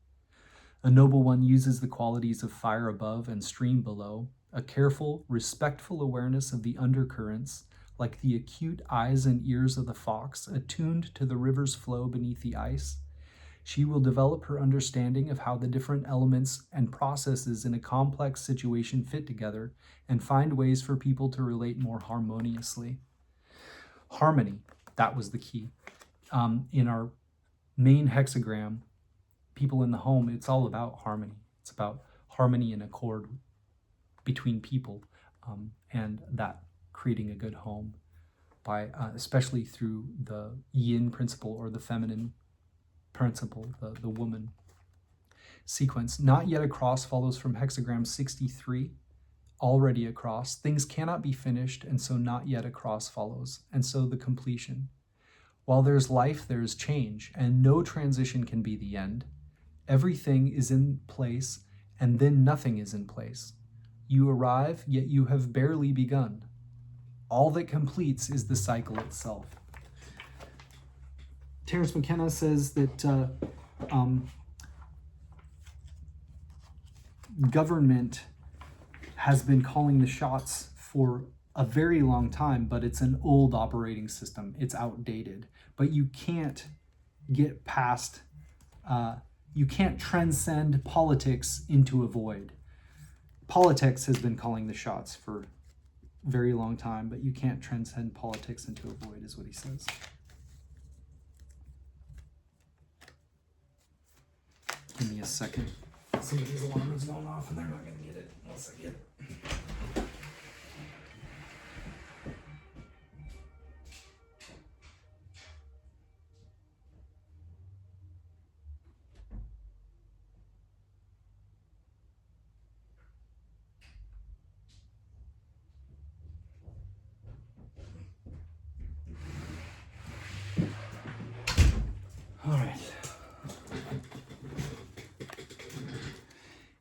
A noble one uses the qualities of fire above and stream below, a careful, respectful awareness of the undercurrents, like the acute eyes and ears of the fox, attuned to the river's flow beneath the ice. She will develop her understanding of how the different elements and processes in a complex situation fit together and find ways for people to relate more harmoniously. Harmony, that was the key. In our main hexagram, people in the home, it's all about harmony. It's about harmony and accord between people, and that creating a good home by, especially through the yin principle or the feminine principle, the woman. Sequence, not yet across follows from hexagram 63, already across. Things cannot be finished, and so not yet across follows, and so the completion. While there's life, there is change, and no transition can be the end. Everything is in place, and then nothing is in place. You arrive, yet you have barely begun. All that completes is the cycle itself. Terence McKenna says that government has been calling the shots for a very long time, but it's an old operating system. It's outdated. But you can't get past, you can't transcend politics into a void. Politics has been calling the shots for a very long time, but you can't transcend politics into a void, is what he says. Give me a second. Somebody's alarm is going off and they're not going to get it once I get it. All right.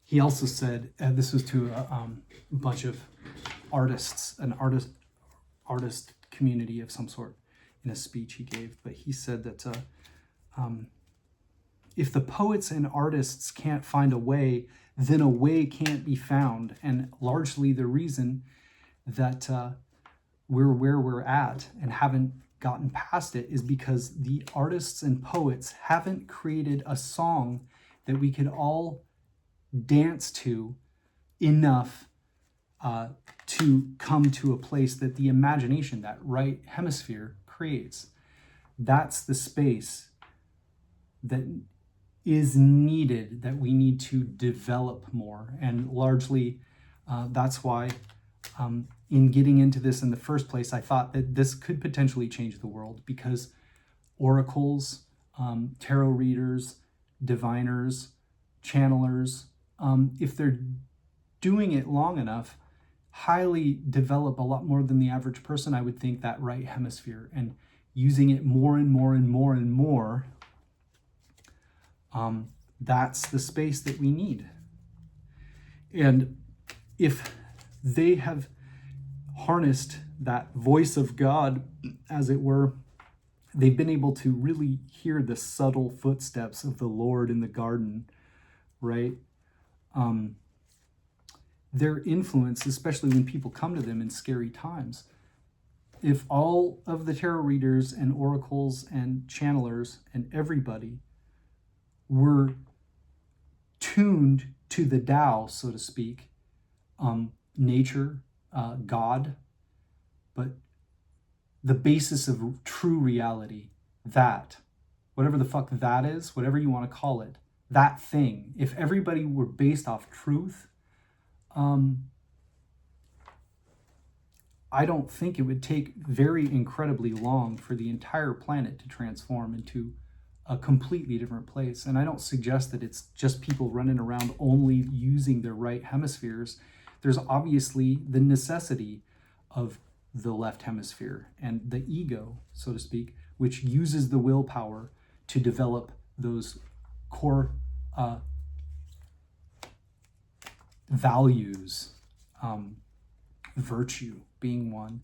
He also said, this was to a bunch of artists, an artist community of some sort, in a speech he gave, but he said that if the poets and artists can't find a way, then a way can't be found. And largely the reason that we're where we're at and haven't gotten past it is because the artists and poets haven't created a song that we could all dance to enough to come to a place that the imagination, that right hemisphere, creates. That's the space that is needed, that we need to develop more. And largely that's why in getting into this in the first place, I thought that this could potentially change the world, because oracles, tarot readers, diviners, channelers, if they're doing it long enough, highly develop a lot more than the average person, I would think, that right hemisphere, and using it more and more and more and more, that's the space that we need. And if they have harnessed that voice of God, as it were, they've been able to really hear the subtle footsteps of the Lord in the garden, right? Their influence, especially when people come to them in scary times. If all of the tarot readers and oracles and channelers and everybody were tuned to the Tao, so to speak, nature, God, but the basis of true reality, that, whatever the fuck that is, whatever you want to call it, that thing, if everybody were based off truth, I don't think it would take very incredibly long for the entire planet to transform into a completely different place. And I don't suggest that it's just people running around only using their right hemispheres. There's obviously the necessity of the left hemisphere and the ego, so to speak, which uses the willpower to develop those core values, virtue being one.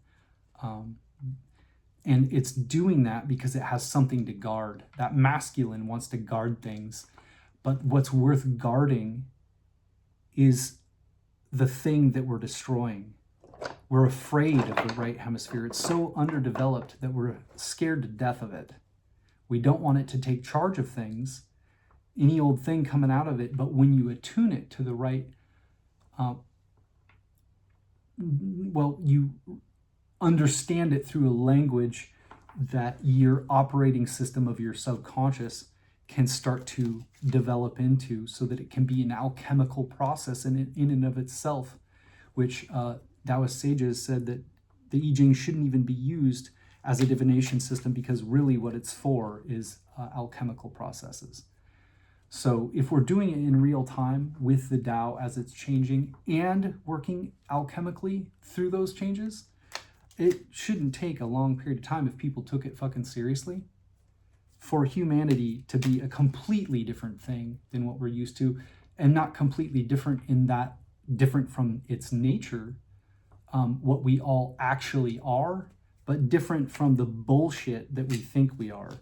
And it's doing that because it has something to guard. That masculine wants to guard things, but what's worth guarding is the thing that we're destroying. We're afraid of the right hemisphere. It's so underdeveloped that we're scared to death of it. We don't want it to take charge of things, any old thing coming out of it, but when you attune it to the right, you understand it through a language that your operating system of your subconscious can start to develop into, so that it can be an alchemical process in and of itself, which Taoist sages said that the I Ching shouldn't even be used as a divination system, because really what it's for is alchemical processes. So if we're doing it in real time with the Tao as it's changing and working alchemically through those changes, it shouldn't take a long period of time, if people took it fucking seriously, for humanity to be a completely different thing than what we're used to, and not completely different in that different from its nature, what we all actually are, but different from the bullshit that we think we are,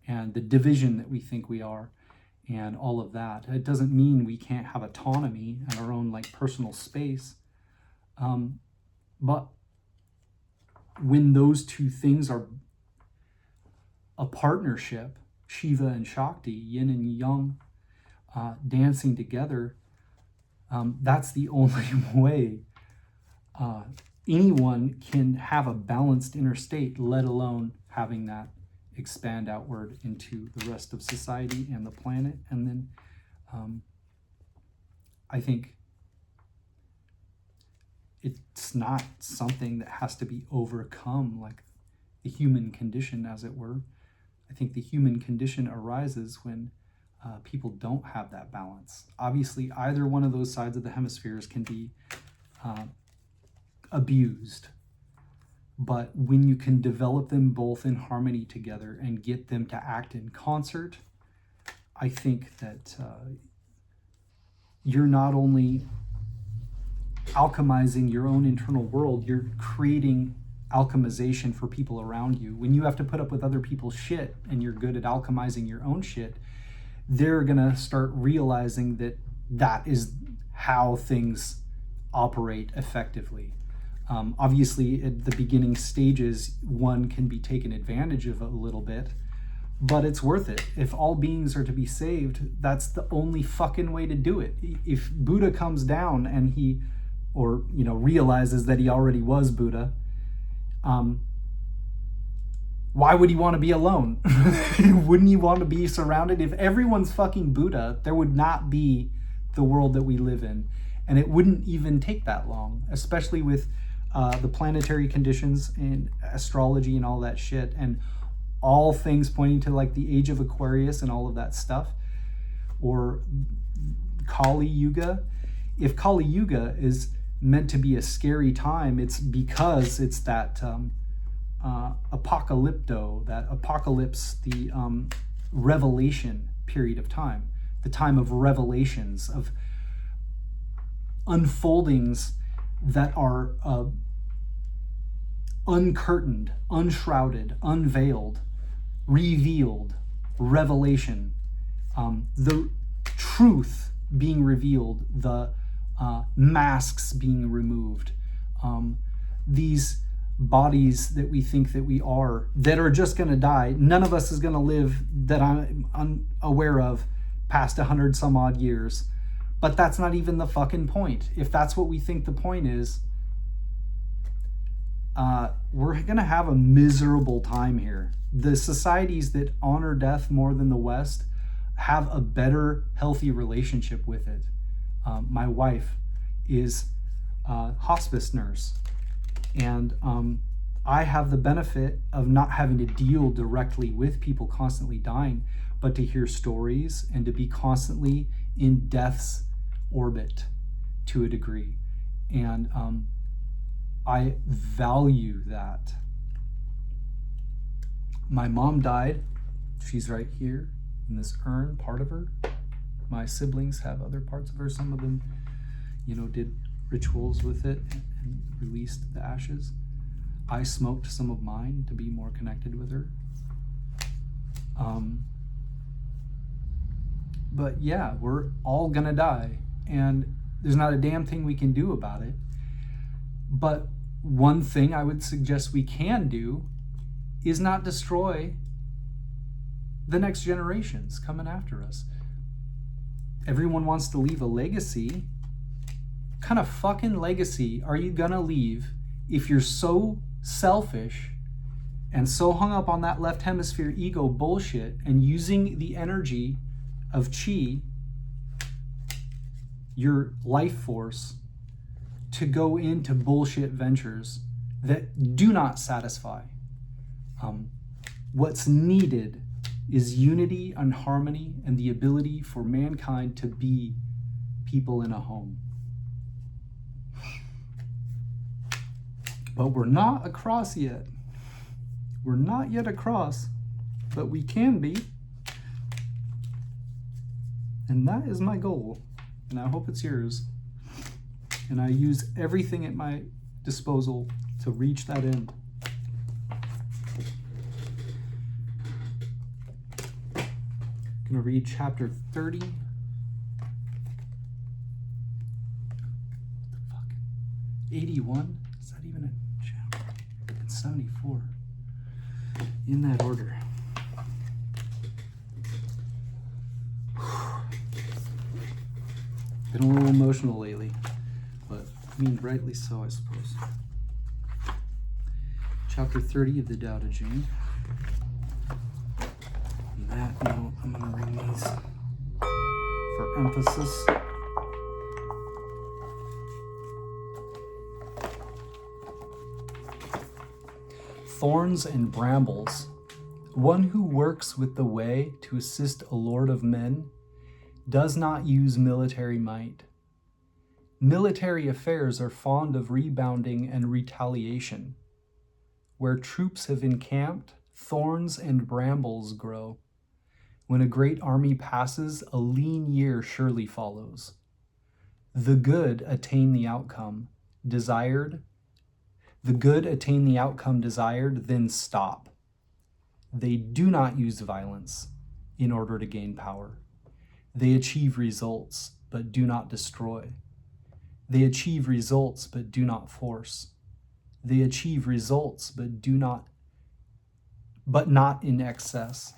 and the division that we think we are, and all of that. It doesn't mean we can't have autonomy and our own like personal space, but when those two things are a partnership, Shiva and Shakti, yin and yang, dancing together, that's the only way anyone can have a balanced inner state, let alone having that expand outward into the rest of society and the planet. And then I think it's not something that has to be overcome, like the human condition, as it were. I think the human condition arises when people don't have that balance. Obviously, either one of those sides of the hemispheres can be abused. But when you can develop them both in harmony together and get them to act in concert, I think that you're not only alchemizing your own internal world, you're creating alchemization for people around you. When you have to put up with other people's shit and you're good at alchemizing your own shit, they're gonna start realizing that that is how things operate effectively. Obviously, at the beginning stages, one can be taken advantage of a little bit, but it's worth it. If all beings are to be saved, that's the only fucking way to do it. If Buddha comes down and he, or realizes that he already was Buddha, why would he want to be alone? Wouldn't he want to be surrounded? If everyone's fucking Buddha, there would not be the world that we live in. And it wouldn't even take that long, especially with the planetary conditions and astrology and all that shit, and all things pointing to like the age of Aquarius and all of that stuff, or Kali Yuga. If Kali Yuga is meant to be a scary time, it's because it's that apocalypto, that apocalypse, the revelation period of time, the time of revelations, of unfoldings that are uncurtained, unshrouded, unveiled, revealed, revelation, the truth being revealed, the masks being removed, these bodies that we think that we are, that are just going to die. None of us is going to live, that I'm unaware of, past 100 some odd years. But that's not even the fucking point. If that's what we think the point is, we're going to have a miserable time here. The societies that honor death more than the West have a better, healthy relationship with it. My wife is a hospice nurse, and I have the benefit of not having to deal directly with people constantly dying, but to hear stories and to be constantly in death's orbit to a degree. And I value that. My mom died. She's right here in this urn, part of her. My siblings have other parts of her. Some of them, did rituals with it and released the ashes. I smoked some of mine to be more connected with her. But yeah, we're all gonna die, and there's not a damn thing we can do about it. But one thing I would suggest we can do is not destroy the next generations coming after us. Everyone wants to leave a legacy. What kind of fucking legacy are you gonna leave if you're so selfish and so hung up on that left hemisphere ego bullshit and using the energy of chi, your life force, to go into bullshit ventures that do not satisfy? What's needed is unity and harmony and the ability for mankind to be people in a home. But we're not across yet. We're not yet across, but we can be. And that is my goal, and I hope it's yours. And I use everything at my disposal to reach that end. I'm going to read chapter 30. What the fuck? 81? Is that even a chapter? It's 74. In that order. Been a little emotional lately, but I mean, rightly so, I suppose. Chapter 30 of the Tao Te Ching. On that note, I'm going to bring these for emphasis. Thorns and brambles. One who works with the way to assist a lord of men does not use military might. Military affairs are fond of rebounding and retaliation. Where troops have encamped, thorns and brambles grow. When a great army passes, a lean year surely follows. The good attain the outcome desired. The good attain the outcome desired, then stop. They do not use violence in order to gain power. They achieve results, but do not destroy. They achieve results, but do not force. They achieve results, but not in excess.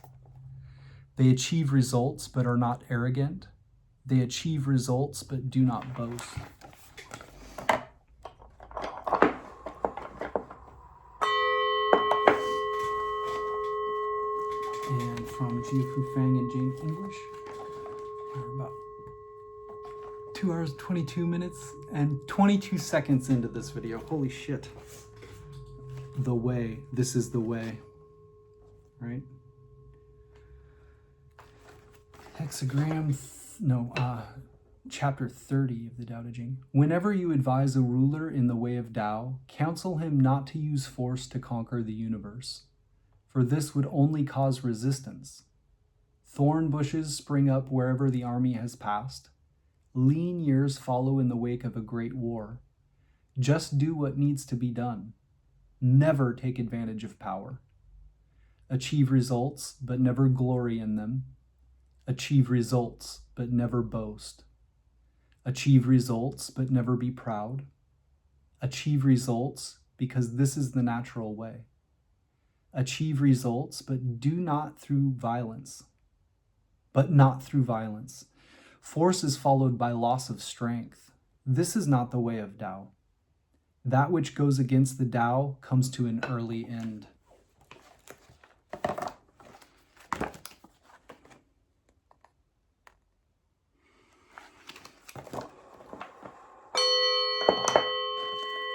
They achieve results, but are not arrogant. They achieve results, but do not boast. And from Jiafu Fang and Jane English, we're about 2 hours, 22 minutes, and 22 seconds into this video. Holy shit. The way. This is the way. Right? Hexagram, chapter 30 of the Tao Te Ching. Whenever you advise a ruler in the way of Tao, counsel him not to use force to conquer the universe, for this would only cause resistance. Thorn bushes spring up wherever the army has passed. Lean years follow in the wake of a great war. Just do what needs to be done. Never take advantage of power. Achieve results, but never glory in them. Achieve results, but never boast. Achieve results, but never be proud. Achieve results, because this is the natural way. Achieve results, but not through violence. Force is followed by loss of strength. This is not the way of Tao. That which goes against the Tao comes to an early end.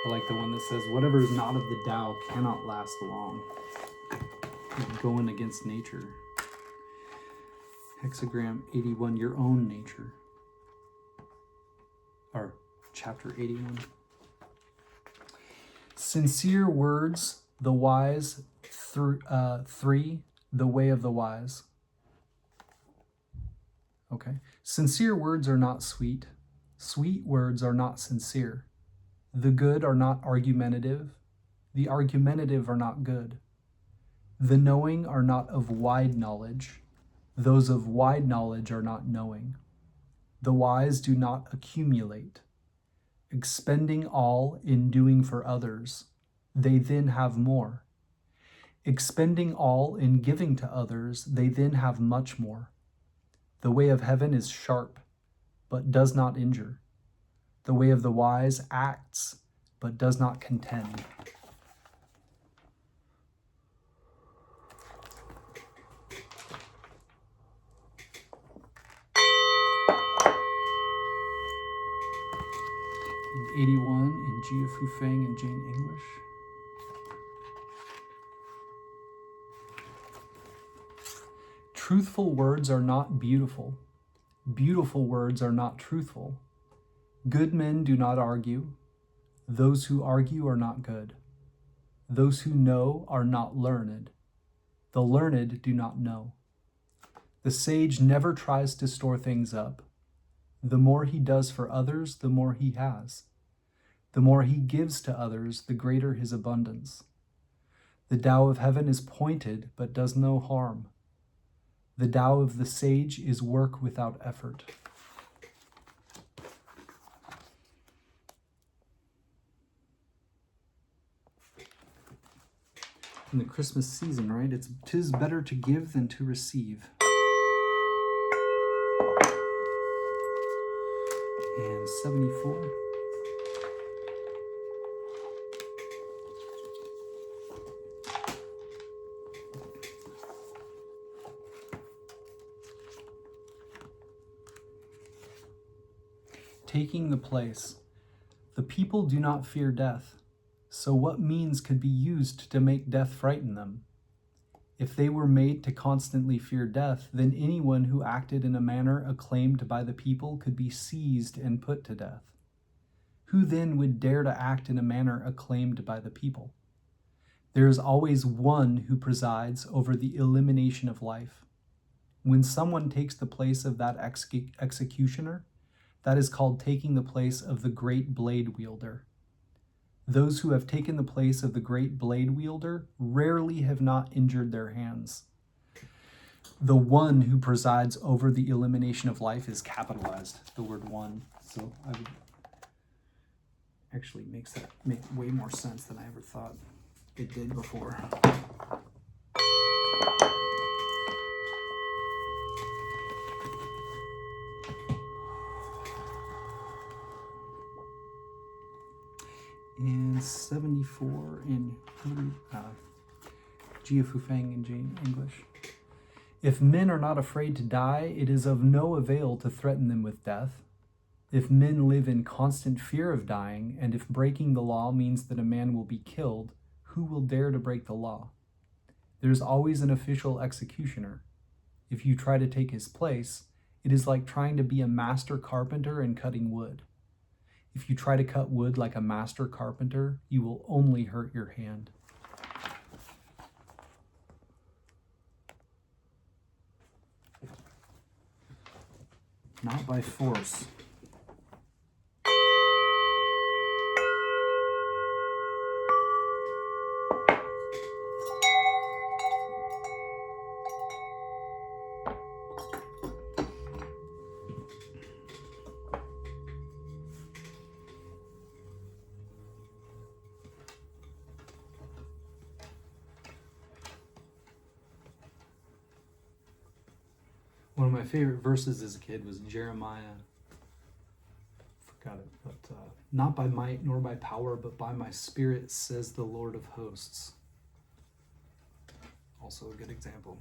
I like the one that says, whatever is not of the Tao cannot last long. Going against nature. Hexagram 81, your own nature. Or chapter 81. Sincere words, the wise. 3, the way of the wise. Okay. Sincere words are not sweet. Sweet words are not sincere. The good are not argumentative. The argumentative are not good. The knowing are not of wide knowledge. Those of wide knowledge are not knowing. The wise do not accumulate. Expending all in doing for others, they then have more. Expending all in giving to others, they then have much more. The way of heaven is sharp, but does not injure. The way of the wise acts, but does not contend. And 81 in Jiafu Fang and Jane English. Truthful words are not beautiful. Beautiful words are not truthful. Good men do not argue. Those who argue are not good. Those who know are not learned. The learned do not know. The sage never tries to store things up. The more he does for others, the more he has. The more he gives to others, the greater his abundance. The Tao of heaven is pointed, but does no harm. The Tao of the sage is work without effort. in the Christmas season, right? "'Tis better to give than to receive." And 74. Taking the place. "The people do not fear death. So what means could be used to make death frighten them? If they were made to constantly fear death, then anyone who acted in a manner acclaimed by the people could be seized and put to death. Who then would dare to act in a manner acclaimed by the people? There is always one who presides over the elimination of life. When someone takes the place of that executioner, that is called taking the place of the great blade wielder. Those who have taken the place of the great blade wielder rarely have not injured their hands. The one who presides over the elimination of life is capitalized, the word one. So I would actually make way more sense than I ever thought it did before. And 74 in Jia Fufang in Jane English. "If men are not afraid to die, it is of no avail to threaten them with death. If men live in constant fear of dying, and if breaking the law means that a man will be killed, who will dare to break the law? There is always an official executioner. If you try to take his place, it is like trying to be a master carpenter and cutting wood. If you try to cut wood like a master carpenter, you will only hurt your hand." Not by force. One of my favorite verses as a kid was Jeremiah. Forgot it, but "Not by might nor by power, but by my spirit, says the Lord of hosts." Also a good example.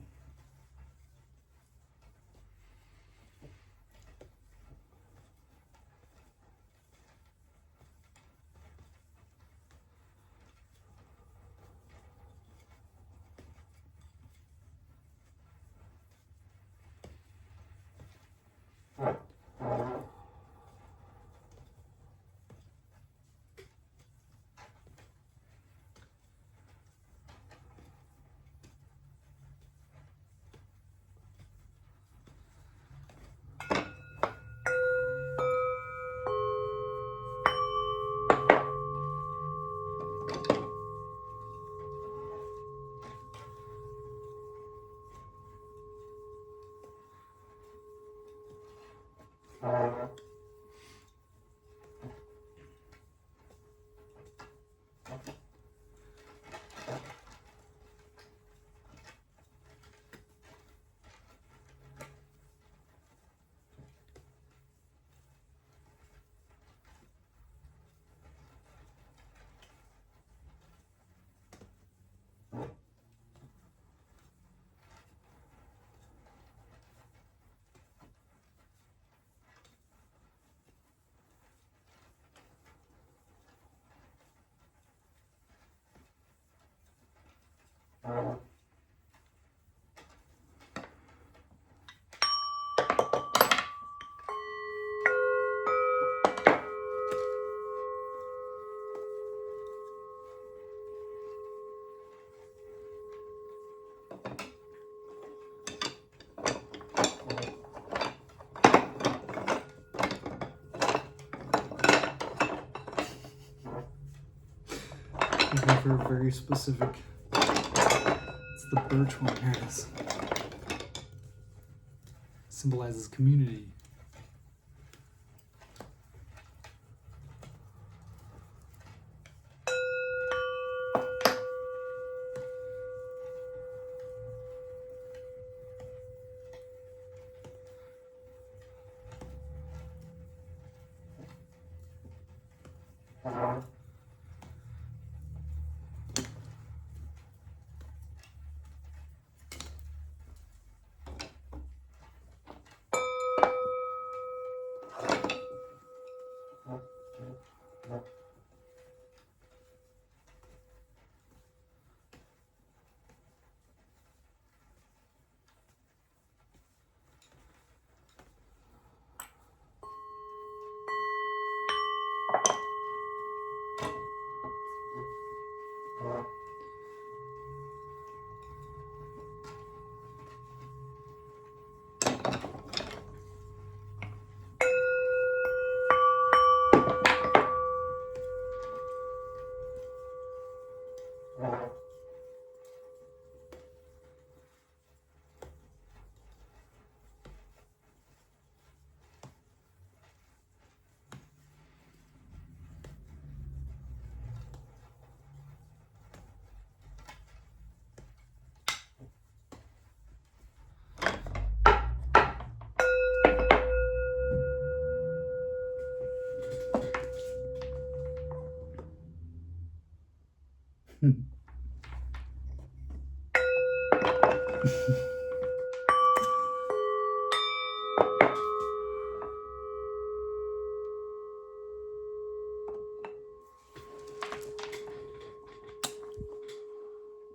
For very specific. It's the birch one. Here it is. Symbolizes community.